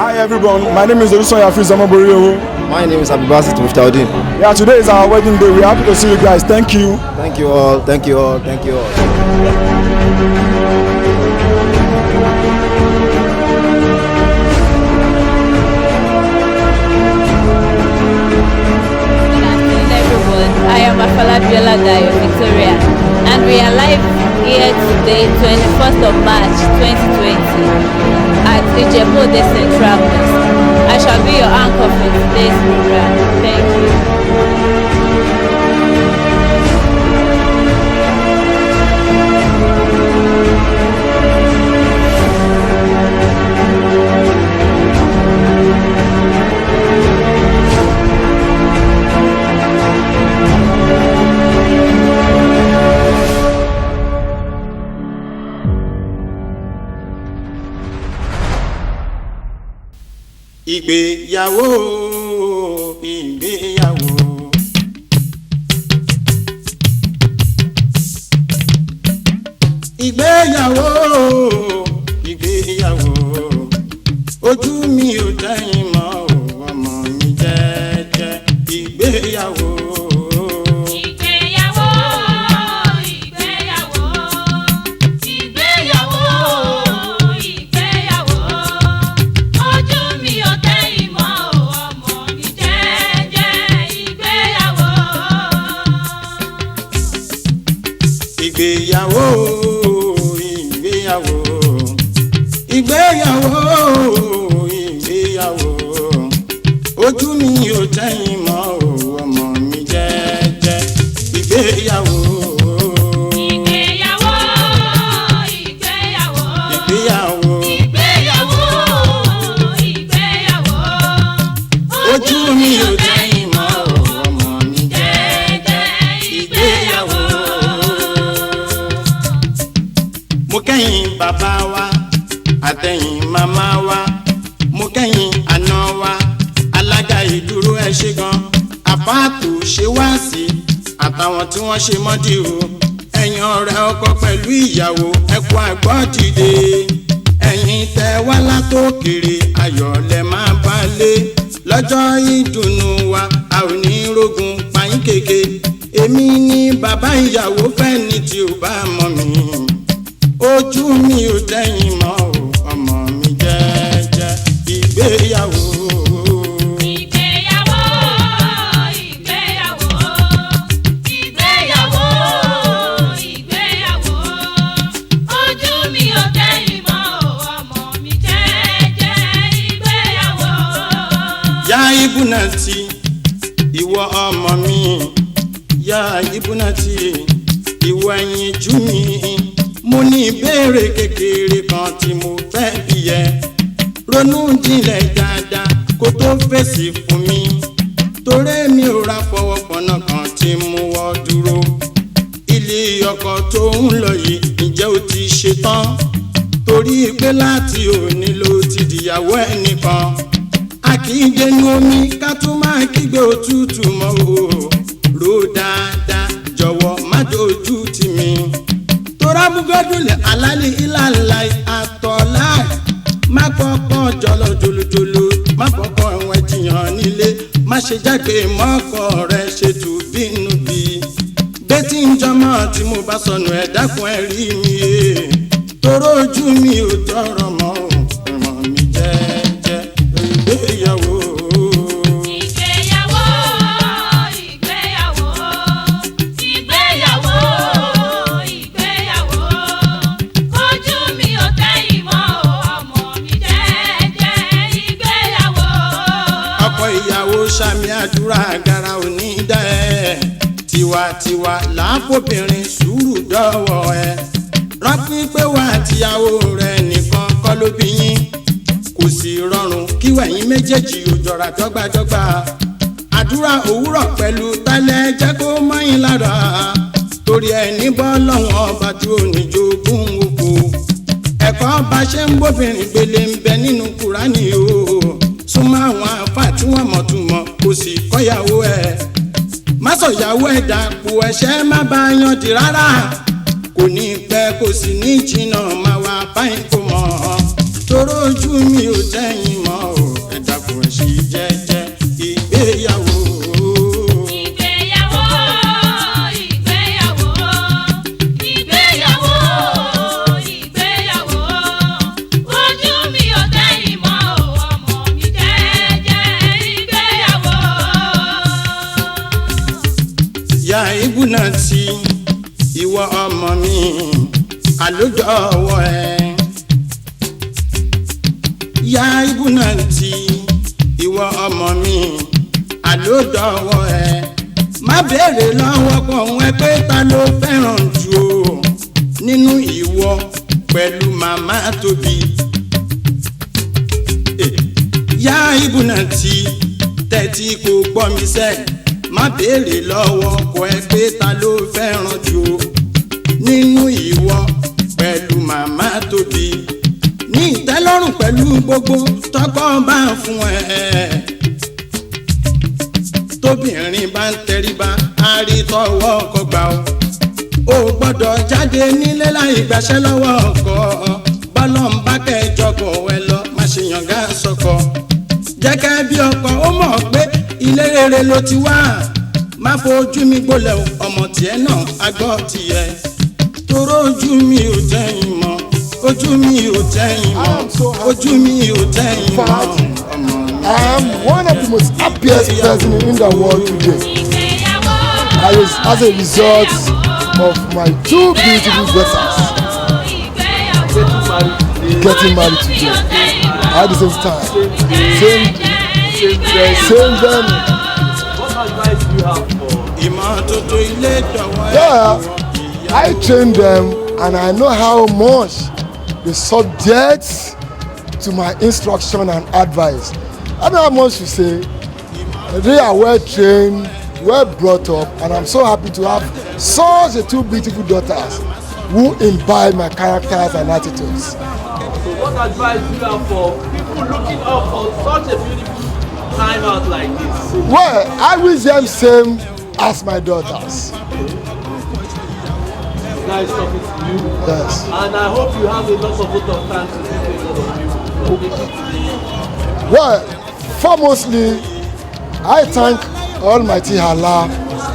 Hi everyone, my name is Olusoya Zamobori. My name is Abibasit Muftaudeen. Yeah, today is our wedding day. We're happy to see you guys. Thank you. Thank you all, thank you all, thank you all. I am Afalabiola Dayo Victoria, and we are live here today, 21st of March 2020, at Ijebu-Ode Central Mosque. I shall be your anchor for today's program. Thank you. Ìgbéyàwó ìgbéyàwó ìgbéyàwó ìgbéyàwó ojú mi ò dẹ́yìn mọ́ ọmọ mi jẹ́jẹ́ ìgbéyàwó. Ìgbéyàwó ìgbéyàwó ìgbéyàwó ìgbéyàwó ojú mi ò tẹ́yìn mọ́ ọmọ mi jẹ́jẹ́ ìgbéyàwó. Ìgbéyàwó ìgbéyàwó ìgbéyàwó ìgbéyàwó ìgbéyàwó ojú mi ò tẹ́yìn mọ́ ọmọ mi jẹ́jẹ́ ìgbéyàwó. Mo kẹ́yìn bàbá wa àtẹ̀yìn màmá wa, mo kẹ́yìn àná wa, alága ìdúró ẹ ṣé gan, àpáàtò ṣe wá sí àtàwọn tí wọ́n ṣe mọ́dí o, ẹ̀yin ọ̀rẹ́ ọkọ pẹ̀lú ìyàwó ẹ kú àgbọ́ dìde, ẹ̀yin tẹ́ wá látòkèrè ayọ̀ lẹ máa bá lé, lọ́jọ́ ìdùnnú wa a ò ní rógun pàyín kéke, èmi ni bàbá ìyàwó fẹ́ ni tí ò bá mọ̀ mí. Ojú mi ò tẹ́yìn mọ́ ọmọ mi jẹ́jẹ́ ìgbéyàwó. Ìgbéyàwó ìgbéyàwó ìgbéyàwó ìgbéyàwó ojú mi ò tẹ́yìn mọ́ ọmọ mi jẹ́jẹ́ ìgbéyàwó. Yá Ibunati ìwọ ọmọ mi, yá Ibunati ìwọ ẹ̀yìn jú mi. Mo ní ìbéèrè kékeré kan tí mo fẹ́ bi ẹ́, ronú jinlẹ̀ dáadáa kó tó fèsì fún mi, torí mi ò ra fọwọ́pọ̀nà kan tí mo wọ́ dúró. Ilé ọkọ tó ń lọ yìí ǹjẹ́ o ti ṣetán? Torí pé láti òní ló ti dìyàwó ẹnìkan, a kì í dénú omi ká tún máa kígbe òtútù mọ́ o. Rò dáadáa jọ̀wọ́ má dojú tì mí. Torabugodule alali ilala atọ́lá má kọ́kọ́ jọlọ jolojolo má kọ́kọ́ ẹ̀wọ̀n jiyàn nílé má ṣe jágbe mọ́kọ rẹ̀ ṣètò bínú bí. Bẹ́tí ń jọmọ́ tí mo bá sọnù ẹ̀ dákun ẹ̀ rí mi yé, toró ojú mi ò tọrọ mọ́ ọmọ mi jẹ́jẹ́ ìgbéyàwó. Sàmì àdúrà agara òní dá ẹ, tiwantiwa làáfóbìnrin sùúrù dọ́wọ́ ẹ, rántí pé wà tíyàwó rẹ nìkan kọ́ ló bí yín, kò sì rọrùn kí wẹ̀yìn méjèèjì ò jọra dọ́gbadọ́gba, àdúrà òwúrọ̀ pẹ̀lú tálẹ̀ jẹ́ kó mọ́yìn lára, torí ẹni bọ́ lọ́wọ́ ọba tí ò ní jogún oko, ẹ̀kọ́ bá ṣe ń bóbìnrin gbélé ń bẹ nínú Kùránì o, súnmọ́ àwọn àfáà tí wọ́n mọ̀ tún mọ̀ kò sì kọ́yàwó ẹ̀, má sọ̀yàwó ẹ̀ dàpò ẹ̀ṣẹ̀ má bá yan dì rárá, kò ní pẹ́ kò sì ní jìnnà máa wá báyìí kò mọ̀, toró ojú mi ò tẹ́yìn mọ́ o. àlódọ́wọ́ ẹ. Ya ibùnà tí ìwọ ọmọ mi àlódọ́wọ́ ẹ. Má béèrè lọ́wọ́ kan ẹ pé ta ló fẹ́ràn jù o nínú ìwọ pẹ̀lú màmá tóbi. Ya ibùnà tí tẹ́tí kò gbọ́ mi sẹ́. Má béèrè lọ́wọ́ kan ẹ pé ta ló fẹ́ràn jù o nínú ìwọ pẹ̀lú màmá tóbi. Ní ìtẹ́lọ́rùn pẹ̀lú gbogbo tọ́kọ bá ń fún ẹ. Tóbìnrin bá ń tẹríba á rí tọwọ́ ọkọ gbà ó. O gbọ́dọ̀ jáde nílé láì gbàṣẹ́ lọ́wọ́ ọkọ. Bọ́lọ̀ ń bá kẹjọ bọ̀ ẹ lọ má ṣe yànga sọkọ. Jẹ́ ká bí ọkọ ó mọ̀ pé ilé rere ló ti wá. Má fojú mi gbolẹ̀ o, ọmọ tiẹ̀ náà á gbọ́ tiẹ̀. Toró ojú mi ò tẹ́yìn mọ́, ojú mi ò tẹ́yìn mọ́, ojú mi ò tẹ́yìn mọ́. I am one of the most happiest person in the world today. As a result of my two beautiful daughters getting married today at the same time. Same them. What advice do you have for? Yeah, I train them and I know how much they subject to my instruction and advice. I know how much to say. They are well trained, well brought up, and I'm so happy to have such a two beautiful daughters who imbibe my characters and attitudes. So what advice do you have for people looking up for such a beautiful time out like this? Well, I wish them same as my daughters. Nice talking to you. Yes. And I hope you have a lot of vote of thanks to a lot of people. Well, foremostly, I thank Almighty Allah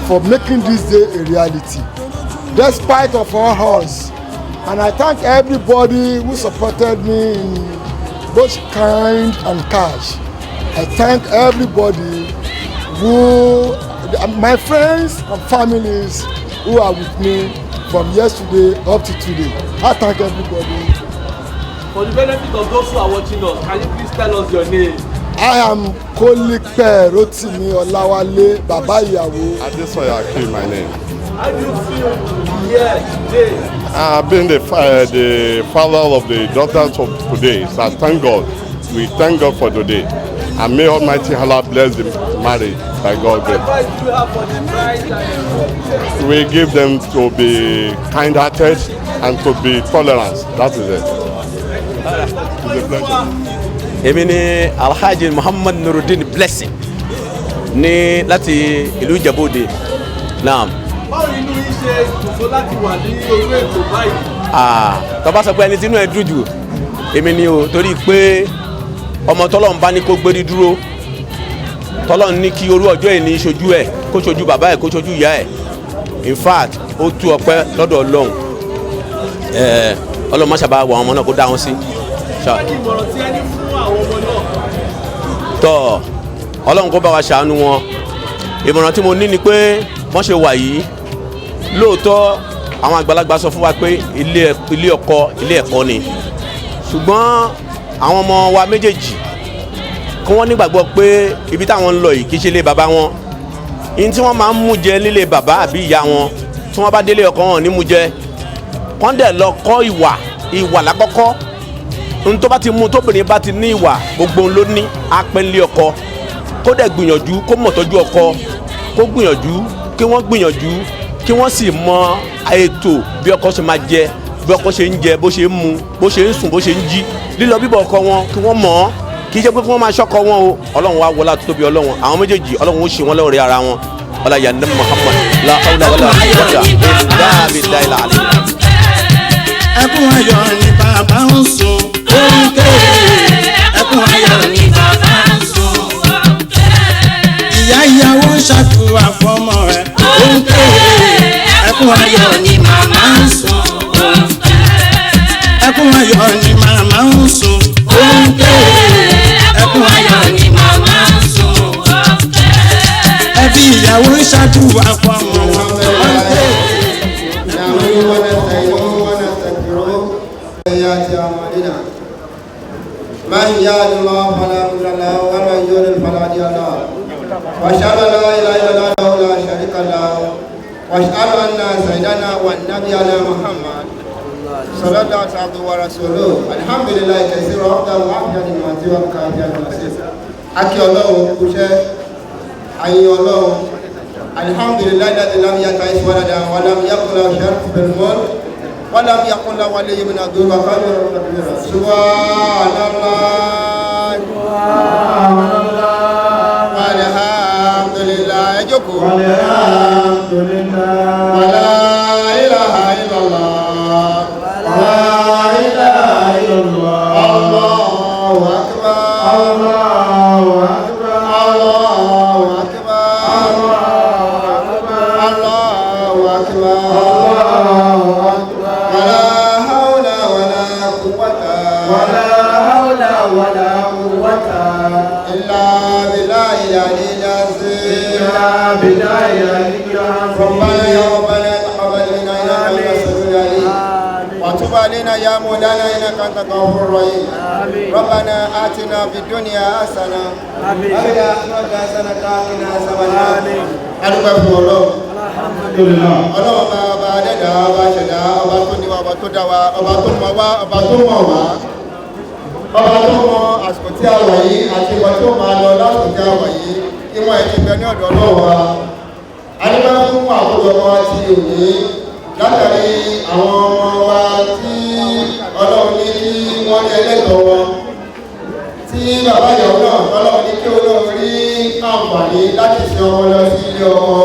for making this day a reality, despite of all odds. And I thank everybody who supported me in both kind and cash. I thank everybody who, my friends and families who are with me from yesterday up to today. I thank everybody. For the benefit of those who are watching us, can you please tell us your name? I am Kolipe Rotimi Olawale, Baba Iyawo. Adesoya Akin, my name. How do you feel here today? I've been the father of the daughters of today. So thank God. We thank God for today. And may Almighty Allah bless the marriage by God. What advice do you have for the bride and We give them to be kind-hearted and to be tolerant. That is it. It's a pleasure. Èmi ni Alhaji Muhammad Nuruddin Blessing ní láti ìlú Ìjẹ̀bú-Òde. Naam. Báwo ni inú yín ṣe dùn láti wà ní orí ètò báyìí? Tó bá sọ pé ẹni tí inú ẹ̀ dùn jù èmi ni o, torí pé ọmọ tọ́lọ́run bá ní kó gbérí dúró, tọ́lọ́run ní kí orú ọjọ́ ìní ṣojú ẹ̀ kó ṣojú bàbá ẹ̀ kó ṣojú ìyá ẹ̀. In fact ó tú ọpẹ́ lọ́dọ̀ Ọlọ́run. Ọlọ́run má ṣàbá wọ àwọn ọmọ náà kó dá wọn sí. Ìmọ̀ràn tí ẹni fún àwọn ọmọ náà. Tọ́ Ọlọ́run kó bá wa ṣàánú wọn. Ìmọ̀ràn tí mo ní ni pé wọ́n ṣe wà yìí lóòótọ́ àwọn àgbàlagbà sọ fún wa pé ilé ọkọ ilé ẹ̀kọ́ ni, ṣùgbọ́n àwọn ọmọ wa méjèèjì kí wọ́n nígbàgbọ́ pé ibi táwọn ń lọ yìí kì í ṣe ilé bàbá wọn. Ihun tí wọ́n máa ń mú jẹ nílé bàbá àbí ìyá wọn tí wọ́n bá délé ọkọ wọn ní mú jẹ, kọ́ń dẹ̀ lọ kọ́ ìwà lákọ́kọ́. Ohun tó bá ti mú tóbìnrin bá ti ní ìwà gbogbo ló ní apẹ́ńlé ọkọ, kó dẹ̀ gbìyànjú kó mọ̀ tọ́jú ọkọ, kó gbìyànjú kí wọ́n gbìyànjú kí wọ́n sì mọ ètò bí ọkọ ṣe máa jẹ, bí ọkọ ṣe ń jẹ, bó ṣe ń mu, bó ṣe ń sùn, bó ṣe ń jí, lílọ bíbọ̀ ọkọ wọn kí wọ́n mọ̀ ọ́, kì í ṣe pé kí wọ́n máa ṣọ́kọ wọn o. Ọlọ́run wá wọlá tóbi Ọlọ́run, àwọn méjèèjì Ọlọ́run ó ṣe wọn lọ́rẹ̀ẹ́ ara wọn. Ọlá yà ní Muhammad la hawla wala quwwata illa billahi al-ali. Ẹkún ayọ̀ ni bàbá ń sun òǹkè. Ẹkún ayọ̀ ni bàbá ń sun òǹkè. Ìyá ìyàwó ń ṣàdúrà fọ́mọ rẹ̀ òǹkè. Ẹkún ayọ̀ ni màmá ń sun òǹkè. Ẹkún ayọ̀ ni màmá ń sun òǹkè. Ẹkún ayọ̀ ni màmá ń sun òǹkè. Ẹbí ìyàwó ń ṣàdúrà fọ́mọ rẹ̀ òǹkè. من يهد الله فلا مضل له ومن يضلل فلا هادي له واشهد ان لا اله الا الله وحده لا شريك له واشهد ان سيدنا ونبينا محمد صلى الله عليه وسلم ورسوله الحمد لله كثير افضل وافضل من سوى كافيا المسيح اكي الله كوشه اي الله الحمد لله الذي لم يتخذ ولدا ولم يكن له شريك في الملك ولم يكن له ولي من الذل وكبر تكبيرا سبحان الله والحمد لله يجوكو والحمد لله ولا اله الا الله ولا اله الا الله الله اكبر الله اكبر الله اكبر الله اكبر ربنا يا ربنا تقبل منا انك انت السميع العليم وتب علينا يا مولانا انك انت الغفور الرحيم ربنا اتنا في الدنيا حسنه وفي الاخره حسنه وقنا عذاب النار adúpẹ́ fún Ọlọ́run Ọlọ́run bá dẹ́dà ọba ṣẹ̀dá ọba tó ní wa ọba tó dá wa ọba tó mọ̀ wá ọba tó mọ̀ wá ọba tó mọ̀ àsìkò tí a wà yìí àti ìwà tó máa lọ lásìkò tí a wà yìí ìmọ̀ ẹ̀ ti bẹ ní ọ̀dọ̀ Ọlọ́run wa adúpẹ́ fún àkójọpọ̀ wa ti òní látàrí àwọn ọmọ wa tí Ọlọ́run ní kí wọ́n ní ẹlẹ́tọ̀ọ́ wọn tí bàbá ìyàwó náà Ọlọ́run ní kí Ọlọ́run rí àǹfààní láti ṣe ọmọ lọ sí ilé ọkọ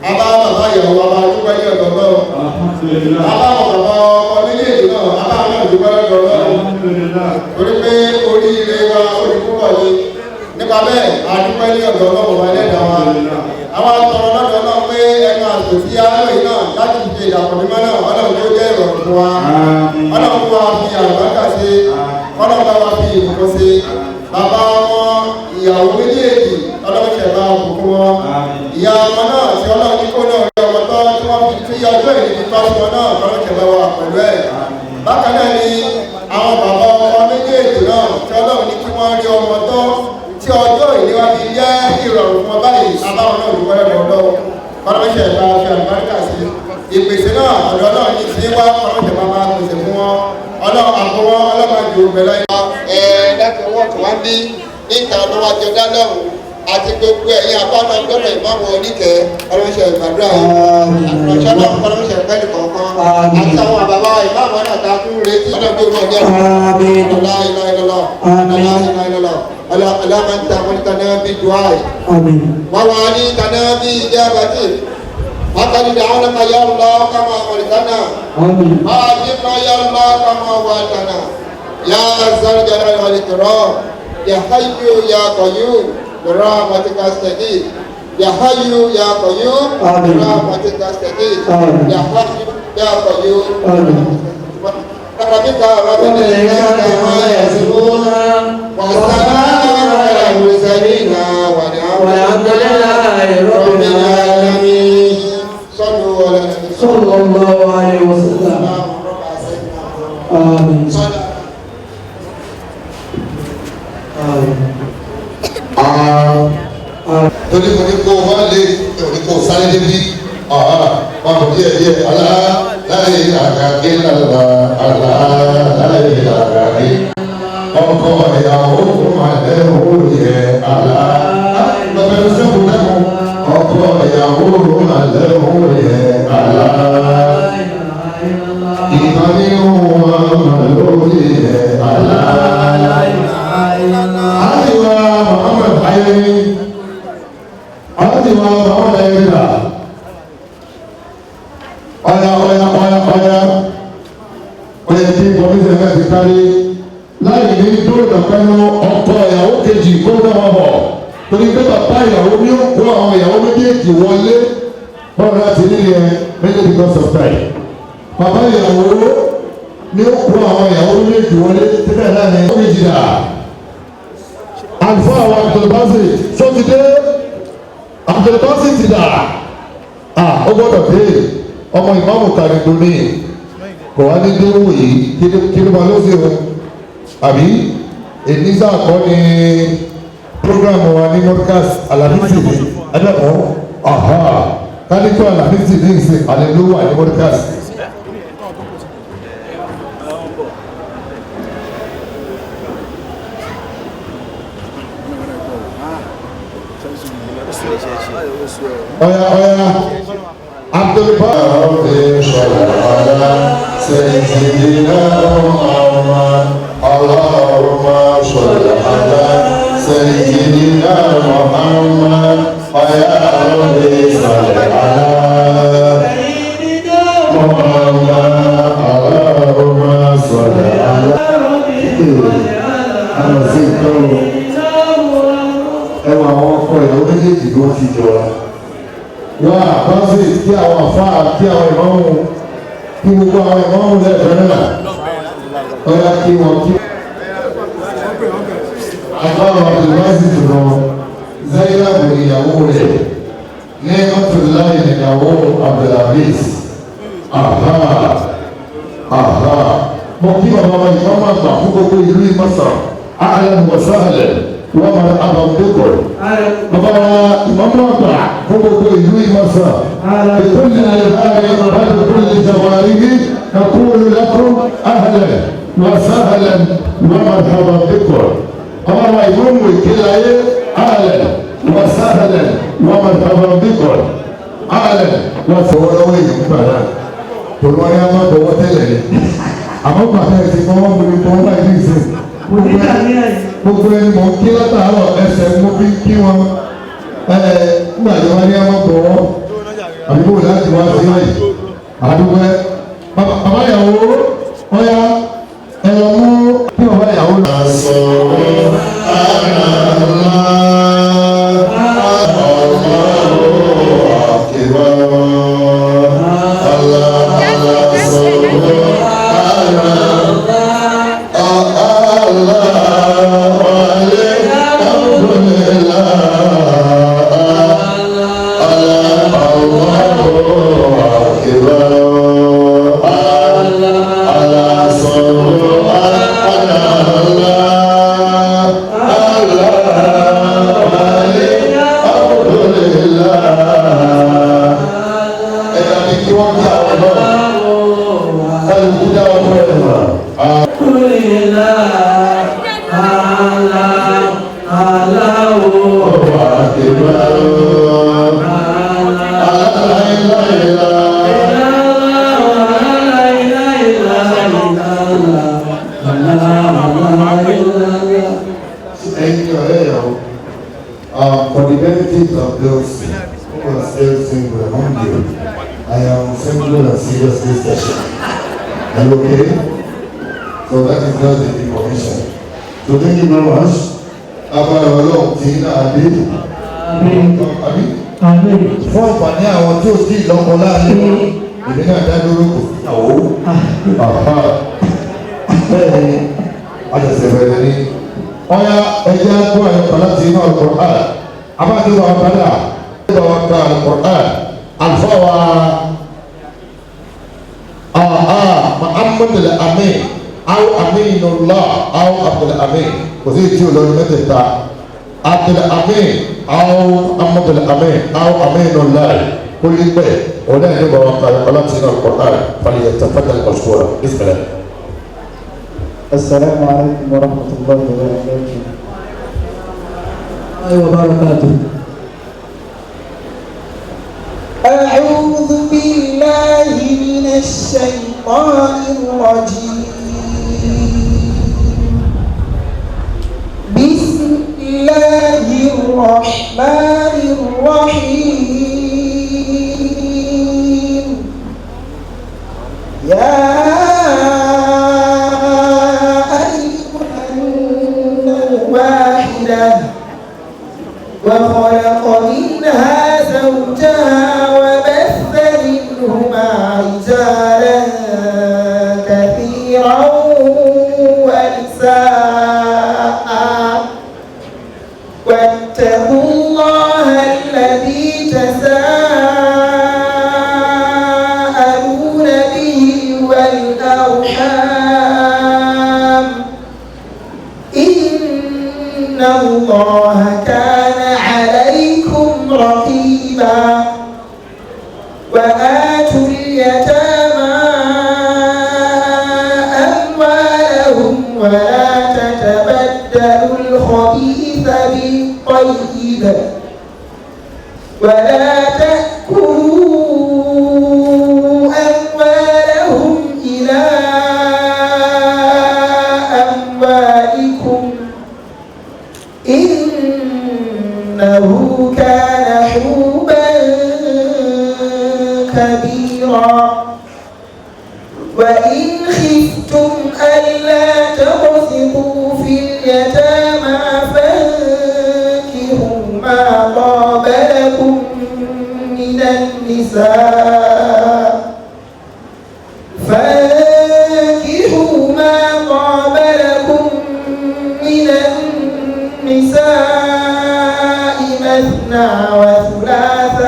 abá bàbá ìyàwó abá dúpẹ́ ní ọ̀dọ̀ Ọlọ́run abá bàbá ọkọ méjèèjì náà abá náà dúpẹ́ ní ọ̀dọ̀ Ọlọ́run torí pé oríire wa orí púpọ̀ ni nípa bẹ́ẹ̀ adúpẹ́ ní ọ̀dọ̀ Ọlọ́run wa lẹ́dàá wa àwọn atọ̀rọ̀ lọ́dọ̀ náà pé ẹnu àsìkò tí a lò yìí náà láti fi ìdàpọ̀ mímọ́ náà Ọlọ́run tó jẹ́ ìrọ̀rùn fún wa Ọlọ́run wa fi àlùbáríkà ṣe Ọlọ́run wa fi ìbùkún ṣe bàbá wọn ìyàwó méjèèjì Ọlọ́run ṣẹ̀ bá bùkún wọn ìyá ọmọ náà tí Ọlọ́run ní kó náà rí ọmọ tán tí wọ́n fi tún ọjọ́ ìdíje pásítọ̀ náà Ọlọ́run ṣẹ̀ bá wà pẹ̀lú ẹ̀ bákan náà ni àwọn bàbá ọmọ méjèèjì náà tí Ọlọ́run ní kí wọ́n rí ọmọ tán tí ọjọ́ ìléwá fi jẹ́ ìrọ̀rùn fún ọ báyìí abáwọn náà dúpẹ́ lọ́dọ̀ Ọlọ́run bá fi àlùbáríkà sí ìpèsè náà ọ̀dọ̀ náà ní tí wá Ọlọ́run máa pèsè fún wọn Ọlọ́run àpò wọn Ọlọ́run ju bẹ̀rẹ̀ yìí. Lẹ́kọ̀ọ́ wọ́n tó wá ń bí níta lọ́wọ́ àjọ dálẹ́hùn àti gbogbo ẹ̀yin àbáná gbọ́dọ̀ ìmáwọ̀ oníkẹ́ Ọlọ́run ìgbàdúrà yìí àtúnṣe náà Ọlọ́run pẹ́ẹ́lì kọ̀ọ̀kan àti àwọn àbábá ìmáwọ̀ náà ta tún retí Ọlọ́run gbogbo ọjọ́ اللهم انت امرتنا بالدعاء ووعدتنا باجابته وقد دعوناك يا الله كما امرتنا واجبنا يا الله كما وعدتنا يا ذا الجلال والاكرام يا حي يا قيوم برحمتك استغيث يا حي يا قيوم برحمتك استغيث يا حي يا قيوم ربك ربنا كما يصفون والسلام على المرسلين والحمد لله رب العالمين صلوا على النبي صلى الله عليه وسلم آمين torí mo ní kó wọ́n lé òní kó sáré débi wọn kò díẹ̀ díẹ̀ aláàláyé àgàgé lálá aláàláyé àgàgé ọkọ ìyàwó alẹ́ òye àlá lọ́pẹ́ sẹ́kù lẹ́kùn ọkọ ìyàwó alẹ́ òye àlá ìkan nínú wọn lóye àlá àtiwá Muhammad ayẹyẹ àtiwá Muhammad ayẹyẹ ọ̀yà tí kọ̀mísẹ̀ náà ti kárí láì ní dúró ìdàpẹ́nu ọkọ ìyàwó kejì kó náà bọ̀ torí pé bàbá ìyàwó ní ó kó àwọn ìyàwó méjèèjì wọlé bọ́ọ̀ láti nílé ẹ méjèèjì kan sọ̀tàì bàbá ìyàwó ní ó kó àwọn ìyàwó méjèèjì wọlé tẹ́lẹ̀ náà ní ó méjì dà àlùfáà àwọn àtọ̀lùbáṣì sọ́tidé àtọ̀lùbáṣì ti dà ó gbọ́dọ̀ dé ọmọ ìmáàmù kàrìndò ní kò wá ní déwò yìí kí ló máa ló fi o àbí ènìsà kọ́ ni program wa ní mọ́dúkàs alamisi ní ẹ̀dẹ́kọ̀ kálíkọ́ alamisi ní ìsìn àlelúwà ní mọ́dúkàs. Oya Abdul Sayyidina Muhammad Allahumma sholli ala Sayyidina Muhammad Ya Rabbi sholli ala Muhammad Allahumma sholli ala ẹwà àwọn ọkọ ìyàwó méjèèjì ló ti jọra wá àbáṣe kí àwọn àfáà kí àwọn ìmọ̀mù kí gbogbo àwọn ìmọ̀mù lẹ́ẹ̀fẹ́ náà ọ̀yá kí wọ́n kí. àbáwọ̀ àbẹ̀lẹ́sì jùlọ zainab ìyàwó rẹ̀ ní ọ̀túnláì ìyàwó abdulhafiz mo kí bàbá wa ìmọ̀mù àgbà fún gbogbo ìlú ìmọ̀sán ahlan wa sahlan wọ́n máa àbàmùdókọ̀ bàbá ìmọ̀mọ́ àgbà fún gbogbo ìlú ìmọ̀sán ìkúlẹ̀ àyẹ̀báyé àbádùkúlẹ̀ jàwárígí nàkúrò lẹ́kùn ahlan wa sahlan wọ́n máa àbàmùdókọ̀ bàbá ìmọ̀mọ́ ìkẹlẹ̀ ahlan wa sahlan wọ́n máa àbàmùdókọ̀ ahlan wọ́n fọwọ́ lọ́wọ́ èèyàn gbà náà tó lọ́ọ́ yá má bọ̀wọ́ tẹ́lẹ̀ àmọ́ pàtàkì ti fọwọ́ mi bọ̀wọ́ báyìí ní ìsìn gbogbo ẹni mọ̀ kí látàárọ̀ ẹsẹ̀ mú bí kí wọn nígbà tí wọ́n ní ẹwọ́n bọ̀ wọ́n àbíkó láti wá sí láyé àdúgbò bàbá ìyàwó ọ̀yá ẹ̀rọ mú kí bàbá ìyàwó náà sọ̀rọ̀ for the benefit of those who are still single among you, I am single and seriously session. Are you okay? So that is not the information. So thank you very much. Abáyọ̀ ọlọ́run tí náà dé. Fún àǹfààní àwọn tí ó sì lọ́kọ láàrin wọn, ìdí náà dá lórí kò síyàwó. Bẹ́ẹ̀ ni, a ṣẹ̀ṣẹ̀ bẹ̀rẹ̀ ni. Ọya ẹjẹ́ àgbọ̀ ẹ̀kọ́ láti inú Al-Qur'an. Abájọ́ wa padà, ẹgbẹ́ wa ka Al-Qur'an. Alfawa Muhammad al-Amin, aw Aminullah, aw Abdul Amin. Kò sí ìtí olórí mẹ́tẹ̀ẹ̀ta. Abdul Amin, aw Muhammad al-Amin, aw Aminullah. Kó lé bẹ́ẹ̀, òun náà ẹgbẹ́ wa ka ẹ̀kọ́ láti inú Al-Qur'an. Falyatafaddal mashkura. Bismillah. السلام عليكم ورحمة الله وبركاته. وبركاته. أعوذ بالله من الشيطان الرجيم. بسم الله الرحمن الرحيم. يا وخلق منها زوجها وبث منهما رجالا كثيرا إن الله كان عليكم رقيبا وآتوا اليتامى أموالهم ولا تتبدلوا الخبيث بالطيب ولا تأكلوا أموالهم إلى أموالكم إنه كان حوبا كبيرا وإن خفتم ألا تقسطوا في اليتامى فانكحوا ما طاب لكم من النساء مثنى وثلاث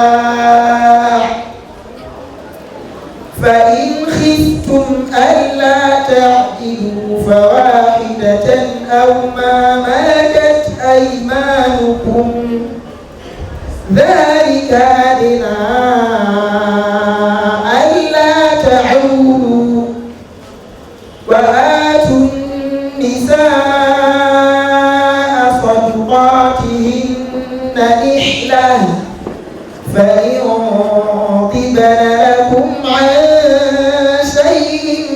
ورباع فإن خفتم ألا تعدلوا فواحدة أو ما ملكت أيمانكم ذلك أدنى ألا تعولوا وآتوا النساء صدقاتهن نحلة فإن طبن لكم عن شيء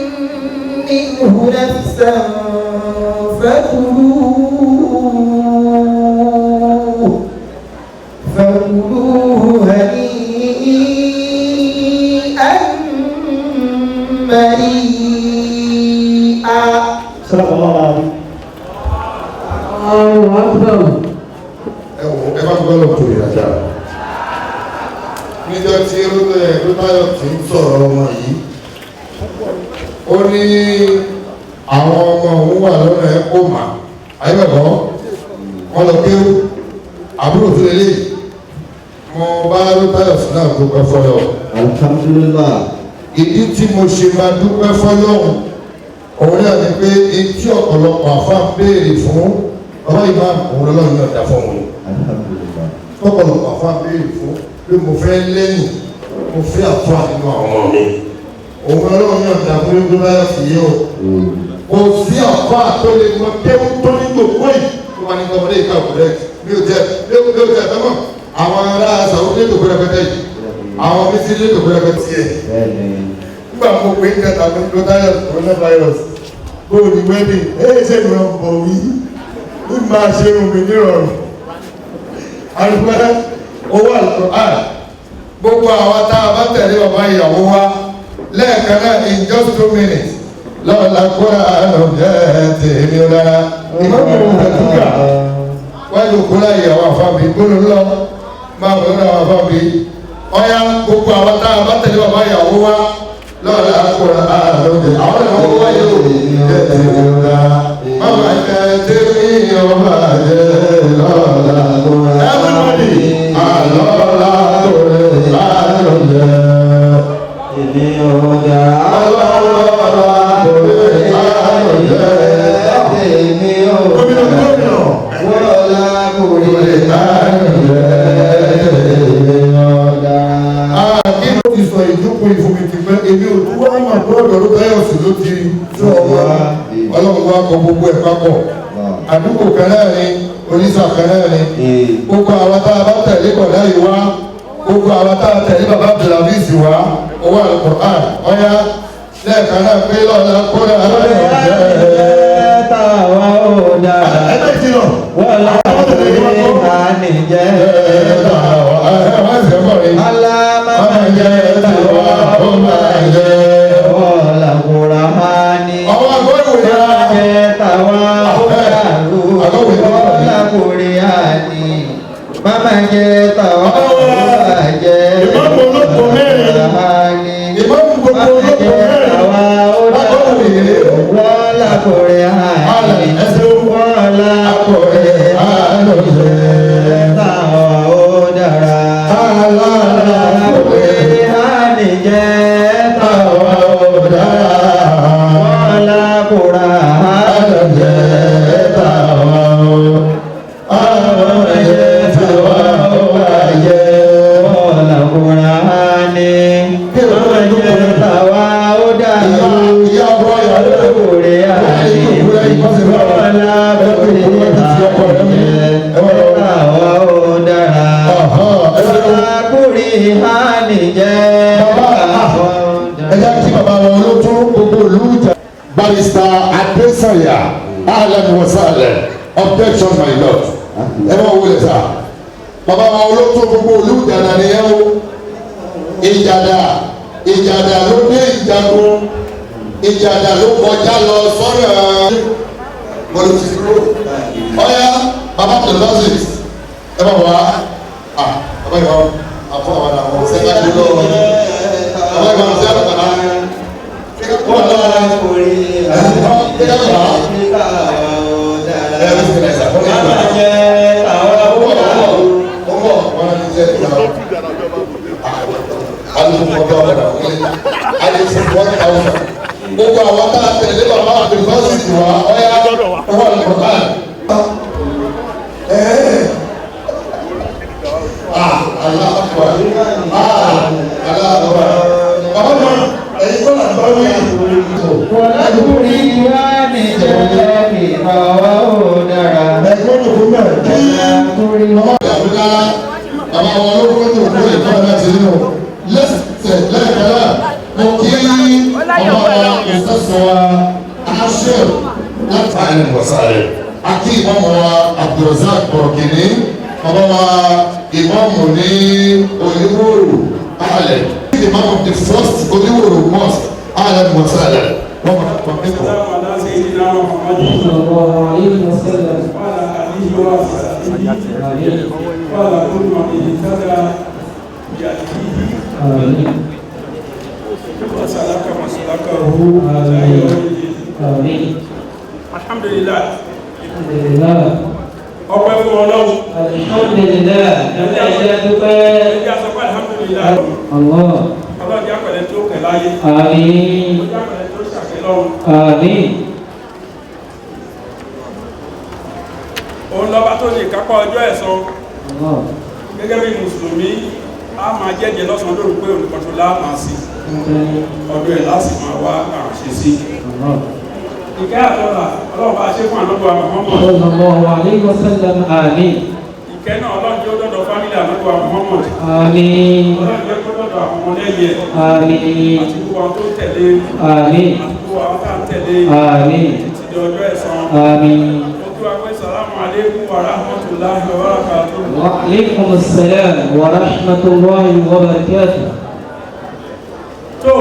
منه نفسا فكلوه هنيئا مريئا. صدق الله العظيم. الله أكبر. ẹ bá gbọ́ lọ torí ajá níjọ́ tí Olútáyọ̀ ti ń sọ̀rọ̀ ọmọ yìí ó ní àwọn ọmọ òun wà lọ́nà ẹ̀kọ́ mà ayébẹ̀kọ́ wọ́n lọ kéwú àbúrò tó lélẹ̀ mo bá Olútáyọ̀ sí náà dúpẹ́ fọlọ́ alhamdulillah. ìdí tí mo ṣe máa dúpẹ́ fọlọ́ òun náà ni pé etí ọ̀pọ̀lọpọ̀ àfa béèrè fún bàbá ìmáàmù òun lọ́nà náà dá fún wọn tọ́pọ̀lọpọ̀ àfa béèrè fún pé mo fẹ́ lẹ́yìn mo fẹ́ àfa nínú àwọn ọmọ mi òun lọ́nà náà dá fún yóò bá fi yé o kò sí àfa tó lè mọ kéwú tó ní gbogbo yìí tó wà ní ọmọdé ìka òkúrẹ́ mi ò jẹ tọ́mọ̀ àwọn ará sàwọ́dé tó gbé rẹpẹtẹ yìí àwọn mísílẹ̀ tó gbé rẹpẹtẹ yìí nígbà mo pè é kẹta mi ló dáyọ̀ coronavirus bóò ní wedding ṣé ìwé ọ̀bọ̀ wí ní máa ṣe ohun mi nírọ̀rùn àdúgbò owó Al-Qur'an gbogbo àwọn tá a bá tẹ̀lé bàbá ìyàwó wa lẹ́ẹ̀kan náà in just 2 minutes lọ́wọ́ lákúrà àlọ́jẹ́ tèmi rárá ìmọ̀mù ìdàdúgà wájú kúrà ìyàwó àfáàbí gbóná lọ máa bọ̀ lọ́wọ́ àfáàbí ọ̀yá gbogbo àwọn tá a bá tẹ̀lé bàbá ìyàwó wa lọ́wọ́ lákúrà àlọ́jẹ́ àwọn ìyàwó wa yóò jẹ́ tèmi rárá mama jẹ́ tèmi ọba jẹ́ lọ́wọ́ lákúrà everybody àlọ́lá kúrẹ́ àlọ́jẹ́ èmi ò dá àlọ́lá kúrẹ́ àlọ́jẹ́ èmi ò dá wọ́lá kúrẹ́ àlọ́jẹ́ èmi ò dá. kí ló ti sọ ìjókòó ìfúnmi ti pẹ́ èmi ò tún wá mà lọ́dọ̀ ló bẹ́ẹ̀ ọ̀sìn ló ti tún ọmọ ọlọ́run wá kọ gbogbo ẹ̀ papọ̀ àdúgbò kan náà ni oníṣà kan náà ni gbogbo àwọn tá a bá tẹ̀lé bọ̀dá yìí wá gbogbo àwọn tá a tẹ̀lé bàbá Abdulaziz wá owó Al-Qur'an ọ̀yá lẹ́ẹ̀kan náà pé lọ́la kóra aláìsàn táwa ò dá wọ́lá kúrẹ́ àníjẹ́ alámàmà jẹ́ táwa ò máa jẹ́ wọ́lá kúrẹ́ àní jẹ́ táwa ò dàrú wọ́lá kúrẹ́ àní màmá jẹ́ táwa ò máa jẹ́ wọ́lá àní màmá jẹ́ táwa ò dàrú wọ́lá kúrẹ́ àní wọ́lá kúrẹ́ àní jẹ́ táwa ò dára wọ́lá kúrẹ́ àní jẹ́ táwa ò dára wọ́lá kúrẹ́ àní jẹ́ Barrister Adesanya, Ahlan wa sahlan. Objection, my lord. Ẹ máa wọlé sá. Bàbá wa olóòtú gbogbo olùjàdà nìyẹn o. Ìjàdà ló dé ìjagun. Ìjàdà ló kọjá lọ sọ́nà. Olùsìnkú. Ọ̀ya bàbá Abdulaziz. Ẹ máa wá. Bàbá ìwà àfọ àwọn àwọn sẹ́ka tó lọ. Bàbá ìwà àti àlùkàrà. Wọ́n lọ orí gbogbo àwọn tá a tẹ̀lé bàbá àdìgbọ́sìtì wa ọ̀yá ọwọ́ ìkọ̀tà aláàbọ̀ bàbá náà ẹ̀yin kọ́ làgbà wí. Wàlúùrí wá ní jẹ́jẹ́ kí bàbá ò dára. Ẹ̀gbọ́n òkú náà kí ọmọ ìyàwó bàbá wọn ló kọ́ tó kó ìtọ́ láti nínú lẹ́sẹ̀ lẹ́ẹ̀kẹ́lá mo kí ọmọ ìsẹ́sọ wa aṣọ láti àyìn wọ̀sáré. Akí ìmọ̀mọ̀ wa Abdulrasaq Bọ̀rọ̀kìnní, ọmọ wa ìmọ̀mù ní Olúwòrò Alẹ̀. The imam of the first Olúwòrò mosque Ahlan wa sahlan. Wọ́n máa kọ́ ẹ̀kọ́. Alhamdulillah. Ọpẹ́ fún Ọlọ́run. Alhamdulillah. Ẹ̀fẹ́ ìṣẹ́ dúpẹ́. Ẹjẹ́ àsọpá alhamdulillah. Allah. Ọlọ́run jẹ́ àpẹẹrẹ tó kẹ̀ láyé. Àmín. Ó jẹ́ àpẹẹrẹ tó ṣàkẹ́ lọ́run. Àmín. Òun lọ́ba tó ní ìkápá ọjọ́ ẹ̀san. Gẹ́gẹ́ bí Mùsùlùmí, a máa jẹ́jẹ́ lọ́sàn lóru pé olùkọ́ tó láàmà sí. Ọdún ẹ̀ láti máa wá àṣẹ sí. Ìkẹ́ àtọ́lá, ọlọ́run bá ṣe fún àlọ́gbà Muhammad. Sallallahu alayhi wa sallam. Àmín. Ìkẹ́ náà ọlọ́run jẹ́ ó dọ́dọ̀ fámílì àlọ́gbà Muhammad. Àmín. Ọlọ́run jẹ́ kó dọ́dọ̀ àwọn ọmọ lẹ́yìn ẹ̀. Àmín. Àti gbogbo àwọn tó tẹ̀lé. Àmín. Àti gbogbo àwọn tá ń tẹ̀lé. Àmín. Ti di ọjọ́ ẹ̀san. Àmín. Mo kí wa pé sàlámù alaykum wa rahmatullahi wa barakatuh. Wa alaykum assalam wa rahmatullahi wa barakatuh. Tó,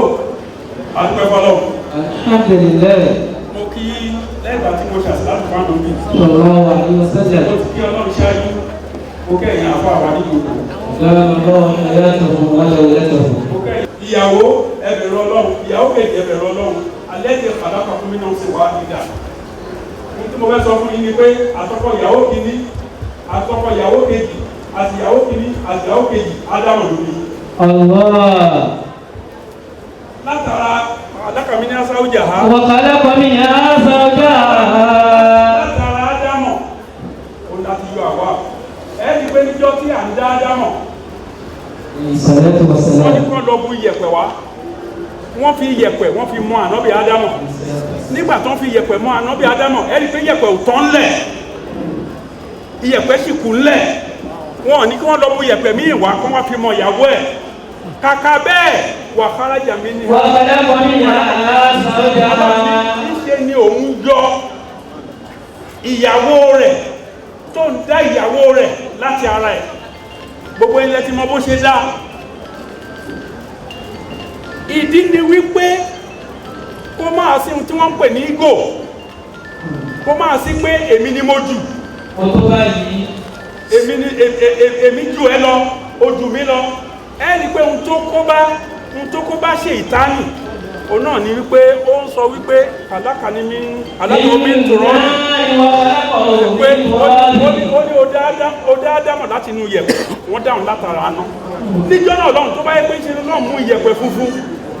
àdúgbò fọlọ́. Alhamdulillah. Mo kí lẹ́gbàá tí mo ṣàṣìláàtù fún àná mi. Sallallahu alayhi wa sallam. Mo ti kí Ọlọ́run ṣáájú. Mo kẹ́yìn àfọ àwọn àdìgbò. Allahu hayatahu wa lawlatahu. Ìyàwó ẹbẹ̀rẹ̀ Ọlọ́run, ìyàwó kejì ẹbẹ̀rẹ̀ Ọlọ́run, alẹ́ ti fàdákà fún mi náà ṣe wá dídà. Ní tí mo fẹ́ sọ fún yín ni pé àtọkọ ìyàwó kìíní, àtọkọ ìyàwó kejì, àti ìyàwó kìíní, àti ìyàwó kejì, Ádámù lórí. Allah. Látara alákàmí ní asáwùjà ha. Wa khalaqa minha zawjaha. Látara Ádámù, ó láti yọ àwa. Ẹni pé níjọ́ tí à ń dá Ádámù. Salatu wa salam. Wọ́n ní kí wọ́n lọ bu iyẹ̀pẹ̀ wá. Wọ́n fi iyẹ̀pẹ̀ wọ́n fi mọ ànábì Ádámù. Nígbà tó ń fi iyẹ̀pẹ̀ mọ ànábì Ádámù, ẹni pé iyẹ̀pẹ̀ ò tán lẹ̀. Iyẹ̀pẹ̀ sì kù lẹ̀. Wọ́n ní kí wọ́n lọ bu iyẹ̀pẹ̀ míì wá kí wọ́n fi mọ ìyàwó ẹ̀. Kàkà bẹ́ẹ̀ wà kharaja minha. Wa khalaqa minha zawjaha. Níṣẹ́ ni òun yọ ìyàwó rẹ̀ tó ń dá ìyàwó rẹ̀ láti ara ẹ̀. Gbogbo ilẹ̀ tí mo bó ṣe dá. Ìdí ni wípé kó máa sí tí wọ́n ń pè ní ego, kó máa sí pé èmi ni mo jù, èmi jù ẹ lọ, o jù mí lọ. Ẹni pé ohun tó kó bá ṣe ìtánì òun náà ni wípé ó ń sọ wípé alákàní mi alákòómi ń tòrọ́ pé ó ní ó dá Ádámọ̀ láti inú iyẹ̀pẹ̀, wọ́n dáhùn látara aná. Níjọ́ náà lọ́run tó bá yẹ pé ṣe náà mú iyẹ̀pẹ̀ funfun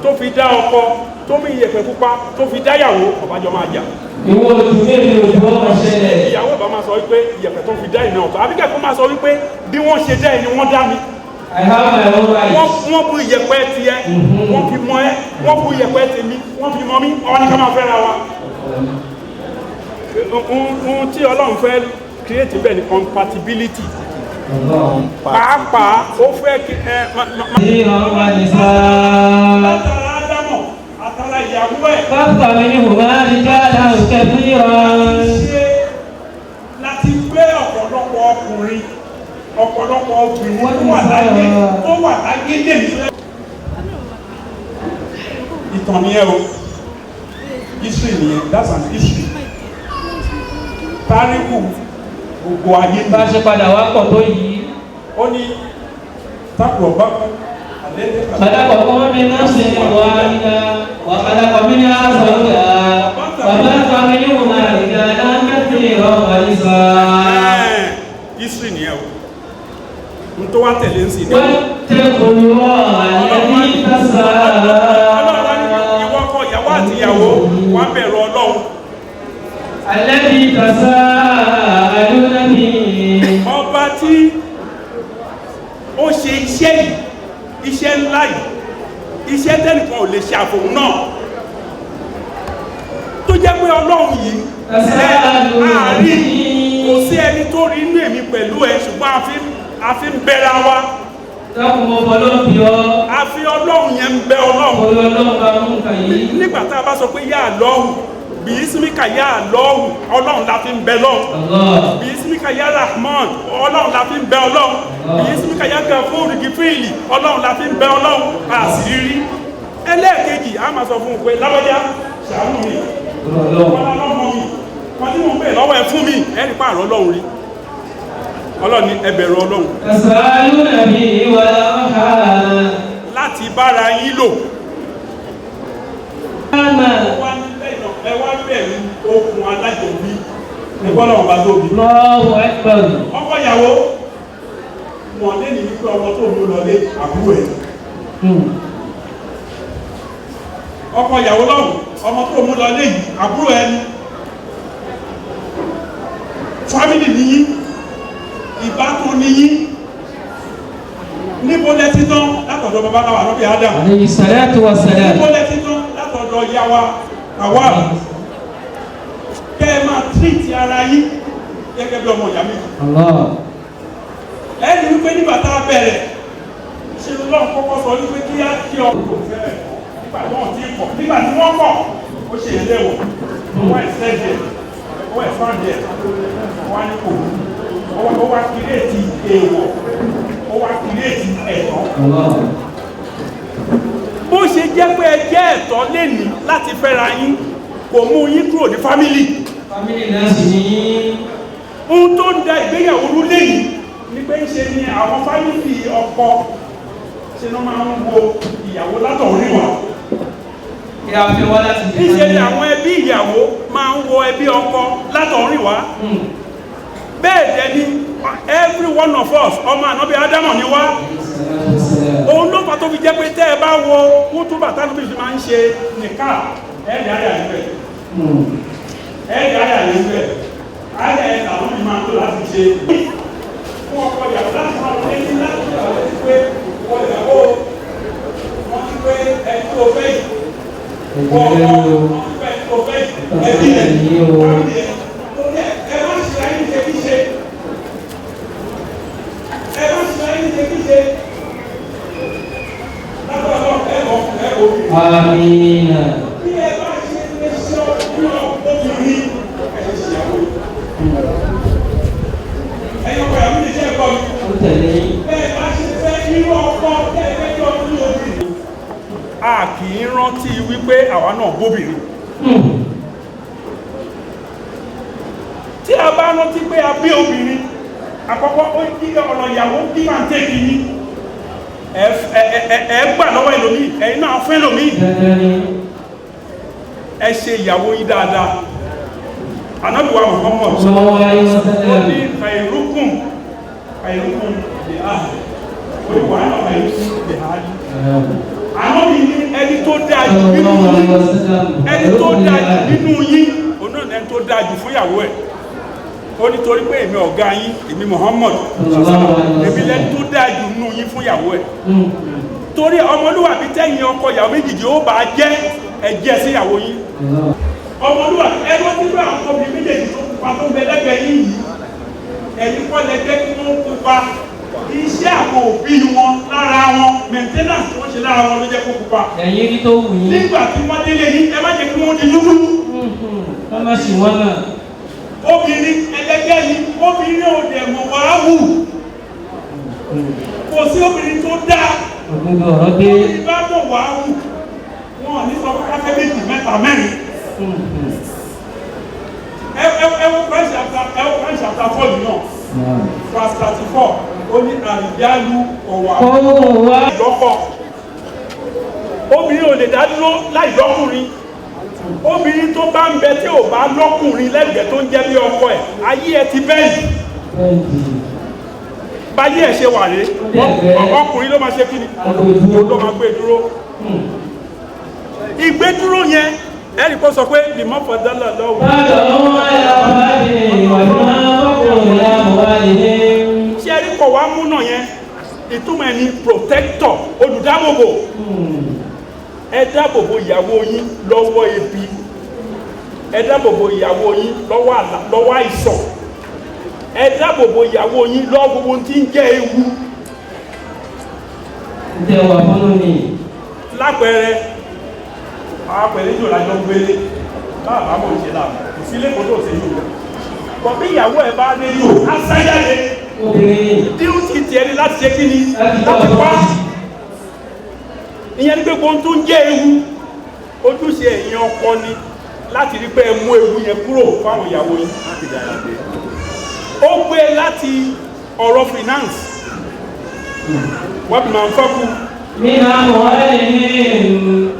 tó fi dá ọkọ, tó mú iyẹ̀pẹ̀ pupa tó fi dáyàwó, ọbàjọ́ máa jà. Ìwọ òtún ní èdè òtún ọmọ ṣẹlẹ̀. Ìyàwó ìbá máa sọ wípé iyẹ̀pẹ̀ tó fi dá ìná ọ̀tọ̀, àbíkẹ́ kó máa sọ wípé bí wọ́n ṣe dá ẹni wọ́n dá mi. Wọ́n bu iyẹ̀pẹ̀ tiẹ̀, wọ́n fi mọ ẹ́, wọ́n bu iyẹ̀pẹ̀ tèmi, wọ́n fi mọ mí, ọwọ́ ní ká máa fẹ́ra wa. Ohun tí Ọlọ́run fẹ́ create bẹ́ẹ̀ ni compatibility. Pàápàá ó fẹ́ kí ẹ látara Ádámọ̀ àtàrà ìyàwó ẹ̀. Bákan mi ni mo máa ń ọ̀pọ̀lọpọ̀ obìnrin tó wà láyé lè ní. ìtàn nìyẹn o history nìyẹn that's an history. táríkù gbogbo ayé bá ṣe padà wá pọ̀ tó yìí. ó ní tákùrọ̀ bá kú. خلق من نفس واحدة وخلق منها زوجها وبث منهما رجالا كثيرا ونساء. history nìyẹn o n tó wá tẹ̀lé ń sìn ní. واتقوا الله الذي تساءلون. ìwọ kọ ìyàwó àti ìyàwó wà bẹ̀rù Ọlọ́run. الذي تساءلون به. ọba tí ó ṣe iṣẹ́ yìí iṣẹ́ ńlá yìí iṣẹ́ tẹ́nìkan ò lè ṣe àfòun náà tó jẹ́ pé Ọlọ́run yìí àárín kò sí ẹni tó rí inú èmi pẹ̀lú ẹ ṣùgbọ́n a fi ń bẹ̀rẹ̀ wa a fi Ọlọ́run yẹn ń bẹ Ọlọ́run nígbà tá a bá sọ pé yá lọ́hùn bí ismika yá lọ́hùn Ọlọ́run la fi ń bẹ lọ́hùn bí ismika yá Rahman Ọlọ́run la fi ń bẹ Ọlọ́run bí ismika yá Gafur Gifili Ọlọ́run la fi ń bẹ Ọlọ́run àṣírí ẹlẹ́ẹ̀kejì a máa sọ fún un pé lábọ́já ṣàánú mi ọlọ́mọ mi wọ́n tí mo ń bẹ̀ lọ́wọ́ ẹ fún mi ẹni pààrọ̀ Ọlọ́run rí Ọlọ́run ní ẹ bẹ̀rù Ọlọ́run láti bára yín lò ẹ wá bẹ̀rù okùn alájọbí ẹgbọ́n náà bá tóbi ọkọ ìyàwó wọn lé ní wípé ọmọ tó mú lọ lé àbúrò ẹ̀ ọkọ ìyàwó lọ́rùn ọmọ tó mú lọ lé yìí àbúrò ẹ̀ ni fámìlì níyí ìbátan níyí níbo lẹ́tí tán látọ̀dọ̀ babaláwa lọ́bí Adam níbo lẹ́tí tán látọ̀dọ̀ yàwá àwa kẹ́ ẹ máa tírìtì ara yín gẹ́gẹ́ bí ọmọ ìyá méjì. ẹni wípé nígbà tá a bẹ̀rẹ̀ ṣe lọ́n kọ́kọ́ sọ wípé kí á kí ọ kò fẹ́rẹ̀ nígbà tí wọ́n ti kọ̀ nígbà tí wọ́n kọ̀ ó ṣe ìléwọ̀ wọ́n ẹ̀sẹ̀dẹ̀ wọ́n ẹ̀fọ́ndẹ̀ wọ́n á ní kò ó wá kírètì èèwọ̀ ó wá kírètì ẹ̀tọ́. bó ṣe jẹ́ pé ẹ jẹ́ ẹ̀tọ́ lẹ́ni láti fẹ́ra yín kò mú yín kúrò ní fámílì náà sì ní ohun tó ń da ìgbéyàwó rú lẹ́yìn ní pé ń ṣe ni àwọn fámílì ọkọ ṣe ló máa ń wo ìyàwó látọ̀rí wá ìṣe ni àwọn ẹbí ìyàwó máa ń wo ẹbí ọkọ látọ̀rí wá bẹ́ẹ̀ dẹ̀ ni every one of us ọmọ ànábì Ádámọ̀ ni wá òun ló fà tó fi jẹ́ pé tẹ́ ẹ bá wo kútúbà tánúbì fi máa ń ṣe nìkà ẹ̀ẹ́dì ayà níbẹ̀ ẹ̀ẹ́dì ayà níbẹ̀ ayà ẹ̀ làwọn mi máa ń tó láti ṣe fún ọkọ ìyàwó láti máa lé ní láti ìyàwó ti pé ọkọ ìyàwó wọn ti pé ẹni tó fẹ́ yìí wọ́n ti pé ẹni tó fẹ́ yìí ẹbí ẹ̀ ẹ má ṣe ayé ṣe kí ṣe ẹ má ṣe ayé ṣe kí ṣe. Amina. Bí ẹ bá ṣe lè ṣe ọdún obìnrin ẹ̀ṣẹ̀ ìyàwó. Ẹ̀yin ọkọ ìyàwó lè ṣe ẹ̀kọ́ mi. Ó tẹ̀lé. Bẹ́ẹ̀ bá ṣe fẹ́ irú ọkọ tẹ́lẹ̀ jọ ní obìnrin. A kì í rántí wípé àwa náà bóbìnrin. Tí a bá rántí pé a bí obìnrin, àkọ́kọ́ ó kí ọ̀rọ̀ ìyàwó kí máa ń tẹ́kì ní. Ẹ gbà lọ́wọ́ ẹlòmí ẹ̀yin náà fẹ́ lòmí ẹ ṣe ìyàwó yín dáadáa Ànábì wa Muhammad ó ní khairukum lè áhì oríwà náà khairukum lè áhì Ànábì ní ẹni tó dájú nínú yín ẹni tó dájú nínú yín òun náà ẹni tó dájú fún ìyàwó ẹ̀ ó nítorí pé èmi ọ̀gá yín èmi Muhammad èmi lẹ́ni tó dájú nínú yín fún ìyàwó ẹ̀ torí ọmọlúwàbí tẹ́yìn ọkọ ìyàwó méjìjì ó bá jẹ́ ẹ̀jẹ̀ sí ìyàwó yín ọmọlúwàbí ẹgbẹ́ tí ó àwọn ọmọ méjèèjì tó pupa tó bẹ lẹ́gbẹ̀ẹ́ yín yìí ẹ̀yìn kọ́ lẹ́gbẹ́ kí wọ́n pupa iṣẹ́ àwọn òbí wọn lára wọn maintenance tí wọ́n ṣe lára wọn ló jẹ́ kó pupa ẹ̀yìn rí tó wù yín nígbà tí wọ́n délé yín ẹ má jẹ́ kí wọ́n di dúdú wọ́n má sì wọ́n náà obìnrin ẹlẹgẹ́ yìí obìnrin ò dẹ̀ mọ̀ wá wù kò sí obìnrin tó dáa obìnrin bá bọ̀ wá wù wọn ní sọ fún káfẹ́ méjì mẹ́ta mẹ́rin ẹwọ French chapter 4 yìí náà verse 34 ó ní àríyálù ọ̀wà ìlọ́kọ̀ obìnrin ò lè dá dúró láì lọ́kùnrin obìnrin tó bá ń bẹ tí ò bá lọ́kùnrin lẹ́gbẹ̀ẹ́ tó ń jẹ́ bí ọkọ ẹ̀ ayé ẹ ti bẹ́ẹ̀lì báyé ẹ̀ ṣe wà rèé ọkùnrin ló máa ṣe kí ni ló máa gbé dúró ìgbédúró yẹn ẹ̀rí kó sọ pé lèmọ́ fọdálà lọ́wọ́ ṣé ẹ̀rí kọ̀ wá múnà yẹn ìtumọ̀ ẹni protector olùdáàbòbò ẹ dáàbòbò ìyàwó yín lọ́wọ́ ebi ẹ dáàbòbò ìyàwó yín lọ́wọ́ àìsàn ẹ dáàbòbò ìyàwó yín lọ́wọ́ gbogbo tí ń jẹ́ ewu lápẹẹrẹ àpẹẹrẹ yóò lájọ gbélé báàbá mọ̀ ṣe láàmù ìfilé kò tó ṣe yóò kọ̀ bí ìyàwó ẹ bá dé yóò á sáyáde díútì tiẹ̀ ni láti ṣe kí ni láti pa ìyẹn ní pé gbogbo tó ń jẹ́ ewu ojúṣe ẹ̀yin ọkọ ni láti rí pé ẹ mú ewu yẹn kúrò fáwọn ìyàwó yín ó gbé láti ọ̀rọ̀ finance wọ́n bí máa ń fọ́kù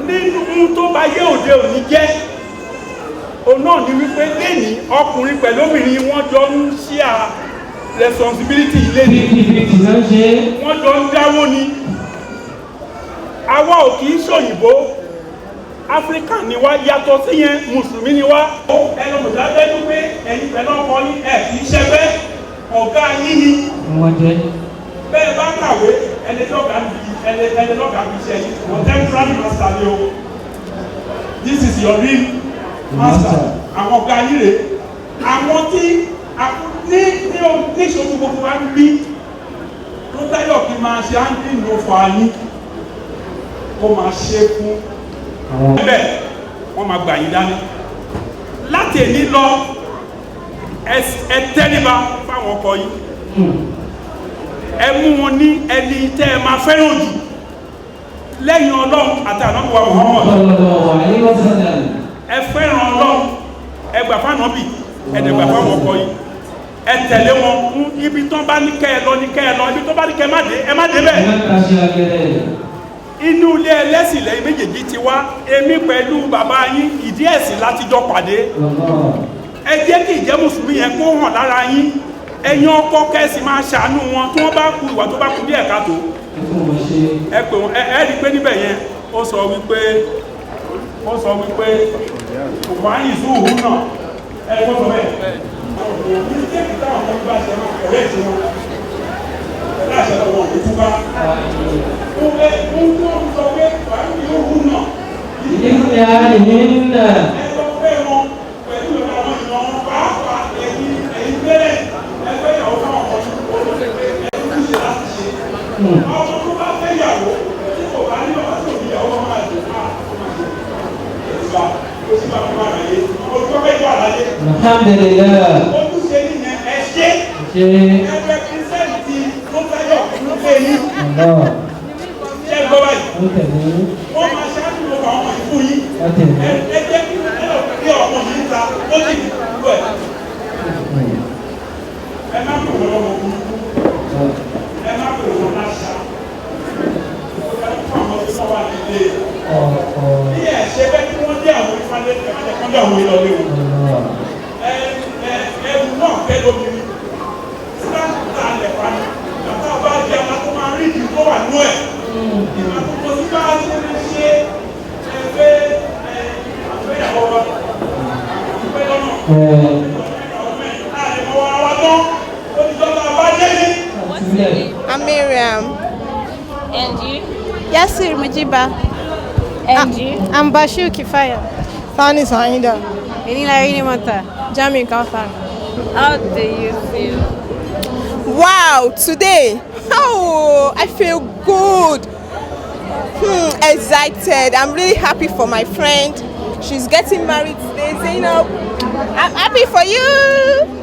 nínú tó bá yé òde òní jẹ́ òun náà ni wípé lẹ́ni ọkùnrin pẹ̀lú obìnrin wọ́n jọ ń share responsibility ilé ni wọ́n jọ ń dáwó ni àwa ò kìí ṣòyìnbó áfíríkà ni wá yàtọ̀ sí yẹn mùsùlùmí ni wá. ẹnu mùsàlẹ́nu pé ẹ̀yin pẹ̀lú ọkọ yín ẹ̀ kìí ṣẹgbẹ́ ọ̀gá yín ni bẹ́ẹ̀ bá kàwé ẹni lọ́gàá bí ṣe yìí contemporary master ni o this is your real master àwọn ọ̀gá yín rè àwọn tí ní ìṣòro gbogbo wa ń bí tó táyọ̀ kí máa ṣe áńkì ní òfò ayín kó máa ṣe fún ẹbẹ̀ wọ́n máa gbà yín dání láti èní lọ ẹ tẹ́líba fáwọn ọkọ yín ẹ mú wọn ní ẹni tẹ́ ẹ máa fẹ́ràn jù lẹ́yìn Ọlọ́run àti Ànábì wa Muhammad ẹ fẹ́ràn Ọlọ́run ẹ gbà fáànàbì ẹ dẹ̀ gbà fáwọn ọkọ yín ẹ tẹ̀lé wọn ibi tó bá ní kẹ́ ẹ lọ ní kẹ́ ẹ lọ ibi tó bá ní kẹ́ ẹ má dé bẹ́ẹ̀ inú ilé ẹlẹ́sìn lẹ́yìn méjèèjì ti wá èmi pẹ̀lú bàbá yín ìdí ẹ̀sìn láti jọ pàdé ẹ jẹ́ kí ìjẹ́ mùsùlùmí yẹn kó hàn lára yín ẹ̀yin ọkọ kẹ́sì máa ṣàánú wọn tí wọ́n bá kú ìwà tó bá kú díẹ̀ káàtó ẹ pè wọn ẹ rí pé níbẹ̀ yẹn ó sọ wípé òkú àyìn ìṣòwò náà ẹ kó sọ bẹ́ẹ̀ ní kéèkì táwọn ọmọ bá ṣe máa kọ̀wé ìṣe wọn láṣẹ lọ́wọ́ òkúta ohun tó ń sọ pé wàá ní òhun náà ìdílé àìní náà ẹ lọ pé wọn pẹ̀lú àwọn ìran pàápàá ẹ̀yìn bẹ́rẹ̀ ẹgbẹ́ ìyàwó fáwọn ọmọ olóṣèlú ẹ̀yìn ṣe láti ṣe ọmọ tó bá fẹ́ ìyàwó tí kò bá ní ọmọ tó bí ìyàwó máa dùn máa ìgbà ó sì máa fún ara yé olùkọ́ fẹ́ jọ àlàyé ojúṣe nìyẹn ẹ ṣe ẹgbẹ́ kìrìsẹ́ǹtì tó fẹ́ yọ ló fẹ́ yín ṣe gbọ́ báyìí wọ́n máa ṣáájú lọ́wọ́ àwọn ìfún yín ẹ jẹ́ kí ọmọ yìí ta ó sì lọ ẹ̀ ẹ má pè wọ́n lọ́wọ́ burúkú ẹ má pè wọ́n láṣà ẹ fún àwọn tó wà nílé bí ẹ ṣe bẹ́ẹ̀ kí wọ́n dé àwọn ìfàlẹ́ ẹ má jẹ́ kí wọ́n dé àwọn ìlọlé o ẹrù náà kẹ́ lómi sáà tá a lẹ̀ pa ni bàtà bá jẹ́ àwọn tó máa rí ìdí tó wà nú ẹ̀ ìmọ̀tòkò tí bá ṣe lè ṣe ẹgbẹ́ àgbéyàwó wa àgbẹ̀ lọ́nà àìmọ̀ àwa tán ó ti jọba àbájẹ́ ní. I'm Miriam. And you? Yasir Mujiba. And you? I'm Bashir Kifaya. Fani Saida. Inilarini Mata. Jami Kafar. How do you feel? Wow, today, I feel good. Excited. I'm really happy for my friend. She's getting married today. Zainab, I'm happy for you.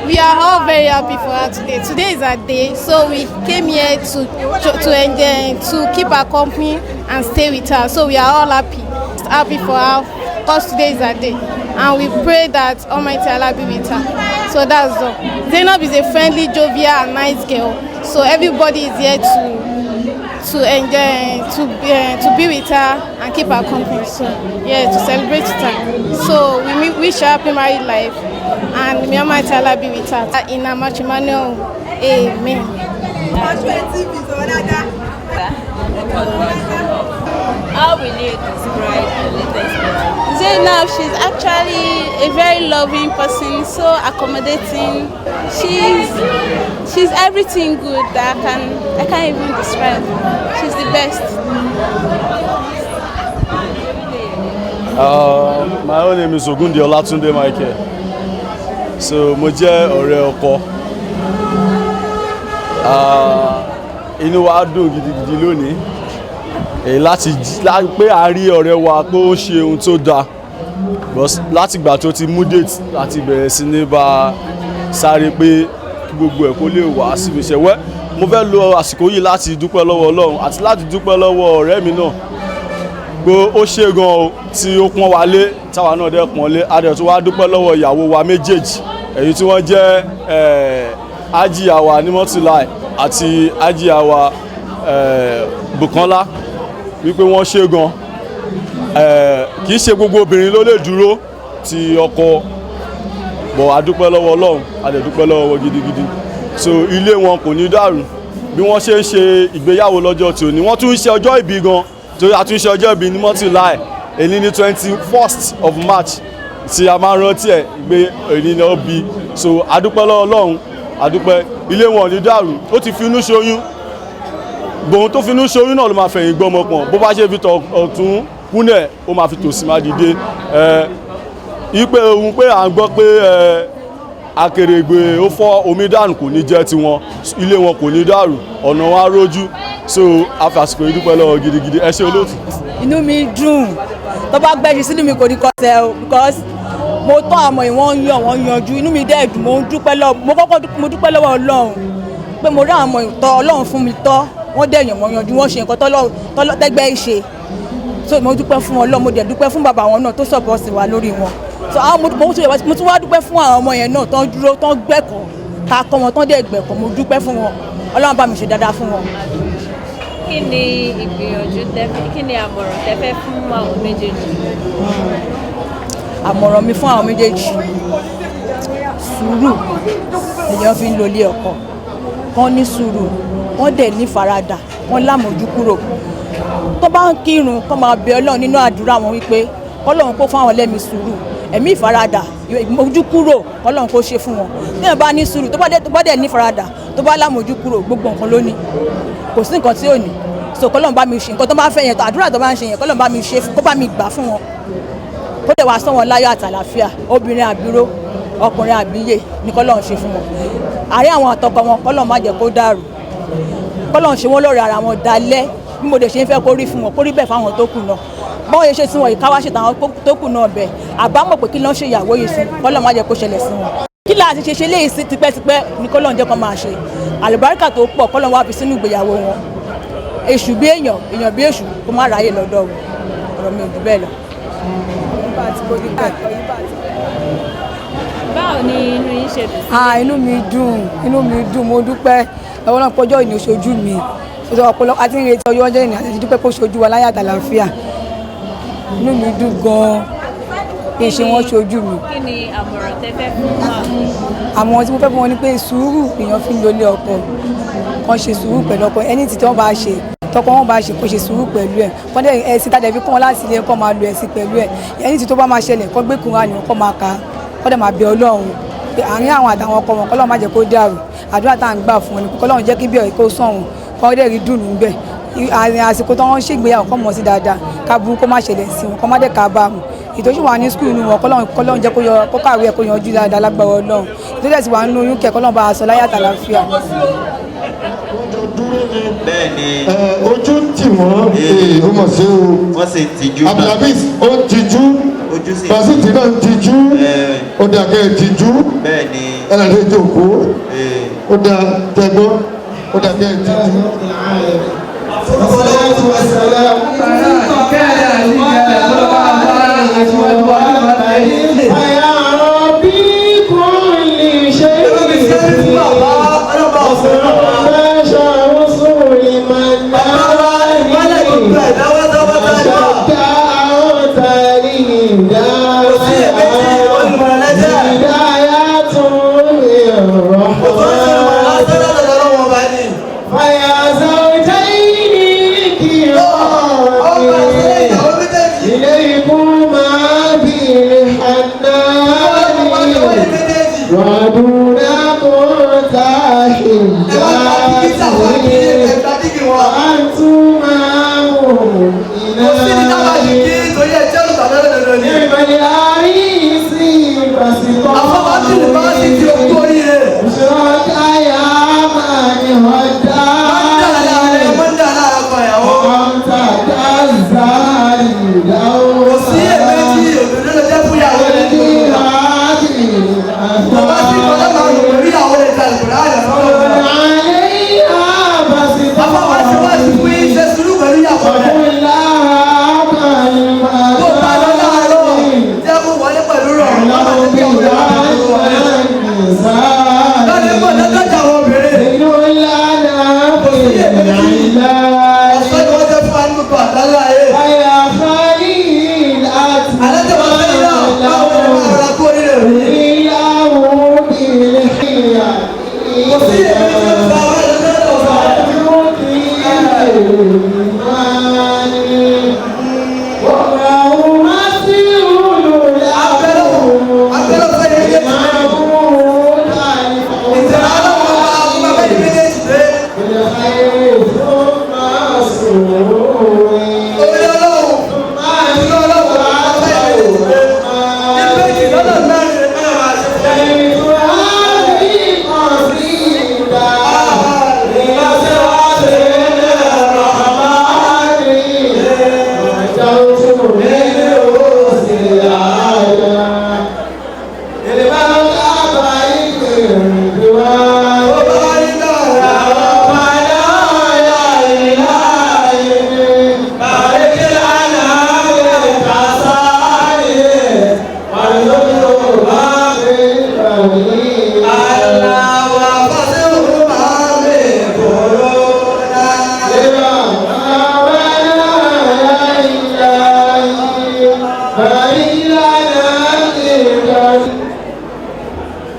We are all very happy for her today. Today is our day, so we came here to enjoy, to keep her company and stay with her. So we are all happy for her, because today is our day, and we pray that Almighty Allah be with her. So that's all. Zainab is a friendly, jovial, and nice girl. So everybody is here to enjoy, to be with her and keep her company. So yeah, to celebrate with her. So we wish her happy married life, and may Almighty Allah be with her in her matrimonial. Amen. How will you describe the latest bride? Zainab, she's actually a very loving person, so accommodating. She's everything good that I can't even describe. She's the best. My own name is Ogundi Olatunde Michael. So mo jẹ́ ọ̀rẹ́ ọkọ. Inú wa dùn gidigidi lónìí. Láti pé a rí ọ̀rẹ́ wa pé ó ṣe ohun tó dáa. Láti ìgbà tó ti mú date láti bẹ̀rẹ̀ sí ní bá sáré pé gbogbo ẹ̀ kó lè wá síbi iṣẹ́ wẹ́. Mo fẹ́ lo àsìkò yìí láti dúpẹ́ lọ́wọ́ Ọlọ́run àti láti dúpẹ́ lọ́wọ́ ọ̀rẹ́ mi náà. Pé ó ṣe gan o tí ó pọ́n wa lé táwa náà dẹ̀ pọ́n lé. A dẹ̀ tún wá dúpẹ́ lọ́wọ́ ìyàwó wa méjèèjì. Èyí tí wọ́n jẹ́ Ajiya wa Nimotulai àti Ajiya wa Bukola. Wípé wọ́n ṣe gan. Kì í ṣe gbogbo obìnrin ló lè dúró ti ọkọ. Bọ̀ a dúpẹ́ lọ́wọ́ Ọlọ́run, a dẹ̀ dúpẹ́ lọ́wọ́ wọn gidigidi. So ilé wọn kò ní dàrú. Bí wọ́n ṣe ń ṣe ìgbéyàwó lọ́jọ́ tí ò ní. Wọ́n tún ń ṣe ọjọ́ ìbí gan. Torí a tún ṣe ọjọ́ ìbí ní Nimotulai. Èyí ní 21st of March tí a máa ń rántí ẹ̀ gbé èyí ní ó bí. So a dúpẹ́ lọ́wọ́ Ọlọ́run, a dúpẹ́. Ilé wọn ò ní dàrú. Ó ti finú ṣoyún. Gbòhun tó finú ṣoyún náà ló máa fẹ̀yìn gbọ́mọ pọ̀n. Bó bá ṣe fi ọ̀tún kúnlẹ̀ ó máa fi tòsí máa dìde. Ipe ohun pé à ń gbọ́ pé Akèrègbè ó fọ́ omi dànù kò ní jẹ́ tiwọn. Ilé wọn kò ní dàrú. Ọ̀nà wọn á rójú. So a fi àsìkò yìí dúpẹ́ lọ́wọ́ gidigidi. Ẹ ṣé olóòtú. Inú mi dùn. Tó bá gbẹ́jú sínú mi kò ní kọsẹ̀ o, because mo tọ́ àmọ́ ìwọ̀n wọ́n yanjú. Inú mi dẹ̀ dùn. Mo dúpẹ́ lọ́wọ́ Ọlọ́run pé mo rí àmọ́ ìtọ́ Ọlọ́run fún mi tọ́. Wọ́n dẹ̀ yàn wọ́n yanjú, wọ́n ṣe nǹkan tẹ́gbẹ́ ìṣe. So mo dúpẹ́ fún Ọlọ́run, mo dẹ̀ dúpẹ́ fún bàbá wọn náà tó sọ̀pọ̀sì wa lórí wọn. So mo tún wá dúpẹ́ fún àwọn ọmọ yẹn náà tán dúró tán gbẹ̀kọ́ ká kọ́ wọn tán dẹ̀ gbẹ̀kọ́. Mo dúpẹ́ fún wọn. Ọlọ́run bá mi ṣe dáadáa fún wọn. Kí ni ìgbìyànjú kí ni àmọ̀ràn tẹ́ fẹ́ fún àwọn méjèèjì? Àmọ̀ràn mi fún àwọn méjèèjì, sùúrù èèyàn fi ń lo ilé ọkọ. Wọ́n ní sùúrù, wọ́n dẹ̀ ní faradà, wọ́n lámòjú kúrò. Tó bá ń kírun kó máa bẹ Ọlọ́run nínú àdúrà wọn wípé Ọlọ́run kó fún àwọn lẹ́mìí sùúrù, ẹ̀mí ìfaradà, ìmójú kúrò Ọlọ́run kó ṣe fún wọn. Bí wọ́n bá ní sùúrù, tó bá dẹ̀ ní faradà, tó bá lámòjú kúrò, gbogbo nǹkan ló ní. Kò sí nǹkan tí ò ní. So kọ́lọ́run bá mi ṣe nǹkan tó bá fẹ́ yẹn, àdúrà tó bá ń ṣe yẹn kọ́lọ́run bá mi ṣe, kó bá mi gbà fún wọn. Kó dẹ̀ wá sọ wọn láyọ̀ àtàlàfíà, obìnrin àbíró, ọkùnrin àbíyè ní kọ́lọ́run ṣe fún wọn. Àárín àwọn àtọkọ wọn kọ́lọ́run má jẹ́ kó dàrú. Kọ́lọ́run ṣe wọ́n lórí ara wọn dalẹ̀ bí mo dẹ̀ ṣe ń fẹ́ kó rí fún wọn, kó rí bẹ́ẹ̀ fáwọn tó kù náà. Bọ́n ṣe tí wọ́n yìí káwá ṣètò àwọn tó kù náà bẹ́ẹ̀. Àbámọ̀ pé kí ló ń ṣe ìyàwó yìí sí, kọ́lọ́run má jẹ́ kó ṣẹlẹ̀ sí wọn. Kí láti ṣe léyìí sí tipẹ́tipẹ́ ní kọ́lọ́run jẹ́ kó máa ṣe. Àlùbáríkà tó pọ̀ kọ́lọ́run wá fi sínú ìgbéyàwó wọn. Èṣù bí èèyàn bí èṣù kó má ráyè lọ́dọ̀ wọn. Ọ̀rọ̀ mi ò jù bẹ́ẹ̀ lọ. Báwo ni inú yín ṣe dùn? Inú mi dùn, mo dúpẹ́ ẹ̀wọ́n náà pọ́jọ́ ìní oṣoojú mi. Ọ̀pọ̀lọpọ̀ àti ìrètí ọjọ́ ọjọ́ ìní àti dúpẹ́ pé oṣoojú wa láyé àtàlàáfíà. Inú mi dùn gan-an kí n ṣe wọ́n ṣojú mi. Kí ni àmọ̀ràn tẹ́ fẹ́ fún àwọn? Àmọ̀ràn tí mo fẹ́ fún wọn ni pé sùúrù èèyàn fi ń lo ilé ọkọ. Kàn ṣe sùúrù pẹ̀lú ọkọ, ẹni tí wọ́n bá ṣe tọkọ wọn bá ṣe kó ṣe sùúrù pẹ̀lú ẹ̀. Wọ́n dẹ̀ ẹ̀sìn tàdé fi kọ́ wọn láti ilé kọ́ máa lo ẹ̀sìn pẹ̀lú ẹ̀. Ẹni tí tó bá máa ṣẹlẹ̀ kọ́ gbé Kùránì kọ́ máa ka, kọ́ dẹ̀ máa bẹ Ọlọ́run pé àárín àwọn àtàwọn ọkọ wọn kọ́lọ́run má jẹ́ kó dàrú. Àdúrà tá à ń gbà fún wọn ni kọ́lọ́run jẹ́ kí bí ọ̀rẹ́ kó sàn wọn, kọ́ dẹ̀ rí dùnú ń bẹ̀. Àsìkò tó wọ́n ṣègbéyàwó kọ́ mọ̀ sí dáadáa, ká burú kó má ṣẹlẹ̀ sí wọn, kọ́ má dẹ̀ ká bá wọn. Ìtọ́jú wà ní skul inú wọn kọ́lọ́run jẹ́ kó kàwé ẹ̀ kó yanjú dáadáa lágbára Ọlọ́run. Ìtọ́jú sì wà nínú oyún kẹ́ kọ́lọ́run bá a sọ láyé àtàlàáfíà. Bẹ́ẹ̀ni. Ojú ń tì wọ́n. Ó mọ̀ sí o. Wọ́n sì tìjú náà. Abdulhafiz ó ń tijú. Basiti náà ń tijú. Ó dàgẹ́ tijú. Bẹ́ẹ̀ni. ẹlẹ́dẹ̀ ìjòkó ó dá tẹgbọ́ ó dá bí ẹ̀tí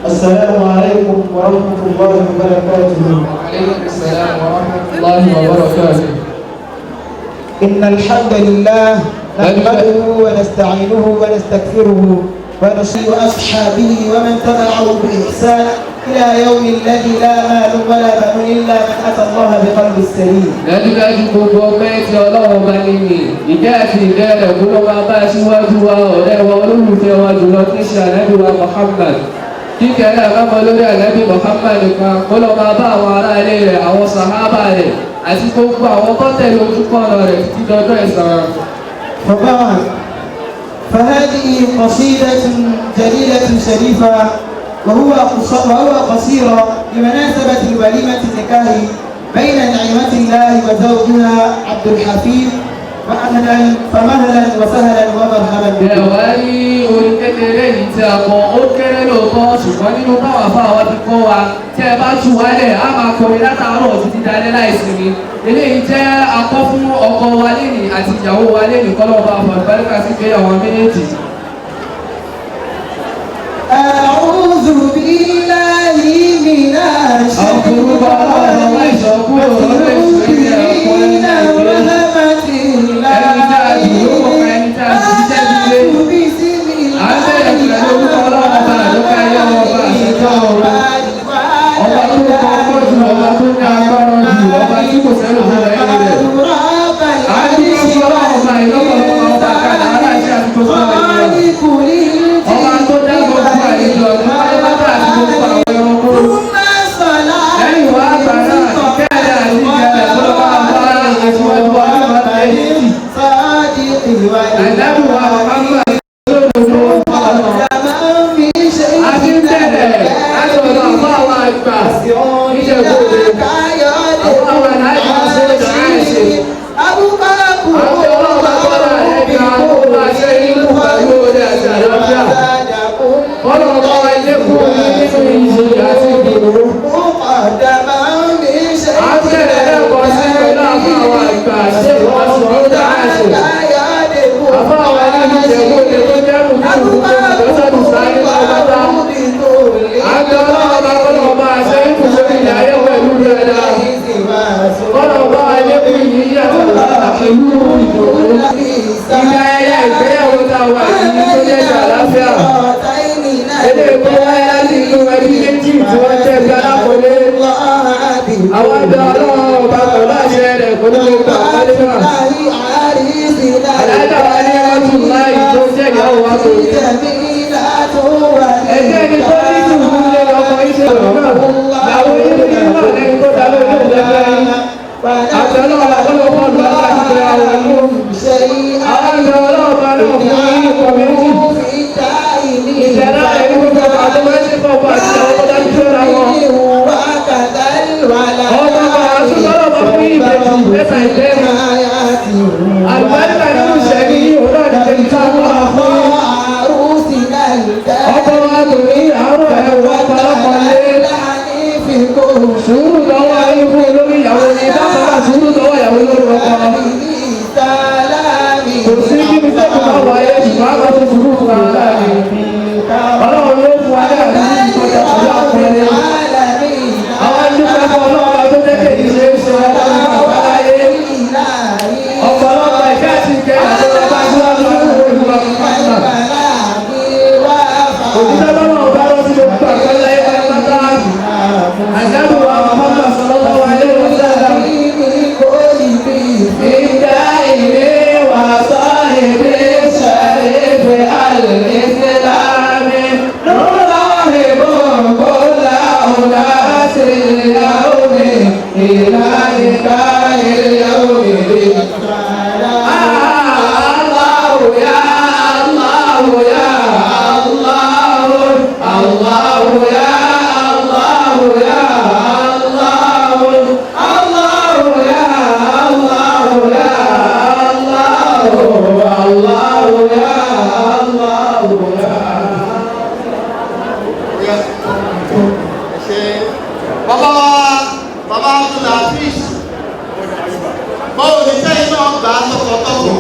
السلام عليكم ورحمة الله وبركاته. وعليكم السلام ورحمة الله وبركاته. إن الحمد لله نحمده ونستعينه ونستغفره ونصلي أصحابه ومن تبعه بإحسان إلى يوم الذي لا مال ولا بنون إلا من أتى الله بقلب سليم. dájúdájú gbogbo ọpẹ́ tí Ọlọ́run bá ní ní ìdá àti ìdá rẹ̀ kó ló máa bá aṣíwájú wa ọ̀rẹ́ wa olólùfẹ́ wa jùlọ tí ń ṣe ànábì wa Muhammad kíkẹ́ rẹ̀ àbámọ́ lórí ànábì Muhammad nìkan kó ló máa bá àwọn ará ilé rẹ̀ àwọn sàhábà rẹ̀ àti gbogbo àwọn tó tẹ̀lé ojúkọ̀nà rẹ̀ títí dọjọ́ ẹ̀san. وبعد فهذه قصيدة جليلة شريفة وهو قصيرة بمناسبة الوليمة النكاح بين نعمة الله وزوجها عبد الحفيظ فمهلا وسهلا ومرحبا بكم. ẹ̀wárí orin kékeré yìí tí a kọ ó kéré lóòótọ́ ṣùgbọ́n nínú táwọn afáwa ti kọ́ wa tí ẹ bá tú wálẹ̀ á máa kọrin látàárọ̀ títí dalẹ́ láìsinmi eléyìí jẹ́ akọ́ fún ọkọ wa lẹ́nì àti ìyàwó wa lẹ́nì kọ́lọ́ba àfọ̀nbáríkà sí pé àwọn méjèèjì. أعوذ بالله من الشيطان Lẹ́yìn wá gbà náà tó wáyé láti inú ẹbí méjì tí wọ́n jẹ́ bí alákọ̀ọ́lé. Àwọn àjọ ọlọ́run ọba pẹ̀lú àṣẹ rẹ̀ kò ní gbogbo àkọlé náà. Alájà wa ní ọdún láì tó jẹ́ ìyàwó wa kò ní. Ẹgbẹ́ ni tó ní ìdùnnú lé ọkọ̀ iṣẹ́ ọ̀rọ̀ náà. Ìyàwó yìí ní ìmọ̀ lẹ́yìn tó dá lórí ìjọba yìí. Àjọ ọlọ́run àkọlọ́ bọ́ọ̀lù láti ṣe àwọn ìlú. Àwọn àjọ ọlọ́run bá náà fún yín kọ̀ méjì. Ìjẹ́lá ẹni gbogbo àti wọ́n ṣe fọ́ fún àti àwọn ọmọdé tó ra wọn. Ọmọ àtúntọ́lọ́ bá fún ìbẹ̀jì mẹ́ta ìlẹ́nu. Àlùbáríkà nínú ìṣẹ́ni òun náà ti tẹ̀lé sáwọn àfọ́. Ọkọ̀ wa tò ní àárọ̀ ẹ̀wọ̀ ọ̀pọ̀lọpọ̀ lé. Sùúrù lọ́wọ́ ayé fún olórí ìyàwó ni bákan náà sùúrù lọ́wọ́ ìyàwó lórí ọkọ. Kò sí kí ni sẹ́kù máa wáyé ṣùgbọ́n àwọn tó sùúrù fún wa láàrin. Ọlọ́run ló fún wa ní àdúgbò ìkọjá pẹ̀lú àpẹẹrẹ. Àwọn dúpẹ́ fún ọlọ́run tó tẹ́kẹ̀ yìí ṣe é ṣe ọlọ́run bàbá láyé. Ọ̀pọ̀lọpọ̀ ìfẹ́ àti ìkẹ́ àtọ́jọ́ bá tí wọ́n lọ sí olùwà pàtàkì. Òjíṣẹ́ lọ́nà ọ̀bá lọ sí gbogbo àgbẹ̀lẹ̀ ayé pátápátá. Àjálù wa Muhammad sallallahu alaihi wasallam. Ìdá ìwé wa sahibi sharif al-Islami. Nurahibun kulla unasil yawmi ila liqa'il yawmi. Allahu ya Allahu ya Allahu Allahu ya Allahu ya Allahu Allahu ya Allahu ya Allahu Allahu ya Allahu ya. Bàbá Abdulhafiz báwo ni sẹ́yìn náà gbà á tọkọtọkọ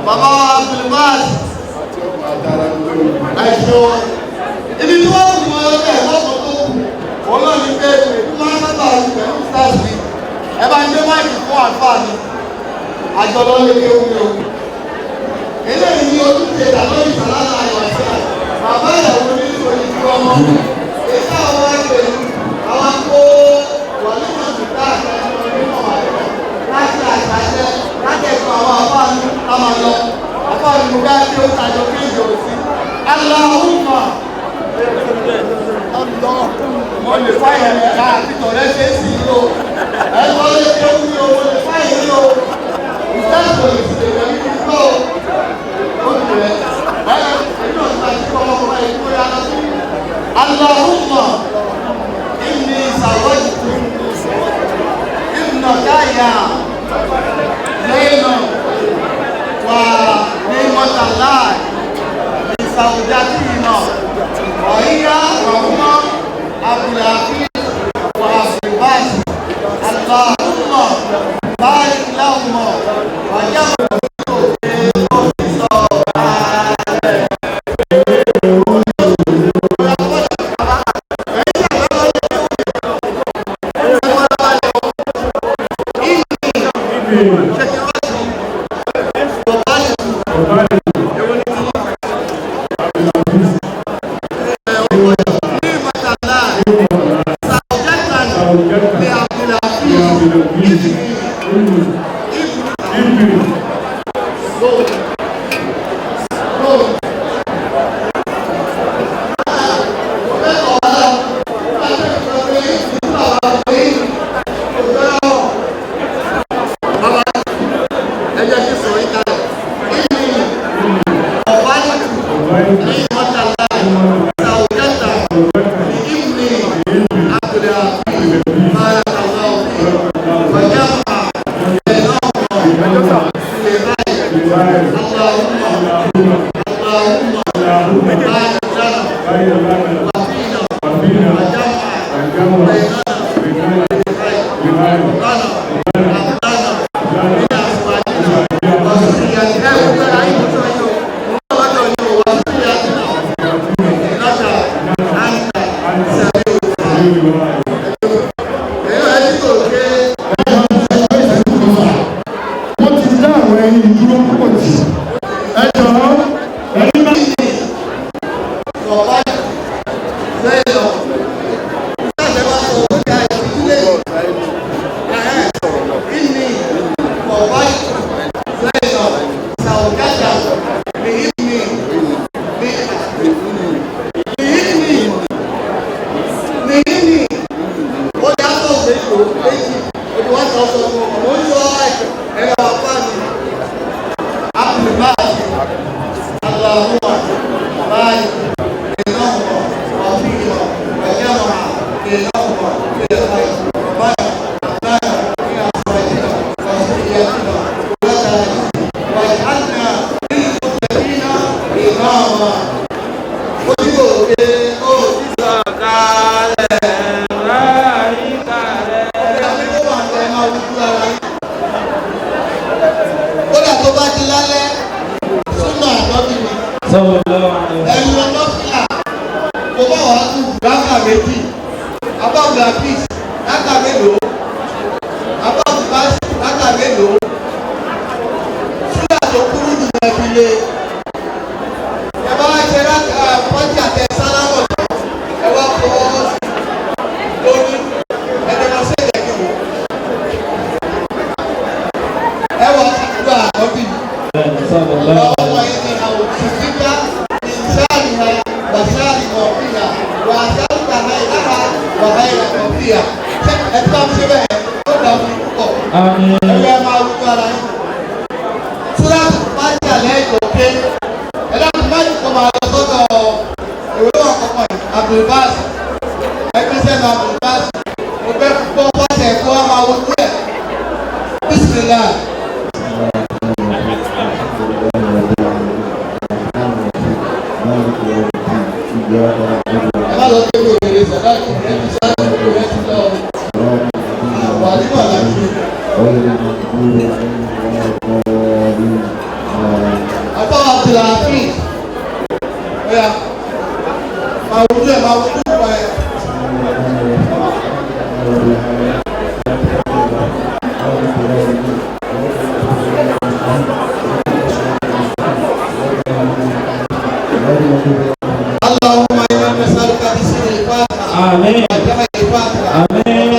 bàbá Abdulbaz ẹ̀ṣọ́ ibi tí wọ́n ti mọ ẹgbẹ́ lọ́sọ̀ tó kù òun náà ní pé ìlú máa ń sábà rí pẹ̀lú sáàsì ẹ bá ń gbé máìkì fún àǹfààní àjọlọ lè ké omi o eléyìí ni ojúṣe ìdálóyè ìsàlálà àyọ̀ṣẹ́ bàbá ìyàwó ní ìṣòyí tí ọmọ èyí àwọn ẹgbẹ́ àwọn kó wà nínú ìdá àtẹnudọ́ nínú àjọ láti àṣàṣẹ láti ẹ̀kọ́ àwọn àfáàní lámà lọ àfáàní mo bá tí ó tàjọ kí ìjọ sí aláhùnmá mo lè fáyẹ̀ ní ká àtìtọ̀ rẹ̀ ṣe é sí yìí o ẹ̀kọ́ lè ṣe é sí o mo lè fáyẹ̀ ní o ìdájọ́ ìsìlẹ̀ rẹ̀ ní kíkọ́ o ti rẹ̀ ẹ̀yìn ọ̀sán àti ọmọ ẹ̀kọ́ yà lọ sí aláhùnmá إني زوجت ابنتي زينب ونعمة الله لزوجتهما وهي وهما Abdulhafiz وعبدالباز اللهم بارك لهما وجمع Bàbá Zainab. Ṣé wàá sọ wọ́n ká ìdílé ìní ọ̀wá Zainab Sàwùjájà ní ìní ó yá tó ṣe ìlú méjì ojú wá sọ sọ ọmọ ń sọ ẹ̀rọ apá mi abdulbaz aláwọ̀ báyìí ìnáwó ọ̀fíìmọ̀ ẹ̀yẹ́mọ̀ ìnáwó ìlẹ̀kọ̀ báyìí báyìí ní àṣàyẹ̀ ọ̀sìnyẹ̀tìnà wọ́tàlẹ̀ wàhánà ìlúkẹ̀kínà ìnáwó ojú òkè ó sọ̀kalẹ̀ kódà tó bá di lálẹ́ súnmọ́ àtọ́jú mi ẹ̀yin ọlọ́fíà kò bá wàá tún rákà méjì abáwùlà peace rákà mélòó abáwùlà rákà mélòó súnmọ́ tó kúrú jù lọ fi lé ẹ bá wá ṣe rákà pọ́ńtì àtẹ sálámọ̀ ẹ wá fọwọ́ lórí ẹ̀dẹ̀mọ̀ sí ẹ̀dẹ̀kẹ̀ wò ẹ wá àdúrà àtọ́bí ọmọ yìí ni àwọn òṣìṣẹ́ ìsáàlìhà wàsáàlì kọ̀ọ̀fíà wàsáàlìhà ìlàhà wàháìlà kọ̀ọ̀fíà ẹ tí wọ́n ṣe bẹ́ẹ̀ ó dà fún púpọ̀ ẹgbẹ́ máa rújú ara yìí síláàtì máa ń jàlẹ́ ìgòkè ẹ̀dáàbí máa ń kọ́ máa lọ sọ́dọ̀ ìwé ọ̀kọ̀ọ̀kọ̀ Abdulbaz ẹgbẹ́ sẹ́nu Abdulbaz mo fẹ́ gbọ́ pọ́sẹ̀ ẹ̀kọ́ máa wojú ẹ̀ bísímìlá. اللهم إنا نسألك باسم الفاتحة آمين الفاتحة آمين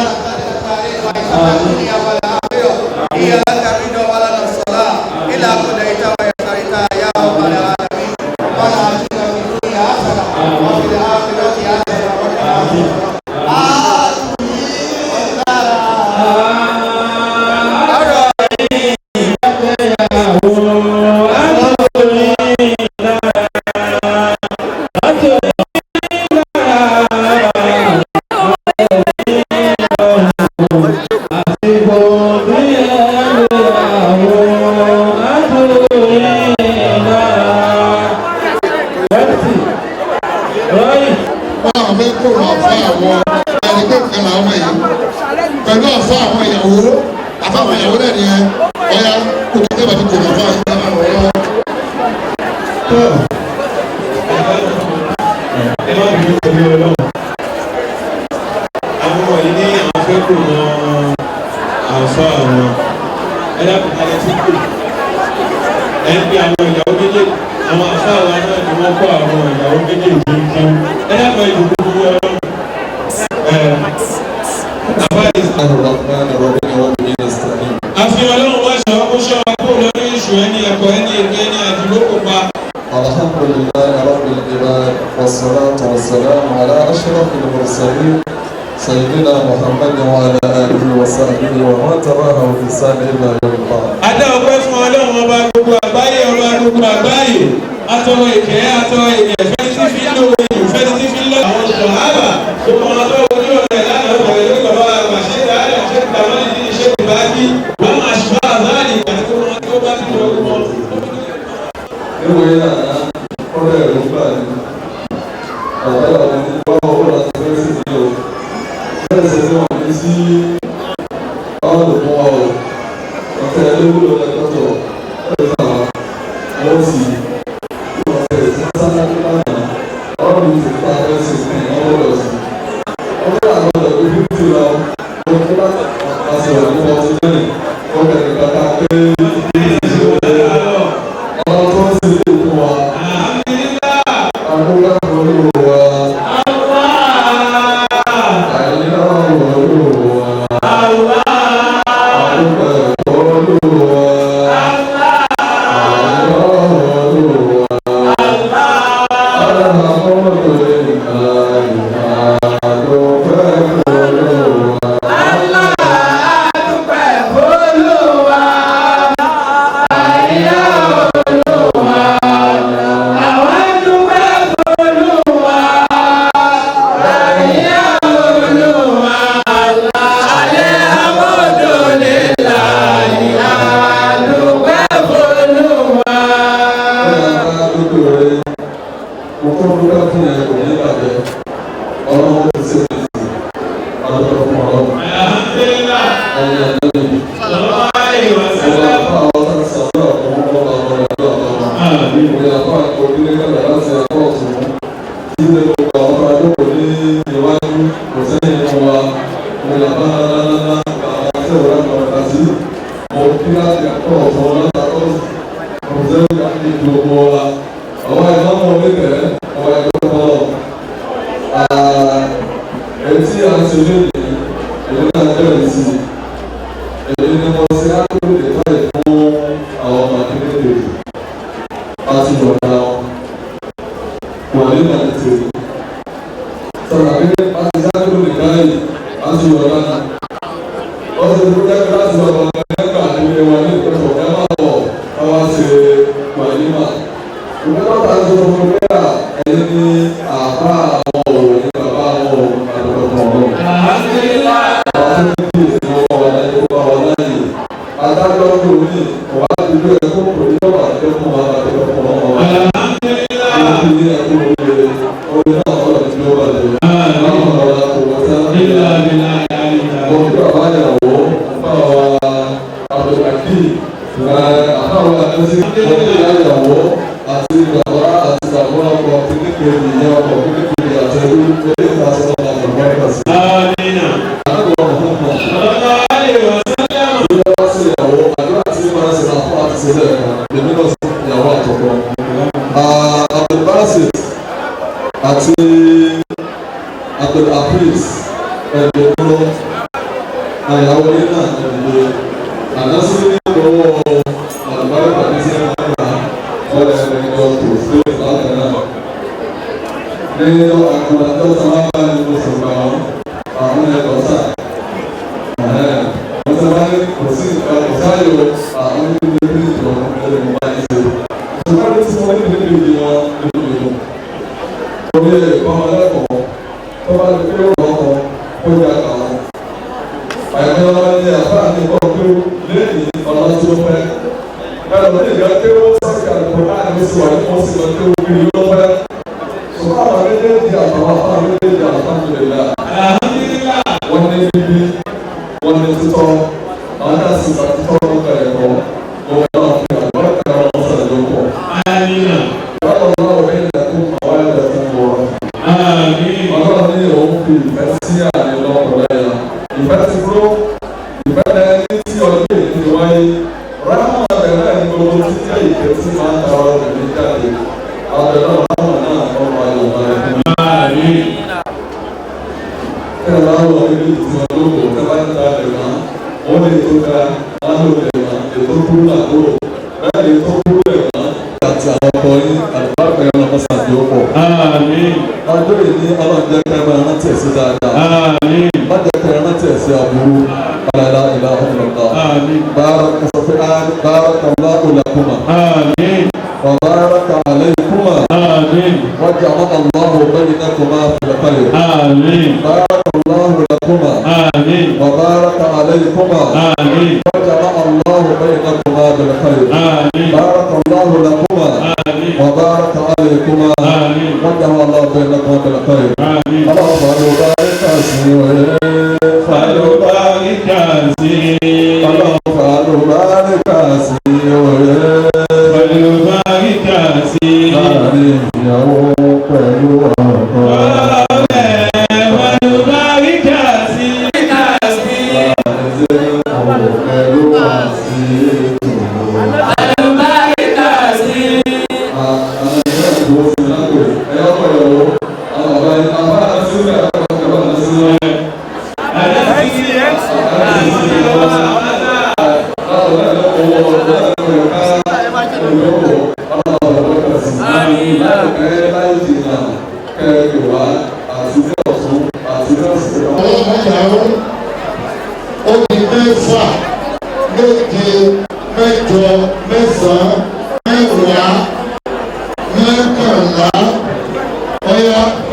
إياك نعبد ولنا الصلاة إلى قضيت ويسرت يا رب العالمين ولا آتنا في الدنيا حسنة وفي الآخرة حسنة وقنا عذاب pẹ̀lú àfọ àwọn ìyàwó àfáwọn ìyàwó náà ni ọya kò tó tẹ́bà tó kò mọ̀ fún àwọn ìyàwó ọ̀rọ̀ tó. ẹ má bínú pẹ̀lú ọlọ́run àwọn ọmọ yìí ní àwọn fẹ́ kò mọ àfọ àwọn ẹlẹ́kùn alẹ́ tí kò ẹ ń pe àwọn ìyàwó méjèèjì àwọn àfọ àwọn náà ni wọ́n kọ́ àwọn ìyàwó méjèèjì ń kí ẹlẹ́kùn ìdìbò gbogbo ọlọ́run. àfi ọlọ́run wá ṣe ọkọ̀ ṣọ́ wa kó lórí ìṣù ẹni ẹ̀kọ́ ẹni èké ẹni àdúgbò kò pa. alhamdulillahi rabbil ibad wassalatu wassalamu ala ashrafil mursalin sayyidina muhammadin wa ala alihi wa sahbihi wa man tabi'ahum bi ihsan ila yawmil qiyamah. adá ọpẹ́ fún ọlọ́run ọba gbogbo àgbáyé ọba gbogbo àgbáyé atọwọ ìkẹ́ atọwọ ìyẹn fẹ́ni tí fi ń lo èyí fẹ́ni tí fi ń lọ àwọn sọ̀hábà tó mọ ọlọ́ ojú ọ̀rẹ́ lánàá ọ̀rẹ́ lórí bàbá àgbàṣe dáadáa ṣe tàwọn ìdí iṣẹ́ ìbáàgì wọ́n máa ṣùgbọ́n àzáàlì àti tó wọn tí ó bá ti lọ wọn. ìwé yàrá ọ̀rẹ́ rẹ̀ gbà ní àbáyọ àwọn ìwà owó láti fẹ́ sí ní o bẹ́ẹ̀ sì ni wọ́n ní sí àwọn olùkọ́ wa o ọ̀tẹ̀ ẹlẹ́wúlò lẹ́kọ̀tọ̀ ẹ̀rọ náà wọ́n sì ọ̀tẹ̀ sísáná nílànà ọ̀rọ̀ mi ti pa ẹ̀sìn ní ọ̀rọ̀ sí ọ̀rọ̀ àgbọ̀dọ̀ pé fífi lọ wọ́n tó bá àṣọ̀rọ̀ ní wọ́n ti lẹ́yìn wọ́n kẹ̀kẹ́ kàkà pé ọ̀rọ̀ tó ń sì lè fún wa àdúgbò olúwo wa Amin.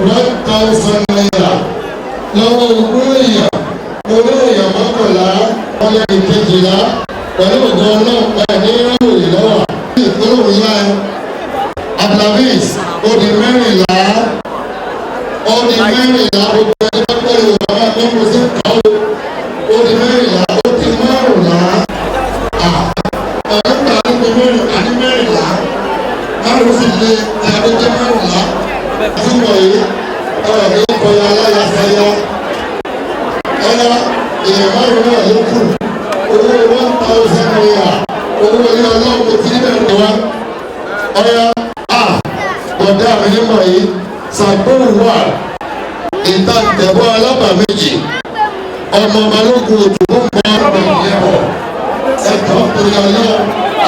1,000 naira lọ́wọ́ ogún èèyàn orí èèyàn mọ́kànlá ọyọ ìkejìlá pẹ̀lú ògùn ọlọ́pàá ní ìrọ̀lẹ́ lọ́wọ́ ìpínlẹ̀ ìyá abdulhamis odi mẹ́rìnlá gbogbo ẹni bá pẹ̀lú bàbá àgbẹ̀mọ̀ sí káwọ́ odi mẹ́rìnlá ó ti márùnlá ọ̀rẹ́gbà àní mẹ́rìnlá márùn sì lé ní adójẹ́ márùnlá túbọ̀ yìí ọ̀rọ̀ ní kọyà aláyàsáyà ọ̀rọ̀ èèyàn márùn náà ló kù owó 1,000 naira owó ilé ọlọ́run tí bẹ̀rẹ̀ wá ọ̀rọ̀ ọ̀dà mi nímọ̀ yìí sàgbóhùn wà ìtàǹtẹ̀bọ̀ alábà méjì ọmọ balógun òtún mọ́ ọmọ ìyẹ̀bọ̀ ẹ̀kọ́ torí ọlọ́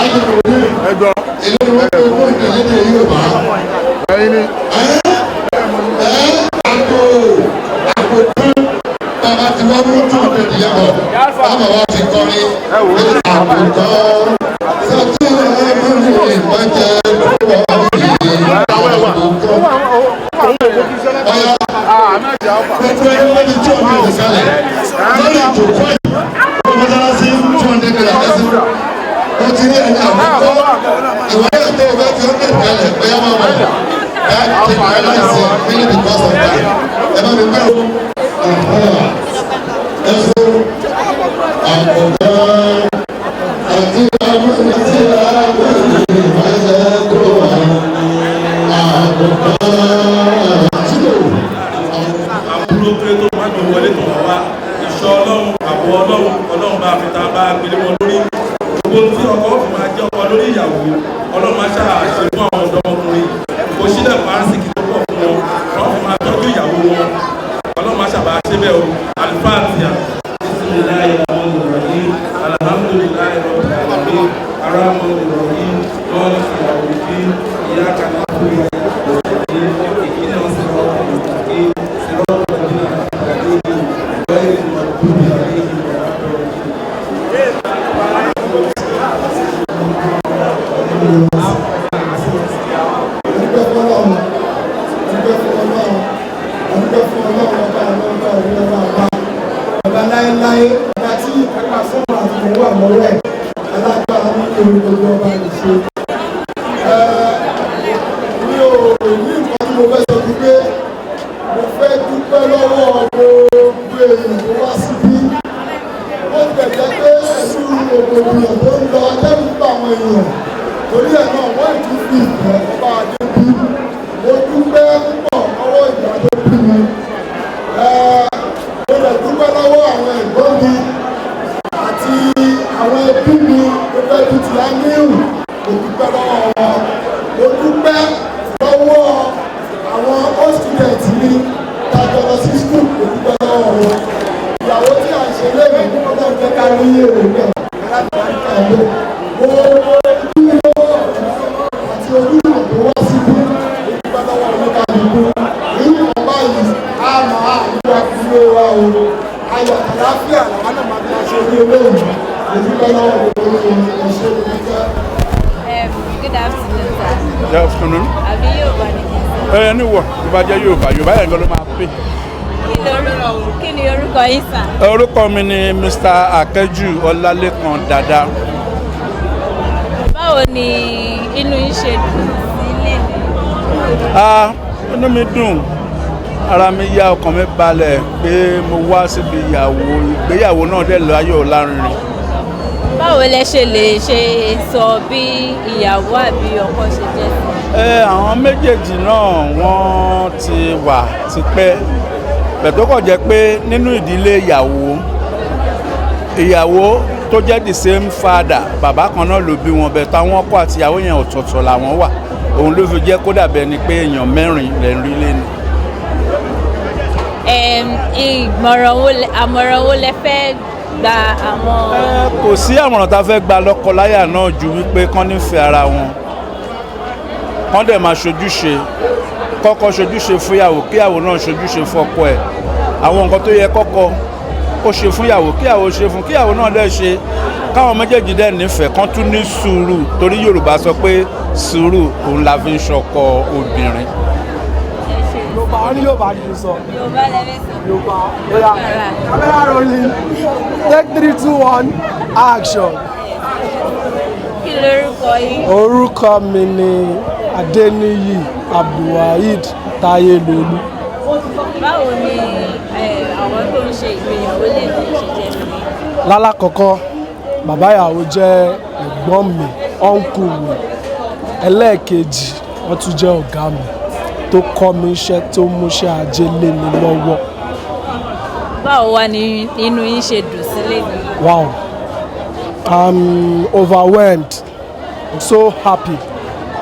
agbègbè ìlú ìwé owó ìdílé Yorùbá àpò tún bàbá tí wọ́n mú tún ọ̀dẹ̀ ìyẹ̀bọ̀ bàbá wa ti kọrin àpòtọ́ sọ́tún ọmọ ìpàjẹ́ orúkọ mi ni Mr. Akẹ́jù Ọlálékan Dada. Báwo ni inú yín ṣe dùn sílé? Inú mi dùn, ara mi yá, ọkàn mi balẹ̀ pé mo wá síbi ìgbéyàwó náà dẹ̀ láyọ̀ lárinrin. Báwo lẹ ṣe lè ṣe sọ bí ìyàwó àbí ọkọ ṣe jẹ́ sí? Àwọn méjèèjì náà wọ́n ti wà tipẹ́. Bẹ̀tọ́ kọ̀ jẹ́ pé nínú ìdílé ìyàwó tó jẹ́ the same father, bàbá kan náà ló bí wọn, bẹ̀tọ́ àwọn ọkọ àti ìyàwó yẹn ọ̀tọ̀ọ̀tọ̀ làwọn wà. Òun ló fi jẹ́ kó dàbẹ̀ ni pé èèyàn mẹ́rin lẹ̀ ń rí lé ni. Àmọ̀ràn wo lẹ fẹ́ gba àwọn? Kò sí àmọ̀ràn tá a fẹ́ gba lọ́kọláya náà ju wípé kán nífẹ̀ẹ́ ara wọn, kán dẹ̀ máa ṣojúṣe, kọ́kọ́ ṣojúṣe fúnyàwó kíyàwó náà ṣojúṣe fọ́kọ ẹ̀. Àwọn nǹkan tó yẹ kọ́kọ́ kó ṣe fúnyàwó kíyàwó ṣe fún kíyàwó náà dẹ̀ ṣe, káwọn méjèèjì dẹ̀ nífẹ̀ẹ́, kán tún ní sùúrù, torí Yorùbá sọ pé sùúrù òun la fi ń ṣọkọ obìnrin. wọ́n ní Yorùbá ni mo sọ. Yorùbá lẹ́fẹ̀ẹ́ sọ. Yorùbá oya camera rolling take 3 2 1 action. Kí lorúkọ yín? Orúkọ mi ni Adéníyì Abdulwaheed Táyélolú. Báwo ni àwọn tó ń ṣe ìgbéyàwó lè fi ṣe jẹ́ mi? Lálákọ̀ọ́kọ́ bàbá ìyàwó jẹ́ ẹ̀gbọ́n mi ọ̀nkù mi ẹlẹ́ẹ̀kejì wọ́n tún jẹ́ ọ̀gá mi tó kọ́ mi iṣẹ́ tó múṣẹ́ ajé lé mi lọ́wọ́. Báwo wá ní inú yín ṣe dùn sílé ni? Wow, I'm overwhelmed. I'm so happy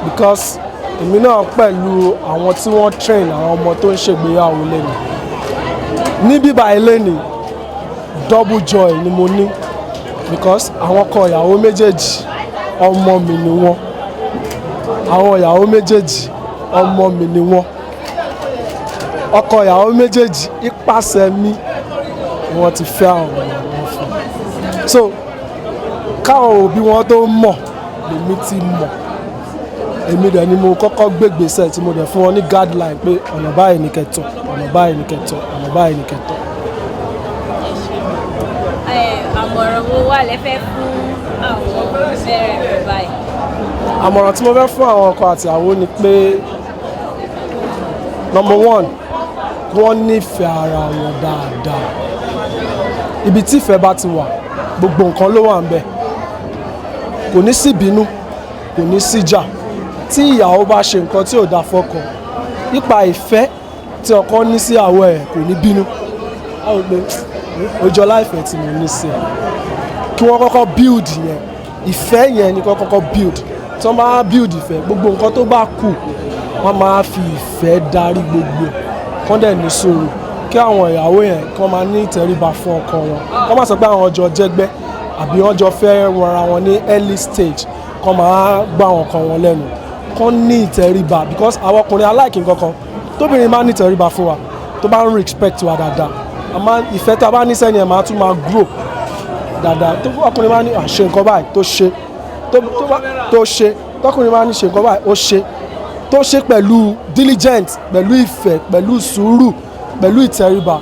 because èmi náà pẹ̀lú àwọn tí wọ́n train àwọn ọmọ tó ń ṣègbéyàwó lẹ́nu. Ní bíbá ilé ni double joy ni mo ní because àwọn ọkọ ìyàwó méjèèjì ọmọ mi ni wọ́n. Àwọn ìyàwó méjèèjì ọmọ mi ni wọ́n. Ọkọ ìyàwó méjèèjì ipasẹ̀ mi ni wọ́n ti fẹ́ àwọn ọmọ wọn fún. So káwọn òbí wọn tó mọ̀ lèmi ti mọ̀. Èmi dẹ̀ ni mo kọ́kọ́ gbégbèsè tí mo dẹ̀ fún wọn ní guideline pé ọ̀nà báyìí ni kẹtọ̀, ọ̀nà báyìí ni kẹtọ̀, ọ̀nà báyìí ni kẹtọ̀. Àmọ̀ràn wo wà lẹ́fẹ̀ẹ́ fún àwọn bẹ̀rẹ̀ rẹ̀ báyìí? Àmọ̀ràn tí mo fẹ́ fún àwọn ọkọ àti ìyàwó ni pé number one wọ́n nífẹ̀ẹ́ ara wọn dáadáa. Ibi tí ìfẹ́ bá ti wà gbogbo nǹkan ló wà ń bẹ̀. Kò ní sí ìbínú, kò ní síjà. Tí ìyàwó bá ṣe nǹkan tí ò dáa fọ́kọ nípa ìfẹ́ tí ọkọ ní sí ìyàwó ẹ̀ kò ní bínú. A ò pé ojú ọlá ìfẹ́ tí mo ní sí ẹ kí wọ́n kọ́kọ́ build yẹn ìfẹ́ yẹn ni kọ́kọ́ build tí wọ́n bá build ìfẹ́ gbogbo nǹkan tó bá kù wọ́n máa fi ìfẹ́ darí gbogbo ẹ̀ kán dẹ̀ ní sùúrù kí àwọn ìyàwó yẹn kán máa ní ìtẹríba fún ọkọ wọn kán má sọ pé àwọn jọ jẹ́gbẹ́ àbí wọ́n jọ fẹ́ rọra wọn ní early stage kán máa gbá àwọn ọkọ wọn lẹ́nu kán ní ìtẹríba because àwọn ọkùnrin aláìkí nǹkan tóbìnrin máa ní ìtẹríba fún wa tó bá ń respect wa dáadáa àmọ́ ìfẹ́ tá a bá ní sẹ́ni ẹ̀ máa tún máa grow dáadáa tó ọkùnrin máa ní àṣe nǹkan báyìí tó ṣe tó ṣe tọkùnrin máa ní ṣe nǹkan báyìí ó ṣe tó ṣe pẹ̀lú diligent pẹ̀lú ìfẹ́ pẹ̀lú sùúrù pẹ̀lú ìtẹríba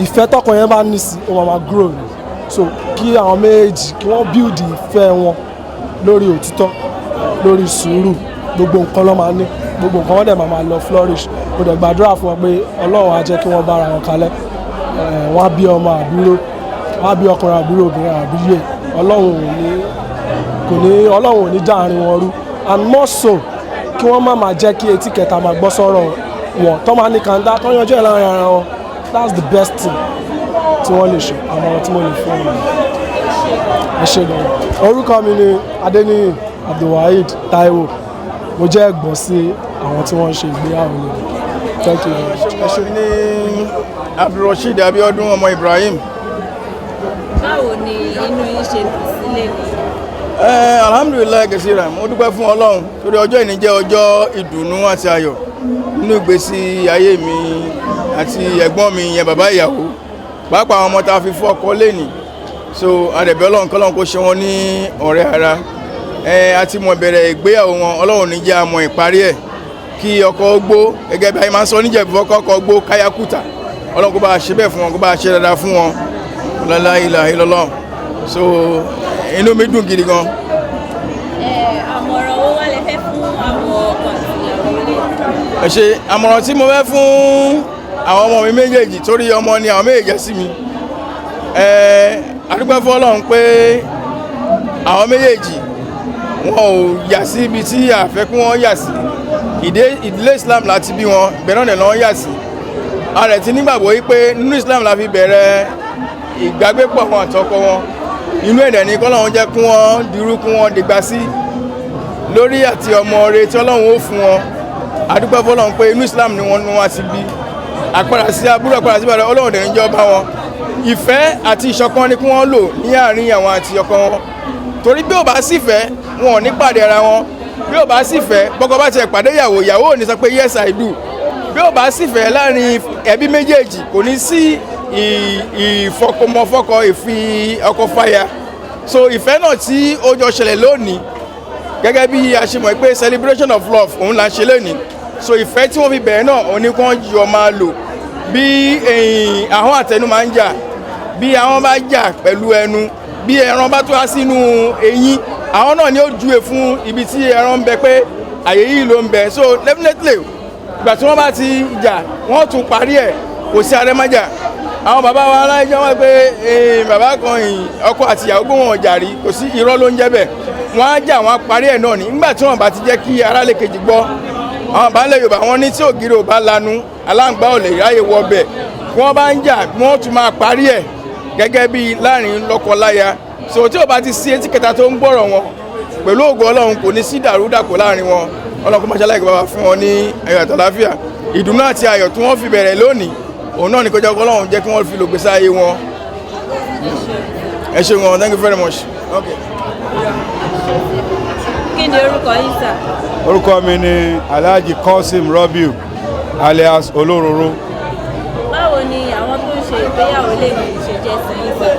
ìfẹ́ tọkùnrin yẹn bá ní sí ó máa grow ni so kí àwọn méjèèjì kí wọ́n build ìfẹ́ wọn lórí òtítọ́ lórí sùúrù gbogbo nǹkan ló máa ní gbogbo nǹkan wọ́n dẹ̀ máa lọ flourish mo dẹ̀ gbàdúrà fún wọn pé Ọlọ́run á jẹ́ kí wọ́n bára wọn kalẹ̀ wọ́n á bí ọmọ àbúrò wọ́n á bí ọkùnrin àbúrò obìnrin àbíyè Ọlọ́run ò ní já àárín wọn rú and more so kí wọ́n má máa jẹ́ kí etí kẹta máa gbọ́ sọ̀rọ̀ wọn tó máa ní kàńdá tó yanjú ẹ̀ láàrin ara wọn that's the best thing tí wọ́n lè ṣe àmọ̀ràn tí mo lè fún wọn. ẹ ṣe gan orúkọ mi ni Adéníyì Abdulwaheed Táíwò mo jẹ́ ẹ̀gbọ́n sí àwọn tí wọ́n ń ṣe ìgbéyàwó lónìí thank you very much. ẹ ṣe ní Abdulrasheed Abiodun ọmọ Ibrahim. Báwo ni inú yín ṣe dùn sílé ni? Alhamdulilayi kẹsíra mo dúpẹ́ fún Ọlọ́run torí ọjọ́ ìní jẹ́ ọjọ́ ìdùnnú àti ayọ̀ nínú ìgbésí ayé mi àti ẹ̀gbọ́n mi yẹn bàbá ìyàwó pàápàá àwọn ọmọ tá a fi fún ọkọ lẹ́nìí so adẹ̀bẹ̀ Ọlọ́run kọ́lọ́run kó ṣe wọ́n ní ọ̀rẹ́ ara àti mọ̀ bẹ̀rẹ̀ ìgbéyàwó wọn Ọlọ́run ní jẹ́ àmọ́ ìparí ẹ̀ kí ọkọ gbó gẹ́gẹ́ bí ayé máa ń sọ níjẹ̀bú ọkọ gbó káyakúta Ọlọ́run kó bá a ṣe bẹ́ẹ̀ fún wọn kó bá a ṣe dáadáa fún wọn la ilaha illallah so inú mi dùn gidi gan. Àmọ̀ràn wo wá lẹ fẹ́ fún àwọn ọkọ àti ìyàwó lé? ẹ ṣe àmọ̀ràn tí mo fẹ́ fún àwọn ọmọ mi méjèèjì torí ọmọ ni àwọn méjèèjì sí mi adúpẹ́ fún Ọlọ́run pé àwọn méjèèjì wọn ò yà sí ibi tí a fẹ́ kí wọ́n yà sí ìdílé Islam láti bí wọn bẹ̀rẹ̀ náà lọ́wọ́ yà sí a rẹ̀ ti nígbàgbọ́ yí pé nínú Islam la fi bẹ̀rẹ̀ ìgbàgbépọ̀ wọn àtọkọ wọn inú ẹ̀dẹ̀ ní kọ́lọ́run jẹ́ kí wọ́n dirú kí wọ́n dìgbà sí lórí àti ọmọ rẹ̀ tí Ọlọ́run ó fún wọn adúpẹ́ fọ́lọ́run pé inú Islam ni wọ́n ti bí àpàdà sí abúrò àpàdà sí ìbàdàn Ọlọ́run dẹ̀ ń jọ bá wọn ìfẹ́ àti ìṣọ̀kan ni kí wọ́n lò ní àárín àwọn àti ọkọ wọn torí bí ò bá sì fẹ́ wọn ò ní pàdé ara wọn bí ò bá sì fẹ́ bọ́kọ bá tiẹ̀ pàdé ìyàwó ò ní sọ pé yes I do bí ò bá sì fẹ́ láàrin ẹbí méjèèjì kò ní sí ìfọkọmọfọkọ ìfi ọkọ fàyà so ìfẹ́ náà tí ó jọ ṣẹlẹ̀ lónìí gẹ́gẹ́ bí a ṣe mọ̀ pé celebration of love òun là ń ṣe lónìí so ìfẹ́ tí wọ́n fi bẹ̀rẹ̀ náà òní kan yọ máa lò bí ahọ́n àtẹnu máa ń jà bí ahọ́n bá jà pẹ̀lú ẹnu bí ẹran bá tó wá sínú eyín ahọ́n náà ni ó júwe fún ibi tí ẹran ń bẹ pé àyè yìí ló ń bẹ so definitely ìgbà tí wọ́n bá ti jà wọ́n tún parí ẹ̀ kò sí arẹ́májà àwọn bàbá wa aláìjọ wọn pé bàbá kan ọkọ àti ìyàwó gbé wọn jà rí kò sí irọ́ ló ń jẹ́ bẹ́ẹ̀ wọ́n á jà wọ́n á parí ẹ̀ náà ní nígbà tí wọ́n bá ti jẹ́ kí aráàlú kejì gbọ́ àwọn baálẹ̀ Yorùbá wọn ní tí ògiri ò bá lanu aláǹgbá ò lè ráyè wọ bẹ̀ wọ́n bá ń jà wọ́n tún máa parí ẹ̀ gẹ́gẹ́ bí láàrin lọ́kọ-láya so tí ò bá ti sí etí kẹta tó ń gbọ́rọ̀ wọn pẹ̀lú ògo Ọlọ́run kò ní sí dàrúdàpọ̀ láàrin wọn Ọlọ́run kó máa ṣàlàyé bàbá fún wọn ní ayọ̀ àtàláfíà ìdùnnú àti ayọ̀ tí wọ́n fi bẹ̀rẹ̀ lónìí òun náà ní kọjá Ọlọ́run jẹ́ kí wọ́n fi lògbèsè ayé wọn ẹ ṣé wọn thank you very much. Okay. Kí ni orúkọ yín sà? Orúkọ mi ni Alhaji Qasim Rabiu alias Olóróró. Báwo ni àwọn tó ń ṣe ìgbéyàwó lè ní ṣe jẹ́ sí yín sà?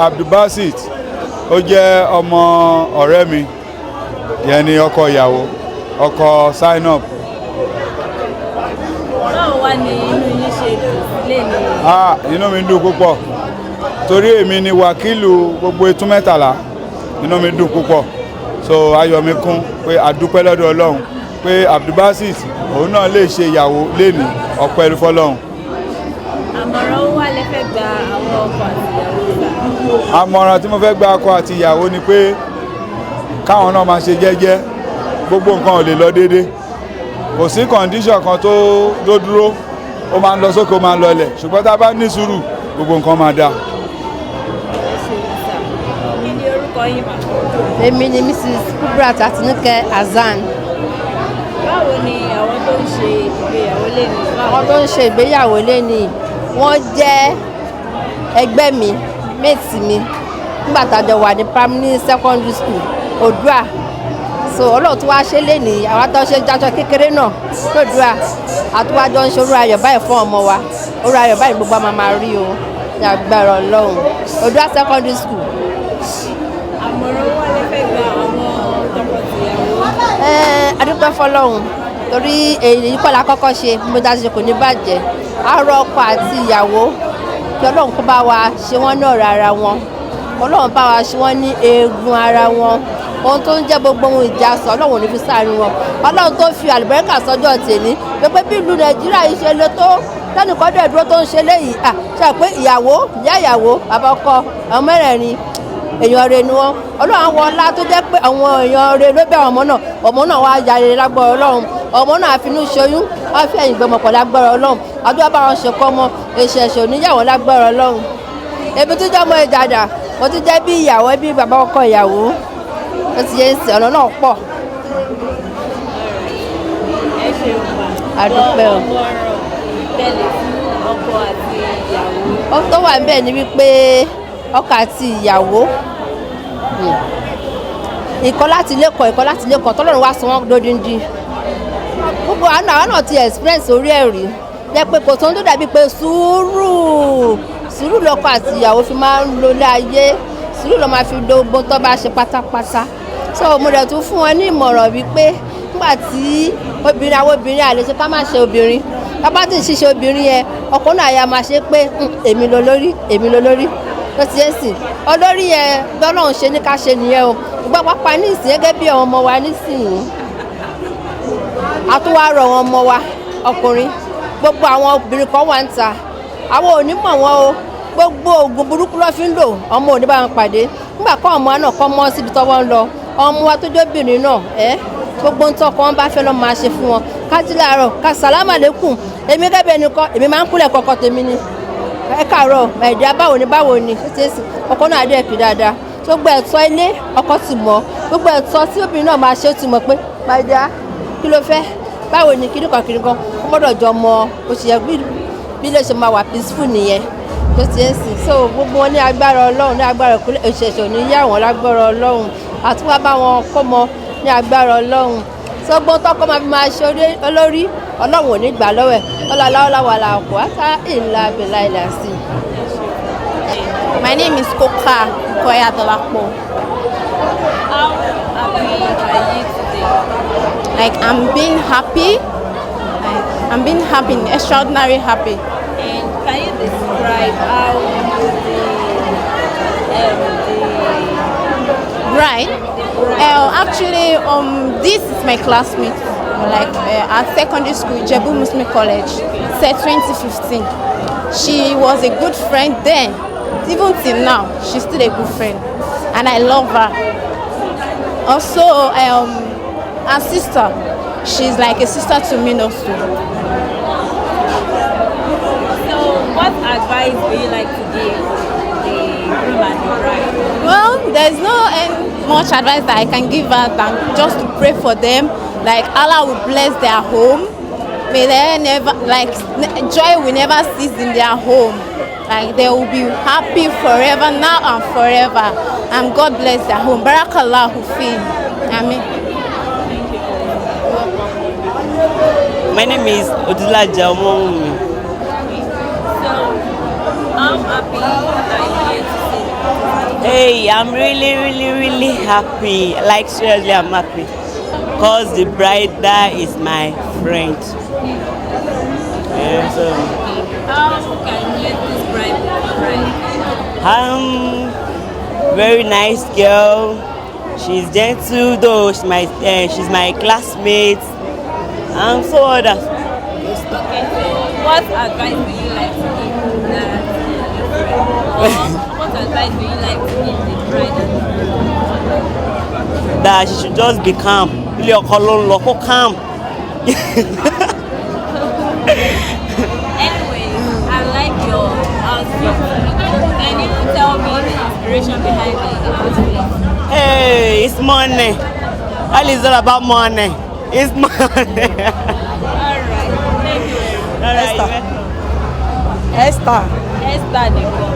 Abdulbasit ó jẹ́ ọmọ ọ̀rẹ́ mi yẹn ni ọkọ ìyàwó ọkọ Zainab. Báwo wá ní inú yín ṣe dùn lè ní? Inú mi dùn púpọ̀ torí èmi ni wákìlù gbogbo Ètú Mẹ́tàlá inú mi dùn púpọ̀ so ayọ̀ mi kún pé àdúpẹ́ lọ́dọ̀ Ọlọ́run pé Abdulbasit òun náà lè ṣe ìyàwó lénìí ọpẹ́ fọ́lọ́run. Àmọ̀ràn ó wà lẹ́fẹ̀ẹ́ gba àwọn ọkọ àti ìyàwó gbà. Àmọ̀ràn tí mo fẹ́ gba ọkọ àti ìyàwó ni pé káwọn náà máa ṣe jẹ́jẹ́ gbogbo nǹkan ò lè lọ déédéé kò sí condition kan tó dúró ó máa ń lọ sókè ó máa ń lọlẹ̀ ṣùgbọ́n tá a bá ní sùúrù gbogbo nǹkan máa dáa. Kí ni orúkọ yín mà? Èmi ni Mrs. Kubrat Atinúkẹ́ Hasan. Báwo ni àwọn tó ń ṣe ìgbéyàwó lè ní? Àwọn tó ń ṣe ìgbéyàwó lè ní wọ́n jẹ́ ẹgbẹ́ mi mate mi nígbà tá a jọ wà ní primary secondary school Odua so Ọlọ́run tó wá ṣe lè ní àwọn tó ń ṣe jájọ kékeré náà lódua àtúwájọ ń ṣe orú ayọ̀ báyìí fún ọmọ wa orú ayọ̀ báyìí gbogbo àmà máa rí o ní agbára Ọlọ́run Odua secondary school. Àmọ̀ràn wà lẹ́fẹ̀ẹ́ gba àwọn tọkọtìyàwó. Adúpẹ́ fọ́lọ́run torí èyí kọ́ la kọ́kọ́ ṣe bí mo dá ṣe kò ní bàjẹ́ àárọ̀ ọkọ àti ìyàwó kí Ọlọ́run kó bá wa ṣe wọ́n ní ọ̀rẹ́ ara wọn Ọlọ́run bá wa ṣe wọ́n ní eegun ara wọn ohun tó ń jẹ́ gbogbo ohun ìjà sọ Ọlọ́run ò ní fi sáàrin wọn Ọlọ́run tó fi àlùbáríkà sọ́jọ́ tèmi pé bí ìlú Nàìjíríà yìí ṣe le tó lẹ́nìkan dẹ̀ dúró tó ń ṣe léyìí ṣe pé ìyàwó ìyá ìyàwó bàbá ọkọ àwọn mẹ́rẹ̀ẹ̀rin èèyàn rẹ̀ ni wọ́n Ọlọ́run àwọn ọlá tó jẹ́ pé àwọn èèyàn rẹ̀ ló bẹ̀ ọmọ náà wá yàrá lágbára Ọlọ́run ọmọ náà finú ṣoyún wọ́n fi ẹ̀yìn gbọmọpọ̀ lágbára Ọlọ́run àdúrà bá wọn ṣèkọ́ ọmọ èṣẹ̀ṣẹ̀ oníyàwó lágbára Ọlọ́run èmi tó jẹ́ ọmọ ìjàdà mo ti jẹ́ bí ìyàwó bí bàbá ọkọ ìyàwó ó ti yẹ ń sìn ọ̀nà náà pọ̀. Ẹ ṣe àdúpẹ́ o. tẹ́lẹ̀ fún ọkọ àti ìyàwó. Ó tó wà ń bẹ̀ ni wípé ọkọ àti ìyàwó ìkọ́ láti ilé kan tọ́lọ́run wá sọ wọ́n dódindi gbogbo àwọn náà ti experience orí ẹ̀rí jẹ́ pé kò tó ń tó dàbí pé sùúrù lọ́kọ àti ìyàwó fi máa ń lo ilé ayé sùúrù lọ́ máa fi dógbó tó bá ṣe pátápátá so mo rẹ̀ tún fún wọn ní ìmọ̀ràn wípé nígbà tí àwọn obìnrin àlejò ká má ṣe obìnrin bàbá tí ń ṣiṣẹ́ obìnrin yẹn ọkọ náà yà máa ṣe pé èmi lolórí tó ti yẹn sìn olórí yẹn bọ́lọ́run ṣe ní ká ṣe nìyẹn o gbọ́ pápá ní ìsìn gẹ́gẹ́ bí àwọn ọmọ wa nísìnyí àtúwárọ̀ àwọn ọmọ wa ọkùnrin gbogbo àwọn obìnrin kan wà ń ta àwọn ò ní mọ̀ wọ́n o gbogbo oògùn burúkú ló fi ń lò ọmọ ò ní bá wọn pàdé nígbà kọ́ ọmọ náà kọ́ mọ́ síbi tọ́wọ́ ń lọ ọmọ wa tó jóbìnrin náà gbogbo ń tọkọ wọn bá fẹ́ lọ́ máa ṣe fún wọn kájí láàárọ̀ ká sàlámà lẹ́kùn èmi gẹ́gẹ́ nìkan èmi máa ń kúlẹ̀ kọ́kọ́ tèmi ni ẹ káàárọ̀ ẹ̀dá báwo ni ọkọ náà dẹ̀ kí dáadáa gbogbo ẹ̀tọ́ ilé ọkọ ti mọ̀ gbogbo ẹ̀tọ́ tí obìnrin náà máa ṣe ó ti mọ̀ pé máa kí ló fẹ́ báwo ni kíríkan ó gbọ́dọ̀ jọ mọ òṣìṣẹ́ bí lè ṣe máa wà peaceful nìyẹn tó ti ń sìn so gbogbo wọn ní agbára Ọlọ́run ní agbára ìṣẹ̀ṣẹ̀ ní yá wọn lágbára Ọlọ́run àti wá bá wọn kọ́ mọ ní agbára Ọlọ́run so gbọ́n tọ́kọ́ máa fi máa ṣe olórí Ọlọ́run ò ní gbà lọ́wọ́ ẹ̀ ọlọ́láwọ́láwà làkọ́ àtà ìlà bẹ̀là ìlà sí. My name is Koka Koya Dolapo. How happy are you today? Like I'm being happy I'm being happy, extraordinary happy. And can you describe how Right. Actually, this is my classmate, like at secondary school, Jebu Muslim College, said 2015. She was a good friend then, even till now, she's still a good friend, and I love her. Also, her sister, she's like a sister to me also. So, what advice would you like to give the groom and the bride? Well, there's no much advice that I can give her than just to pray for them. Like Allah will bless their home. May they never, like, joy will never cease in their home. Like they will be happy forever, now and forever. And God bless their home. Barakallahu fi. Amen. My name is Odula Jamomi. So, how happy are you to see? Hey, I'm really happy. Like seriously, I'm happy. Cause the bride there is my friend. Yeah, so How can you describe the bride? very nice girl. She's gentle though. She's my classmate. And so others. Okay, so what advice would you like to give that? What advice would you like to give the bride and the groom? That she should just be calm. Ilé ọkọ ló ń lọ kó calm. Anyway, I like your outfit. Can you tell me the inspiration behind the outfit? Hey, it's money. All is all about money. It's money. Alright, thank you very much. Esther. Esther nìkan.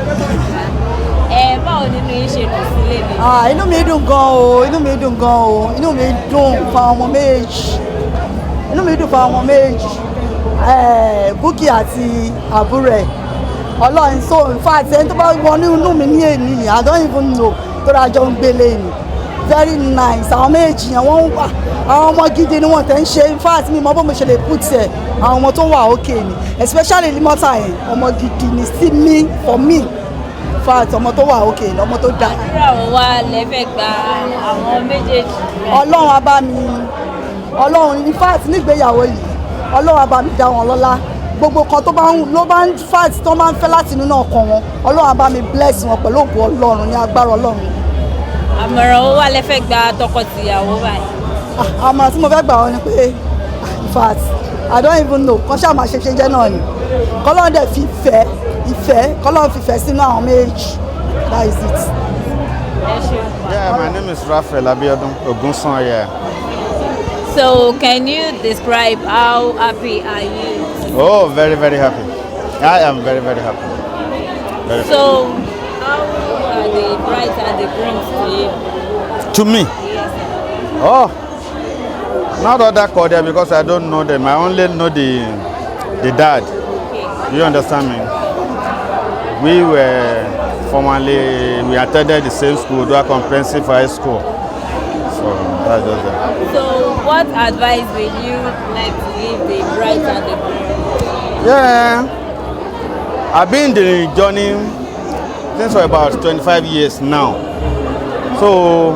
Báwo nínú yín ṣe dùn sílé ni? Inú mi dùn gan o, inú mi dùn gan o, inú mi dùn fún àwọn ọmọ méjì. Inú mi dùn fún àwọn ọmọ méjì. Búkì àti àbúrò ẹ̀. Ọlọ́run so in fact ẹni tó bá wọnú inú mi ní èyí, I don't even know tó dájọ́ ń gbélé ni. Very nice. Àwọn méjì yẹn wọ́n wà. Àwọn ọmọ gidi ni wọ́n tẹ̀ ń ṣe. In fact mi mọ bó mo ṣe lè put ẹ̀. Àwọn ọmọ tó wà okay ni. Especially Limota yẹn, ọmọ gidi ni sí mi for me. In fact ọmọ tó wà okay ni, ọmọ tó dáa. Àdúrà wo wá lẹ fẹ́ gba àwọn méjèèjì? Ọlọ́run á bá mi, Ọlọ́run in fact nígbéyàwó yìí, Ọlọ́run á bá mi dá wọn lọ́lá. Gbogbo kan tó bá ń fact tó máa ń fẹ́ láti nínú ọkàn wọn, Ọlọ́run á bá mi bless wọn pẹ̀lú ògo Ọlọ́run ní agbára Ọlọ́run. Àmọ̀ràn wo wá lẹ fẹ́ gba tọkọ-tìyàwó báyìí? Àmọ̀ràn tí mo fẹ́ gbà wọ́n ni pé in fact I don't even know kọ́ ṣáà máa ṣe jẹ́ náà ni. Kọ́lọ́run dẹ̀ fi ìfẹ́ kọ́lọ́run fi ìfẹ́ sínú àwọn méjì. That is it. Yeah, my name is Raphael Abiodun Ogunsanya. So, can you describe how happy are you? Oh, very happy. I am very happy. Very So, how are the bride and the grooms to you? To me? Yes. Oh, not all that cordial because I don't know them. I only know the dad. Okay. Do you understand me? We attended the same school, Dua Comprehensive High School. So that's just that. So, what advice will you like to give the bride and the groom? Yeah, I've been in the journey since for about 25 years now. So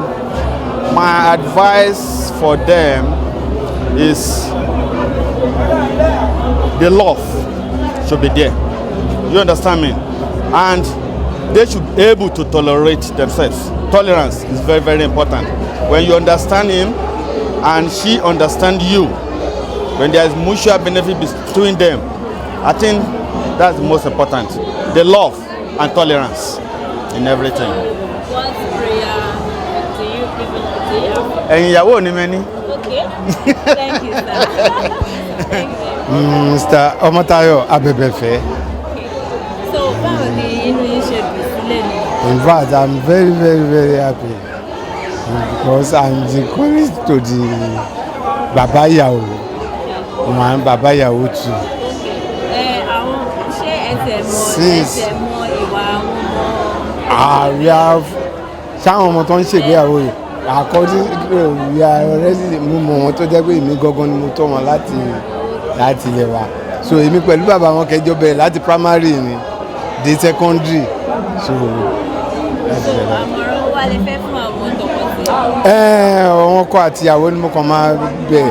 my advice for them is the love should be there. You understand me? And they should be able to tolerate themselves. Tolerance is very important. When you understand him and she understand you, when there is mutual benefit between them, I think that's the most important. The love and tolerance in everything. What prayer do you give to Ẹ̀yin ìyàwó ni mẹ́ni. Okay. Thank you, sir. Thank you. Mr. Omotayo Abebefe. So, báwo ni inú yín ṣe dùn sílé ni? In fact, I'm very happy because I'm the colleague to the Baba Ìyàwó. My Baba Ìyàwó too. Àwọn ṣé ẹsẹ̀ mọ ìwà àwọn ọmọ? We have sáwọn ọmọ tó ń ṣègbéyàwó yìí. According we are already mú mọ wọn tó jẹ́ pé èmi gangan ni mo tọ́ wọn láti láti ilẹ̀ wa so èmi pẹ̀lú bàbá wọn kẹjọ bẹ̀rẹ̀ láti primary ni dé secondary so láti bẹ̀rẹ̀. àmọ̀ràn wa lè fẹ́ fún àwọn tọkọtaya. Àwọn ọkọ àtìyàwó ni mo kàn máa bẹ̀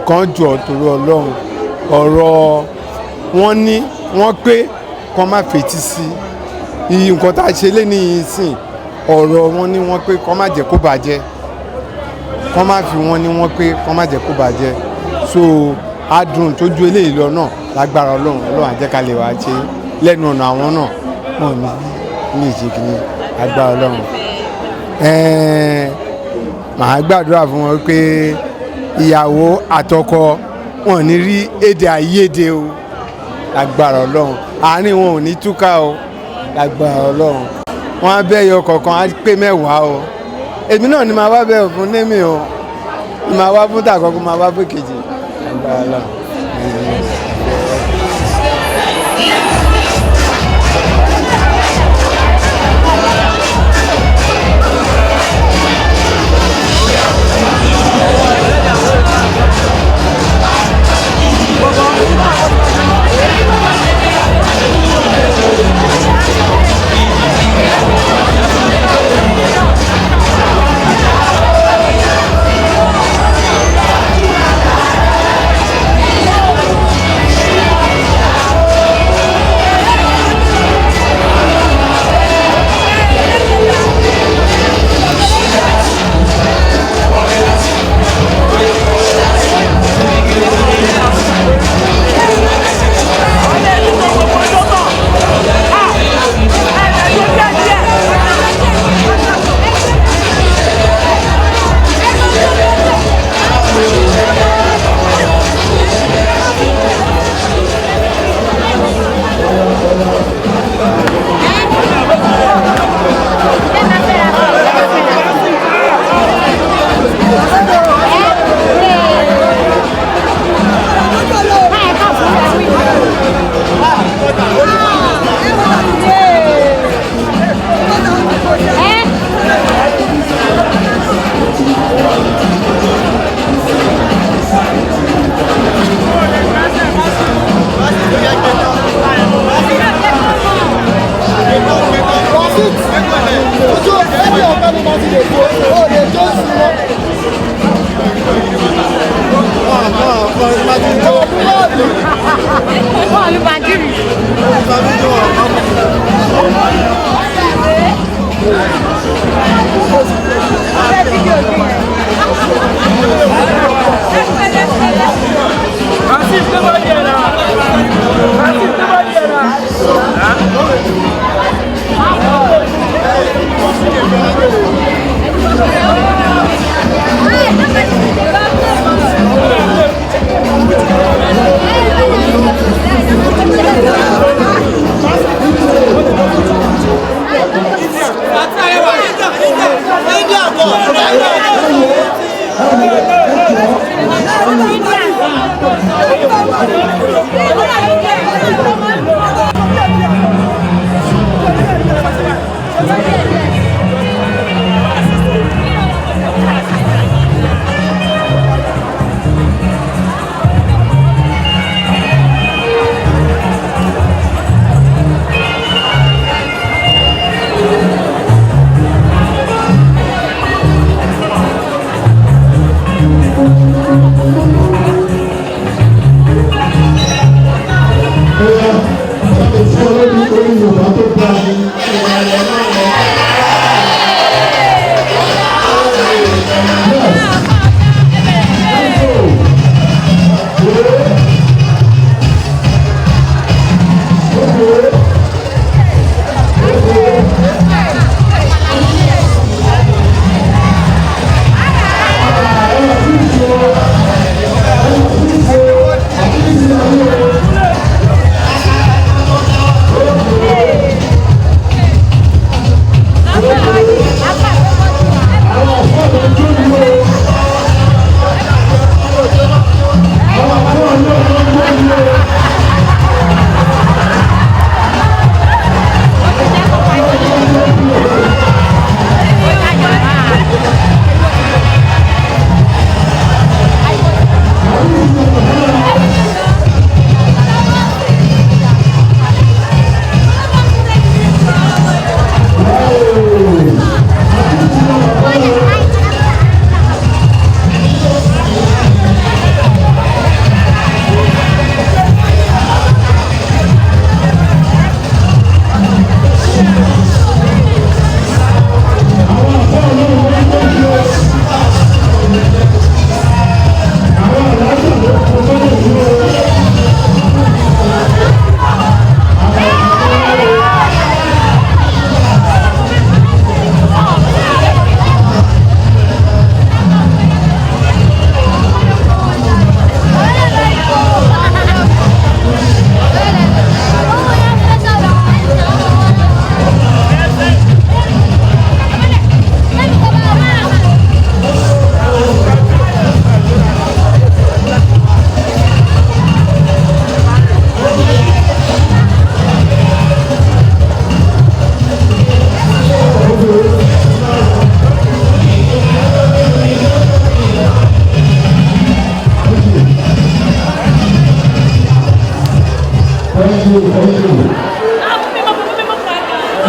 kán jọ torí Ọlọ́run ọ̀rọ̀ wọn ní wọ́n pé kán má fetí sí iye nǹkan tá a ṣe lé ní yìí sìn ọ̀rọ̀ wọn ní wọ́n pé kán má jẹ́ kó bàjẹ́ kán má fi wọn ní wọ́n pé kán má jẹ́ kó bàjẹ́ so adùn tó ju eléyìí lọ náà lágbára Ọlọ́run á jẹ́ ká lè wá ṣe lẹ́nu ọ̀nà àwọn náà wọn ní ìṣèkìní lágbára Ọlọ́run màá gbàdúrà fún wọn pé ìyàwó àtọkọ wọn ní rí èdè àìyedè o lágbára Ọlọ́run àárín wọn ò ní túká o lágbára Ọlọ́run wọn á bẹ́ ẹyọ kọ̀ọ̀kan á pé 10 o èmi náà ni màá wá bẹ́ẹ̀ fún némi o màá wá fún tàkọ́kọ́ màá wá fún kejì lágbára Ọlọ́run.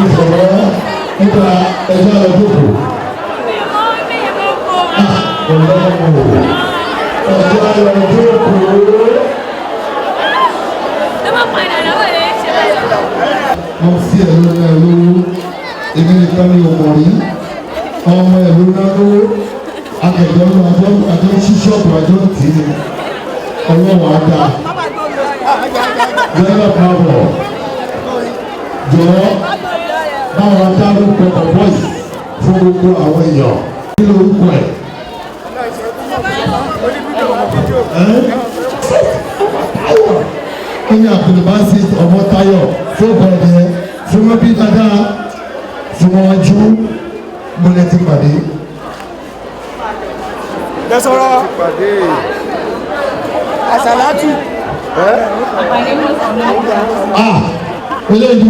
ìṣòro nípa ẹjọ́ àdúgbò. Wọ́n fi ẹ̀rọ náà lówó, èmi nìkan ni ò mọ̀ rí, ọmọ ẹ̀rọ náà lówó, akẹ́kọ̀ọ́ àjọ ṣíṣọ́ọ̀bù àjọ tì í ọlọ́wọ́ àdá. Bẹ́ẹ̀ pàbọ̀, jọ̀ọ́ báwa dárúkọ ọ̀pọ̀ yìí fún gbogbo àwọn èèyàn kí lórúkọ ẹ̀. Ẹni Abdulbasi Ọmọ́táyọ̀ fún bọ̀dẹ̀ fún wọn bí dáadáa fún wọn jú múlẹ̀ ti pàdé. Dẹ́sọ̀rọ̀ àṣàlátù. Eléyìí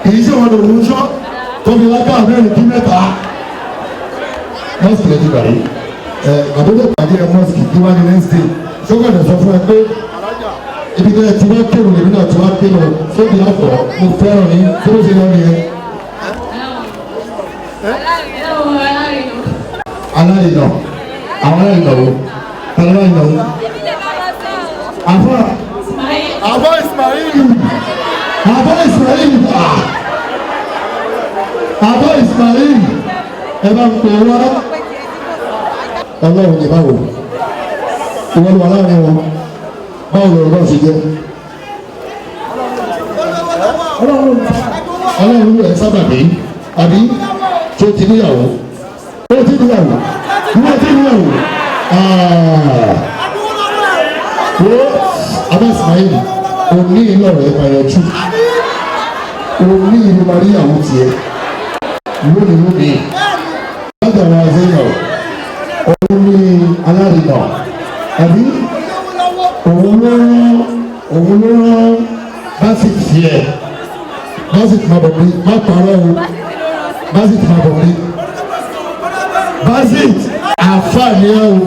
kìí ṣe wọn lòun ṣọ́ tóbi lágbà mẹ́rin kí mẹ́ta. Mọ́sìkì lẹ́tí pàdé. Àdókò pàdé ẹ̀ mọ́sìkì tí wọ́n ní Wednesday. Ṣọ́kọ̀dẹ̀ sọ fún ẹ pé ibi tẹ́ ẹ ti wá kéwòn lèmi náà ti wá kéwòn sóbi àfọ̀ mo fẹ́ràn ní tó ṣe lọ nìyẹn. Aláìnà àwọn aláìnà wo aláìnà wo. Àfọ̀ Ismail Àbọ̀ Ismail Àbọ̀ Ismail ẹ bá ń pè wá. Ọlọ́run ní báwo ìwọ ló wà láàrin wọn báwo lọ̀rọ̀ bá ṣe jẹ́. Ọlọ́run ló ẹ̀ sábà dé àbí tó ti níyàwó ó ti níyàwó ìwọ ti níyàwó. Àbọ̀ Ismail òní ìlọrọ̀ ẹ̀ máa yọjú òní ìlú maríyàwó tiẹ̀ lónìí láti àwọn azẹ́yà òun ní alárìnà àbí òun ló rán básìtì tiẹ̀ básìtì máa bọ̀ mí má parọ́ o básìtì máa bọ̀ mí básìtì àǹfààní ẹ̀ o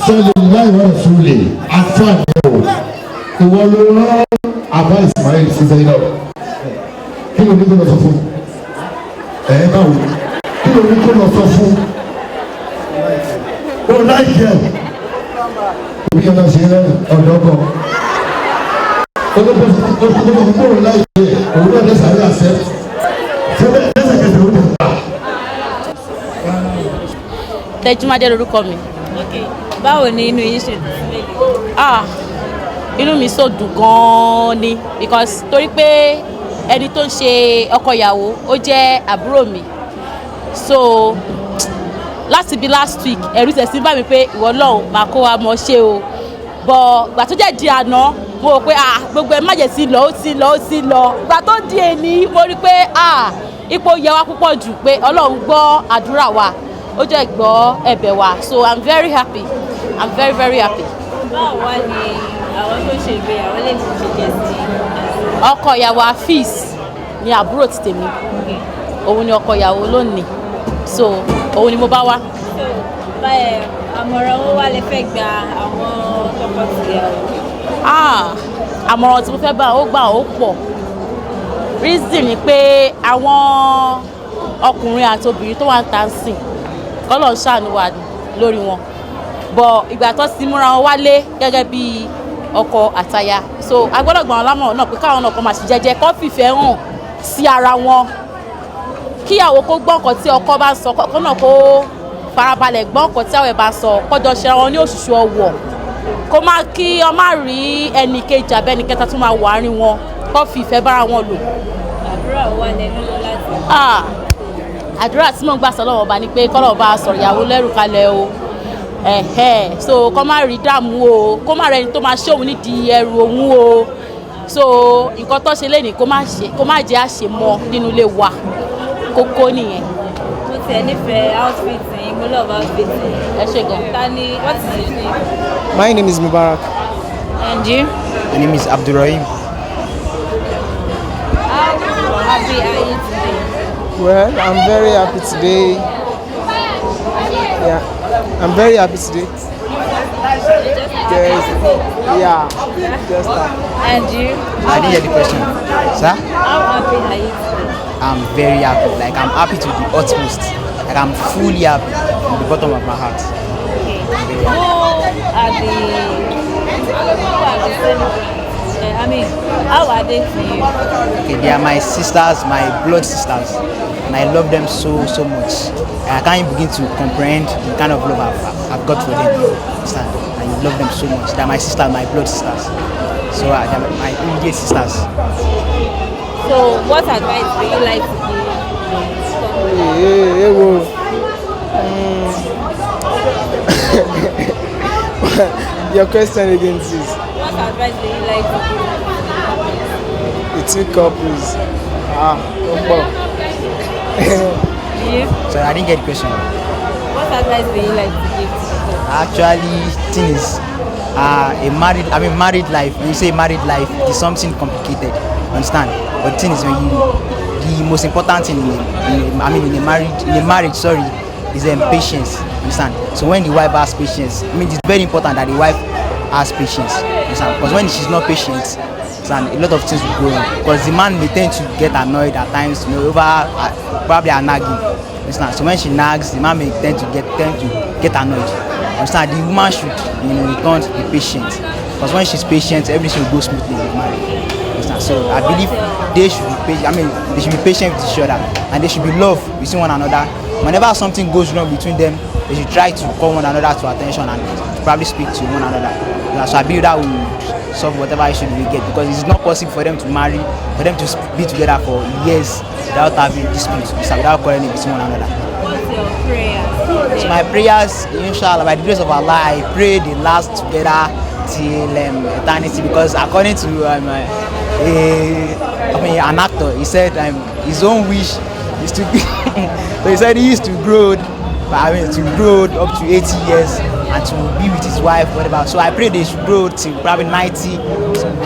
sọ́lé láìwọ́n ìṣúlẹ̀ àǹfààní ẹ̀ o ìwọ ló rán Àbá Ismail sí Zainab kí ló ní kó lọ sọ fún báwo kí ló ní kó lọ sọ fún ó láìkẹ́ òbí ọ̀nà ṣe rẹ ọ̀dọ́gbọ̀n olóògbé kó láìkẹ́ òun náà lẹ́sàárẹ́ àṣẹ lẹ́sẹ̀kẹsẹ̀ ó lè gbà. Tẹ́júmádé lorúkọ mi. Báwo ni inú yín ṣe dùn sílẹ̀? Inú mi so dùn gan-an ni because torí pé ẹni tó ń ṣe ọkọ ìyàwó ó jẹ́ àbúrò mi so láti bí last week ẹ̀rù tẹ̀sí bá mi pé ìwọ lọ́hùn máa kó wa mọ̀ ṣe o bọ̀ gbà tó jẹ́ di àná mo rò pé gbogbo ẹ̀ má jẹ́ sí lọ ó ti lọ ó ti lọ gbà tó di èní mo rí pé ipò yẹ wá púpọ̀ jù pé Ọlọ́run gbọ́ àdúrà wa ó jẹ́ gbọ́ ẹ̀bẹ̀ wa so I'm very happy I'm very very happy. Báwo wá ni àwọn tó ṣe ìgbéyàwó lè fi ṣe jẹ́ sí ọkọ ìyàwó Afeez ni àbúrò ti tèmi òun ni ọkọ ìyàwó lónìí so òun ni mo bá wá. báyẹ̀ àmọ̀ràn owó wá lè fẹ́ gba àwọn tọkọtìyàwó. àmọ̀ràn tí mo fẹ́ bá ó gbà ó pọ̀ reason ni pé àwọn ọkùnrin àti obìnrin tó wà ń ta sìn kọ́lọ̀ ń ṣàánú wa lórí wọn bọ̀ ìgbà tó ti múra wọn wálé gẹ́gẹ́ bí ọkọ àtaya so agbọ́dọ̀ gbọ́n lámọ̀ràn náà pé káwọn náà kọ́ máa ṣe jẹ́jẹ́ kó fìfẹ́ hàn sí ara wọn kíyàwó kó gbọ́ nǹkan tí ọkọ bá ń sọ kó náà kó farabalẹ̀ gbọ́ nǹkan tí àwọn ẹ̀ bá ń sọ kọjọ ṣe wọn ní òṣùṣù ọwọ̀ kó má kí ọ má rí ẹnì kejì abẹ́ni kẹta tó máa wọ àárín wọn kó fìfẹ́ bára wọn lò. àdúrà wà lẹ́nu láti. àdúrà tí mò ń gbà sọ lọ́wọ́ ọba ni pé kọ́lọ́ ọba sọ̀rọ̀ ìyàwó lẹ́rù kalẹ̀ o so kó má rí dààmú o kó má rẹni tó máa ṣe òun nídìí ẹrù òun o so nǹkan tó ṣe lénìí kó má jẹ́ àṣemọ́ nínú ilé wa kókó nìyẹn. mo tiẹ̀ nífẹ̀ẹ́ outfit yìí mo love outfit yìí. ẹ ṣe gan. ta ni what is your name. My name is Mubarak. And you. My name is Abdurrahim. How happy are you today. Well, I'm very happy today. Yeah, I'm very happy today. Yeah. Just that. And you? I didn't hear the question. Sir? How happy are you today? I'm very happy. Like, I'm happy to the utmost. Like, I'm fully happy from the bottom of my heart. Okay. Who are the celebrants? I mean, how are they for you? Okay, they are my sisters, my blood sisters. And I love them so much. I can't begin to comprehend the kind of love I've got for them. Understand? I love them so much. They are my sisters, my blood sisters. So they are my immediate sisters. So what advice do you like to give? Your question again, sis. What advice do you like to give? The two couples. Sorry, I didn't get the question. What advice do you like to give? Actually, thing is, married life. When you say married life, it's something complicated. Understand? But the thing is, the most important thing in a marriage, is patience. Understand? So when the wife has patience, it's very important that the wife has patience. Understand? Because when she's not patient, a lot of things will go wrong. Because the man may tend to get annoyed at times, over probably a nagging. Understand? So when she nags, the man may tend to get annoyed. Understand? The woman should, return to be patient. Because when she's patient, everything will go smoothly in the marriage. Understand? So I believe they should be patient. They should be patient with each other, and they should be love between one another. Whenever something goes wrong between them, they should try to call one another to attention and probably speak to one another. So I believe that will solve whatever issue they get, because it's not possible for them to marry, for them to be together for years without having disputes, without quarreling between one another. What's your prayers? So my prayers, inshallah, by the grace of Allah, I pray they last together till eternity, because according to an actor, he said his own wish is to be so he said he used to grow up to 80 years and to be with his wife, whatever. So I pray they should grow till probably 90.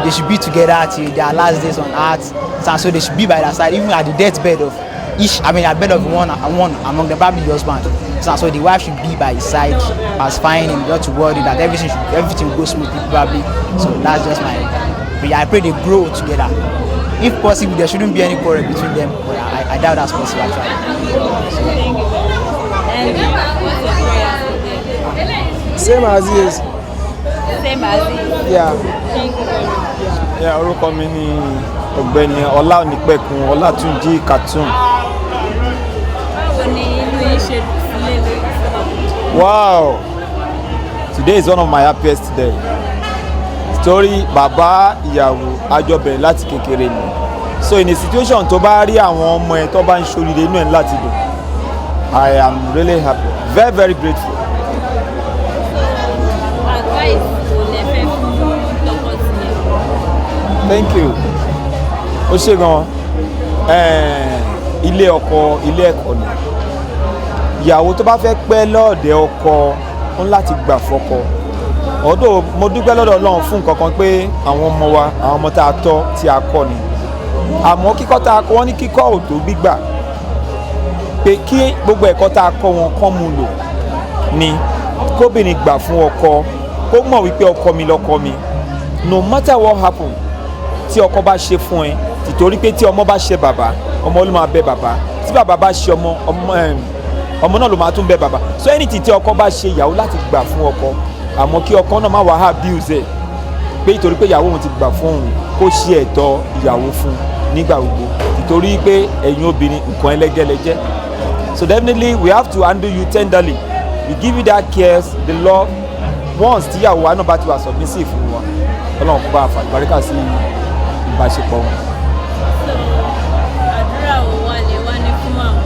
They should be together till their last days on earth. So they should be by their side, even at the deathbed of each. At bed of one among them, probably the husband. So the wife should be by his side, pacifying him, not to worry that everything will go smoothly, probably. So that's just my prayer. I pray they grow together. If possible, there shouldn't be any quarrel between them, but I doubt that's possible actually. And what's your prayer? Same as is. Same as is. Yeah. Thank you very much. Yeah, orúkọ mi ni Ọ̀gbẹ́ni Ọláonípẹ̀kun Ọlátúnjí Cartoon. Báwo ni inú yín ṣe dùn sílé lórí? Wow, today is one of my happiest day. Story bàbá ìyàwó àjọbẹ̀ láti kékeré ni. So in a situation tó bá rí àwọn ọmọ ẹ̀ tó bá ń ṣoríire inú ẹ̀ láti dùn. I am really happy, very very grateful. Advice wo lẹ fẹ́ fún tọkọtìyàwó? Thank you. Ó ṣe gan. Ilé ọkọ ilé ẹ̀kọ́ ni. Ìyàwó tó bá fẹ́ pẹ́ lọ́ọ̀dẹ̀ ọkọ ń láti gbà fọ́kọ. Ọ̀dọ̀ mo dúpẹ́ lọ́dọ̀ Ọlọ́run fún nǹkan kan pé àwọn ọmọ wa, àwọn ọmọ tá a tọ́ tí a kọ́ ni. Àmọ́ kíkọ́ tá a kọ́ wọ́n ní kíkọ́ ò tó gbígbà. Pé kí gbogbo ẹ̀kọ́ tá a kọ́ wọn kán mú lò ni kóbìnrin gbà fún ọkọ, kó mọ̀ wípé ọkọ mi lọ́kọ mi. No matter what happen, tí ọkọ bá ṣe fún ẹ, tìtorí pé tí ọmọ bá ṣe bàbá, ọmọ ló máa bẹ bàbá. Tí bàbá bá ṣe ọmọ náà ló máa tún bẹ bàbá. So anything tí ọkọ bá ṣe ìyàwó láti gbà fún ọkọ, àmọ́ kí ọkọ náà má wá abuse ẹ̀ pé ìtorí pé ìyàwó òun ti gbà fún òun kó ṣe ẹ̀tọ́ ìyàwó fún nígbà gbogbo, ìtorí pé ẹ̀yin obìnrin nǹkan ẹlẹ́gẹ́lẹ́jẹ́. So definitely we have to handle you tenderly. We give you that cares, the love. Once tíyàwó wa náà bá ti wà submissive fún wa, Ọlọ́run kó bá a fà ìbáríkà sí ìbáṣepọ̀ wọn. Àdúrà wo wà lè wá ní fún àwọn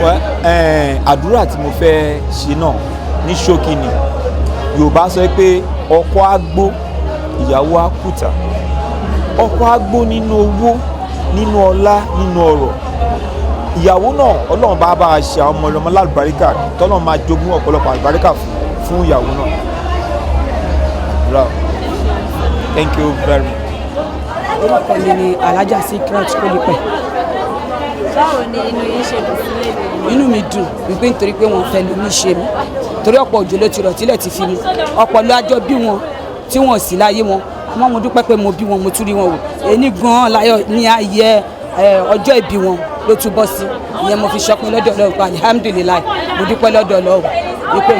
tọkọtìyàwó? Àdúrà tí mo fẹ́ ṣe náà ní ṣókí ni Yorùbá sọ pé ọkọ á gbó ìyàwó á kùtà. Ọkọ á gbó nínú owó, nínú ọlá, nínú ọrọ̀. Ìyàwó náà Ọlọ́run bá bá a ṣe àwọn ọmọ ọlọ́mọ lálùbáríkà tọ́lọ́run máa jogún ọ̀pọ̀lọpọ̀ àlùbáríkà fún ìyàwó náà. Thank you very much. Orúkọ mi ni Alhaja Secret Kólípẹ̀. Báwo ni inú yín ṣe dùn sílé lórí? Inú mi dùn wípé nítorí pé wọ́n fẹ́ lómi ṣe mí. torí ọ̀pọ̀ òjò ló ti rọ̀ tílẹ̀ ti fi mu ọ̀pọ̀ ló àjọ bí wọn tí wọn sì láyé wọn àmọ́ mo dúpẹ́ pé mo bí wọn mo tún rí wọn wò èyí gan-an láyọ̀ ní ayẹ ọjọ́ ìbí wọn ló tún bọ́ sí ìyẹn mo fi ṣọpẹ́ lọ́dọ̀ Ọlọ́run pa alihamudulilayi mo dúpẹ́ lọ́dọ̀ Ọlọ́run wípé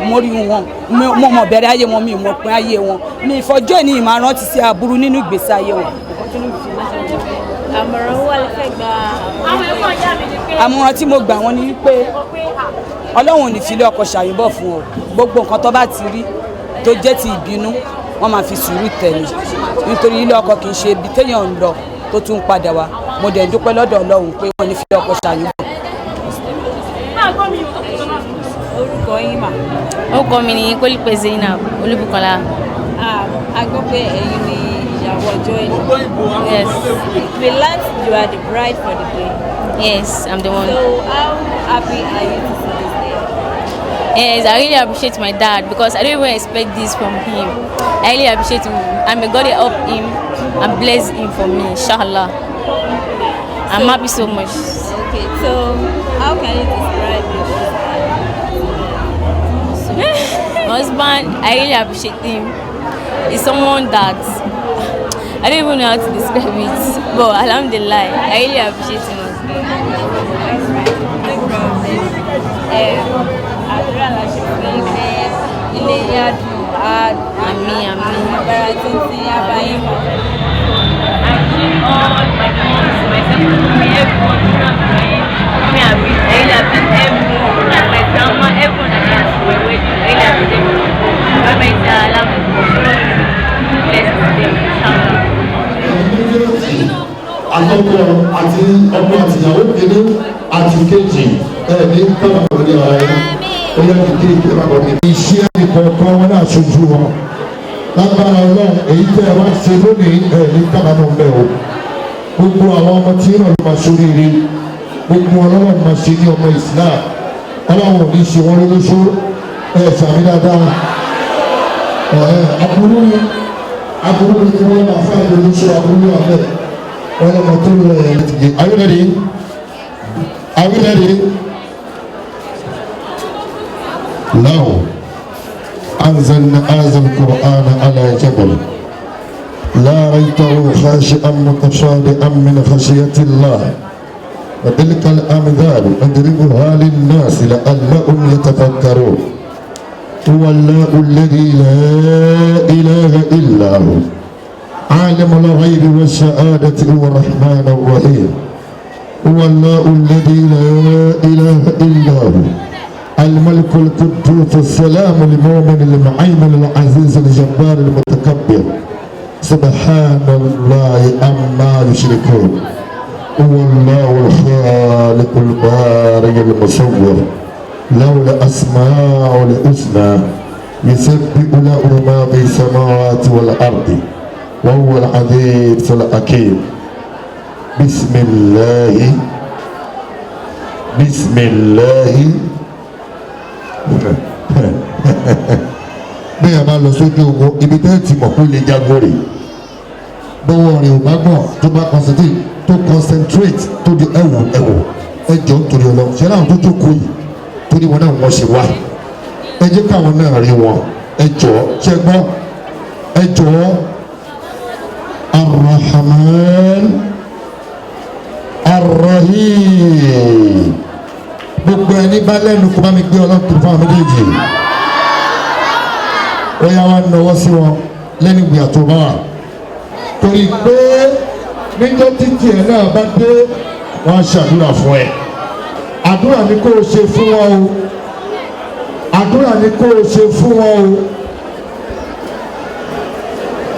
mo rí wọn mo mọ̀ bẹ̀rẹ̀ ayé wọn mi mọ̀ pín ayé wọn mi ìfọjọ́ ní ìmọ̀ rántí sí aburú nínú ìgbésí ayé wọn. àmọ̀ràn wà lè fẹ́ gba àmọ̀ràn tí mo gbà wọ́n ni wípé Ọlọ́run ò ní fi ilé ọkọ ṣàyìnbọ̀ fún ọ gbogbo nǹkan tó bá ti rí tó jẹ́ ti ìbínú wọ́n máa fi sùúrù tẹ̀lé nítorí ilé ọkọ kì í ṣe ibi téèyàn ń lọ tó tún padà wá mo dẹ̀ dúpẹ́ lọ́dọ̀ Ọlọ́run pé wọ́n ní fi ilé ọkọ ṣàyìnbọ̀. orúkọ yín mà. orúkọ mi ni Kólípé Zainab Olúbùkọ́lá. a gbọ́ pé ẹ̀yin ni ìyàwó ọjọ́ yìí. Yes. We learned you are the bride for the day. Yes, I'm the one. So how happy are you to see this day? Yes, I really appreciate my dad because I didn't even expect this from him. I really appreciate him and may God help him and bless him for me, inshallah. I'm happy so much. Okay, so how can you describe your husband? My husband, I really appreciate him. He's someone that I don't even know how to describe it, but alhamdulillah, I really appreciate him. Àdúrà la ṣe fún yín pé ilé yá dùn àmì agbára tí ń tí abáyé mọ́. àtọkọ àti ọkọ àtìyàwó kìíní àti kejì ní tọ́lá lórí ara yẹn ó yẹ kí kí ẹ bá kọ́ ní. iṣẹ́ ìkọ̀ọ̀kan wọn náà ṣojú wọn lágbára Ọlọ́run èyí tẹ́ ẹ wá ṣe lónìí ní kábàámọ̀ mbẹ́ o gbogbo àwọn ọmọ tí ìrọ̀lẹ́ máa ṣoríire gbogbo Ọlọ́run máa ṣe ní ọmọ Islam Ọlọ́run ò ní ṣe wọ́n lóṣó ṣàmì dáadáa aburú ni kí wọ́n máa fẹ́ lóṣó aburú àbẹ́. Are you ready? Are we ready? Now, أنزلنا هذا القرآن على جبل لا ريته خاشعا متصادعا من خشية الله وتلك الأمثال نضربها للناس لعلهم يتفكرون هو الله الذي لا إله إلا هو عالم الغيب والشهادة هو الرحمن الرحيم هو الله الذي لا إله إلا هو الملك القدوس السلام المؤمن المهيمن العزيز الجبار المتكبر سبحان الله عما يشركون هو الله الخالق البارئ المصور له الأسماء الحسنى يسبح له ما في السماوات والأرض وهو العزيز الحكيم بسم الله bí a máa lọ sójú ogun ibi tẹ́ ti mọ̀ kó lè jagun rè bọ́wọ́ rẹ̀ ò bá gbọ̀n tó bá concentrate tó di ẹ̀wò ẹjọ́ nítorí Ọlọ́run ṣe láwọn tó jókòó yìí torí wọn náà wọ́n ṣe wá ẹ jẹ́ káwọn náà rí wọn ẹjọ́ ṣe gbọ́ ẹjọ́ Ar-Rahman Ar-Rahim gbogbo ẹni bá lẹ́nu kó bá mi gbé Ọlọ́run tó fún àwọn méjèèjì ó yá wá náwó sí wọn lẹ́nu ìgbìyà tó bá wà torí pé níjọ́ títí ẹ̀ náà bá dé wọ́n á ṣàdúrà fún ẹ àdúrà ni kó o ṣe fún wọn o àdúrà ni kó o ṣe fún wọn o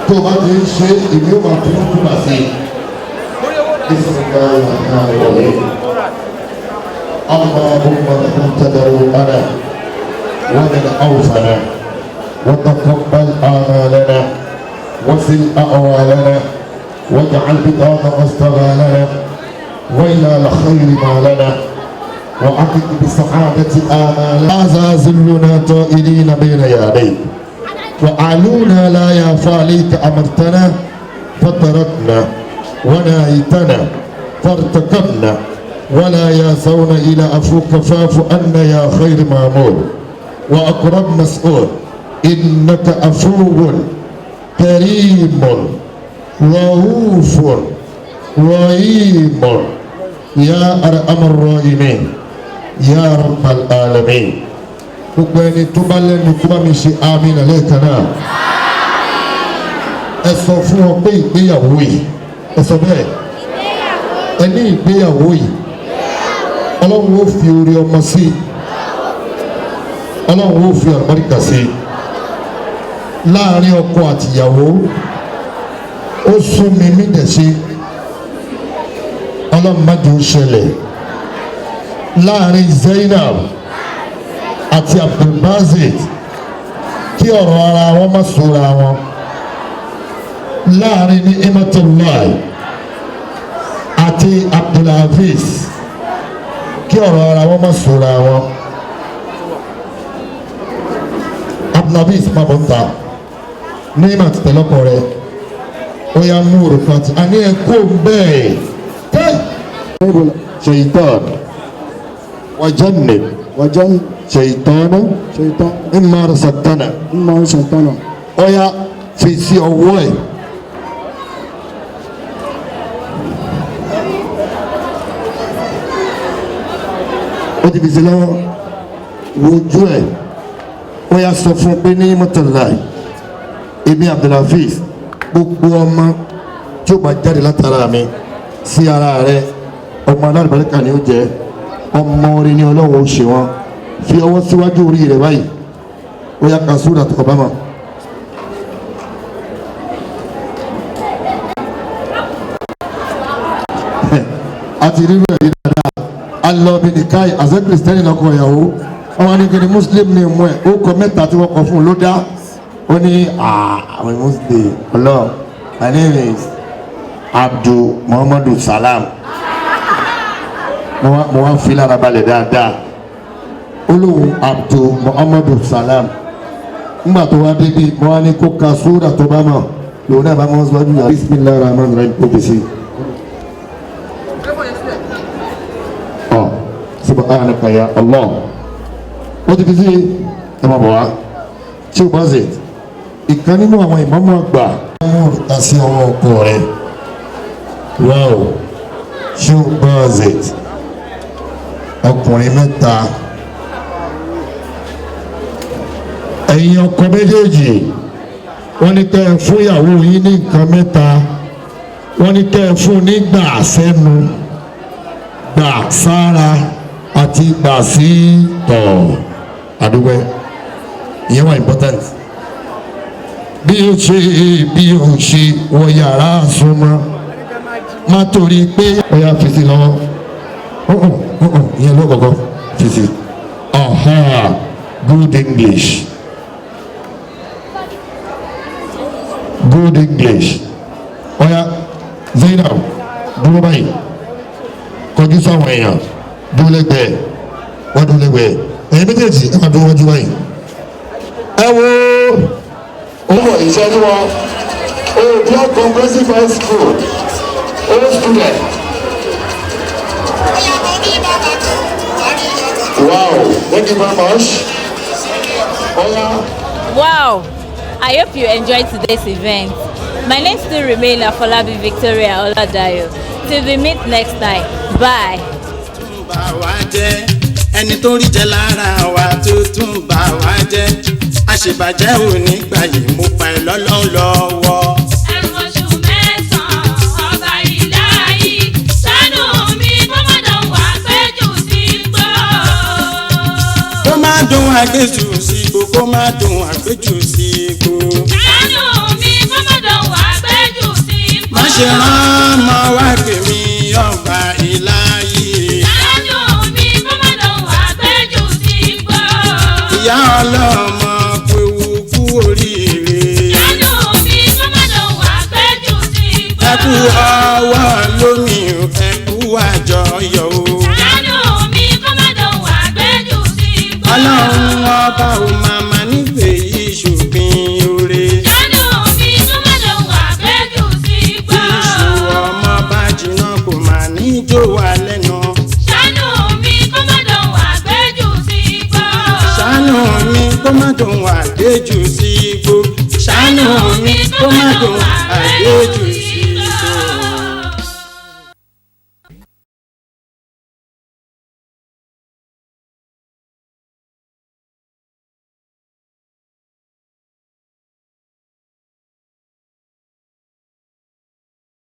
tó o bá ti ń ṣe ìwé wà tó ń túbà sí i اللهم انت دعونا ومن اوفنا وتقبل آمالنا وسل أعوالنا واجعل بطاقة استغالنا وإلى الخير مالنا وعقد بسعادة آمالنا هذا ذلنا طائلين بين يديك وعلونا لا يعفى عليك أمرتنا فتركنا ونهيتنا فارتكبنا ولا ياسون إلى أفوك فاعف عنا يا خير مامور وأقرب مسؤول إنك عفو كريم رؤوف رحيم يا أرحم الراحمين يا رب العالمين. gbogbo ẹni tó bá lẹ́nu tó bá mi ṣe àmín lẹ́ẹ̀kan náà ẹ sọ fún wọn pé ìgbéyàwó yìí ẹ sọ bẹ́ẹ̀ ẹ ní ìgbéyàwó yìí ọlọ́run ó fi oore ọmọ sí ọlọ́run ó fi àlùbáríkà sí láàrin ọkọ àtìyàwó ó sún mi mí dẹ̀ ṣe ọlọ́run má jẹ́ ó ṣẹlẹ̀ láàrin Zainab àti Abdulbazit kí ọ̀rọ̀ ara wọn má sora wọn láàrin ní Imatulahi àti Abdulhafiz kí ọ̀rọ̀ ara wọn má sora wọn. Abdulhafiz má bọ̀ ń ta ní ìmọ̀ àtìtẹ́lọ́kọ̀ rẹ̀ ó yá mú òrùka tí a ní ẹ̀kọ́ bẹ́ẹ̀ tẹ́. Shaitan wajan shaitana imma rasatana ó yá fi sí ọwọ́ ẹ̀. ó ti fi sí lọ́wọ́ wojú ẹ̀ ó yá sọ fún pé ní Imatulahi èmi Abdulhafiz gbogbo ọmọ tí ó bá jáde látara mi sí ara rẹ ọmọ alárìbáríkà ni ó jẹ ọmọ orin ni Ọlọ́run ó ṣe wọn fi ọwọ́ síwájú orí rẹ báyìí ó yá ka súrà tó bá mọ̀. àti rírú ẹ̀rí dáadáa alọ́bí nìkáyì àṣẹ kìrìsìtẹ́nì lọ́kọ̀ ìyàwó ọmọ ní kí ni muslim ní ìmú ẹ̀ ó kọ mẹ́ta tí wọ́n kọ fún un ló dá ó ní àwọn muslim ọlọ́ my name is Abdul Muhammadu Salam mo wá fi lára balẹ̀ dáadáa olóhùn Abdul Muhammadu Salam ńgbà tó wá débi mo wá ní kó ka súrà tó bá mọ̀ lòun náà bá mọ́ síwájú yàrá bismillahir rahmanir rahim kó bèsè. subhanaka ya Allah ó ti fi sí ẹ máa bọ̀ wá tí o bá zè ìkan nínú àwọn ìmọ̀mọ́ àgbà mú òrùka sí ọwọ́ ọkọ rẹ̀ wow tí o bá zè ọkùnrin mẹ́ta ẹ̀yin ọkọ méjèèjì wọ́n ní kẹ́ ẹ fún ìyàwó yín ní nǹkan mẹ́ta wọ́n ní kẹ́ ẹ fún nígbà sẹ́nu gbà sára àti gbà sí tọ̀ àdúgbò ìyẹn wà important bí o ṣe wọ yàrá súnmọ́ má torí pé ọ̀yà fèsì lọ́wọ́ ìyẹn ló kọ̀kọ́ fèsì good English good English ọ̀yà Zainab dúró báyìí kọjú sáwọn èèyàn dúró lẹ́gbẹ̀ẹ́ wọ́n dúró lẹ́gbẹ̀ẹ́ ẹ̀yin méjèèjì ẹ máa dúró wájú báyìí. ẹ wo owó ìṣẹ́jú wọn Oòduà Comprehensive High School old student. Wow, thank you very much. Wow, I hope you enjoyed today's event. My name still remains Afolabi Victoria Oladayo. Till we meet next time. Bye. ẹni tó rí jẹ lára wa tó tún bá wa jẹ àṣebàjẹ́ ò ní gbà yìí mo pa ẹ lọ́lọ́ lọ́wọ́. ẹrù oṣù mẹ́sàn-án ọba ìdáyí ṣàánú mi kó má dùn wá péjú sí gbó. kó má dùn àgbéjù sí igbó kó má dùn àgbéjù sí igbó. ṣàánú mi kó má dùn wá péjú sí gbó. má ṣe rán ọmọ wá pè mí ọba ìláyé. ìyá ọlọ́mọ pẹ̀wù kú oríire. ṣàánú mi kó má dùn wá péjú sí gbó. ẹ kú ọwọ́ lómi ẹ kú àjọyọ̀ o. ṣàánú mi kó má dùn wá péjú sí gbó. ọlọ́run ọba ò màmá nífẹ̀ẹ́ yìí ṣòfin oore. ṣàánú mi kó má dùn wá péjú sí gbó. iṣu ọmọ bá jiná kò má ní jó wa lẹ́nu. ṣàánú mi kó má dùn wá péjú sí gbó. ṣàánú mi jù sí igbó ṣàánú mi kó má dùn.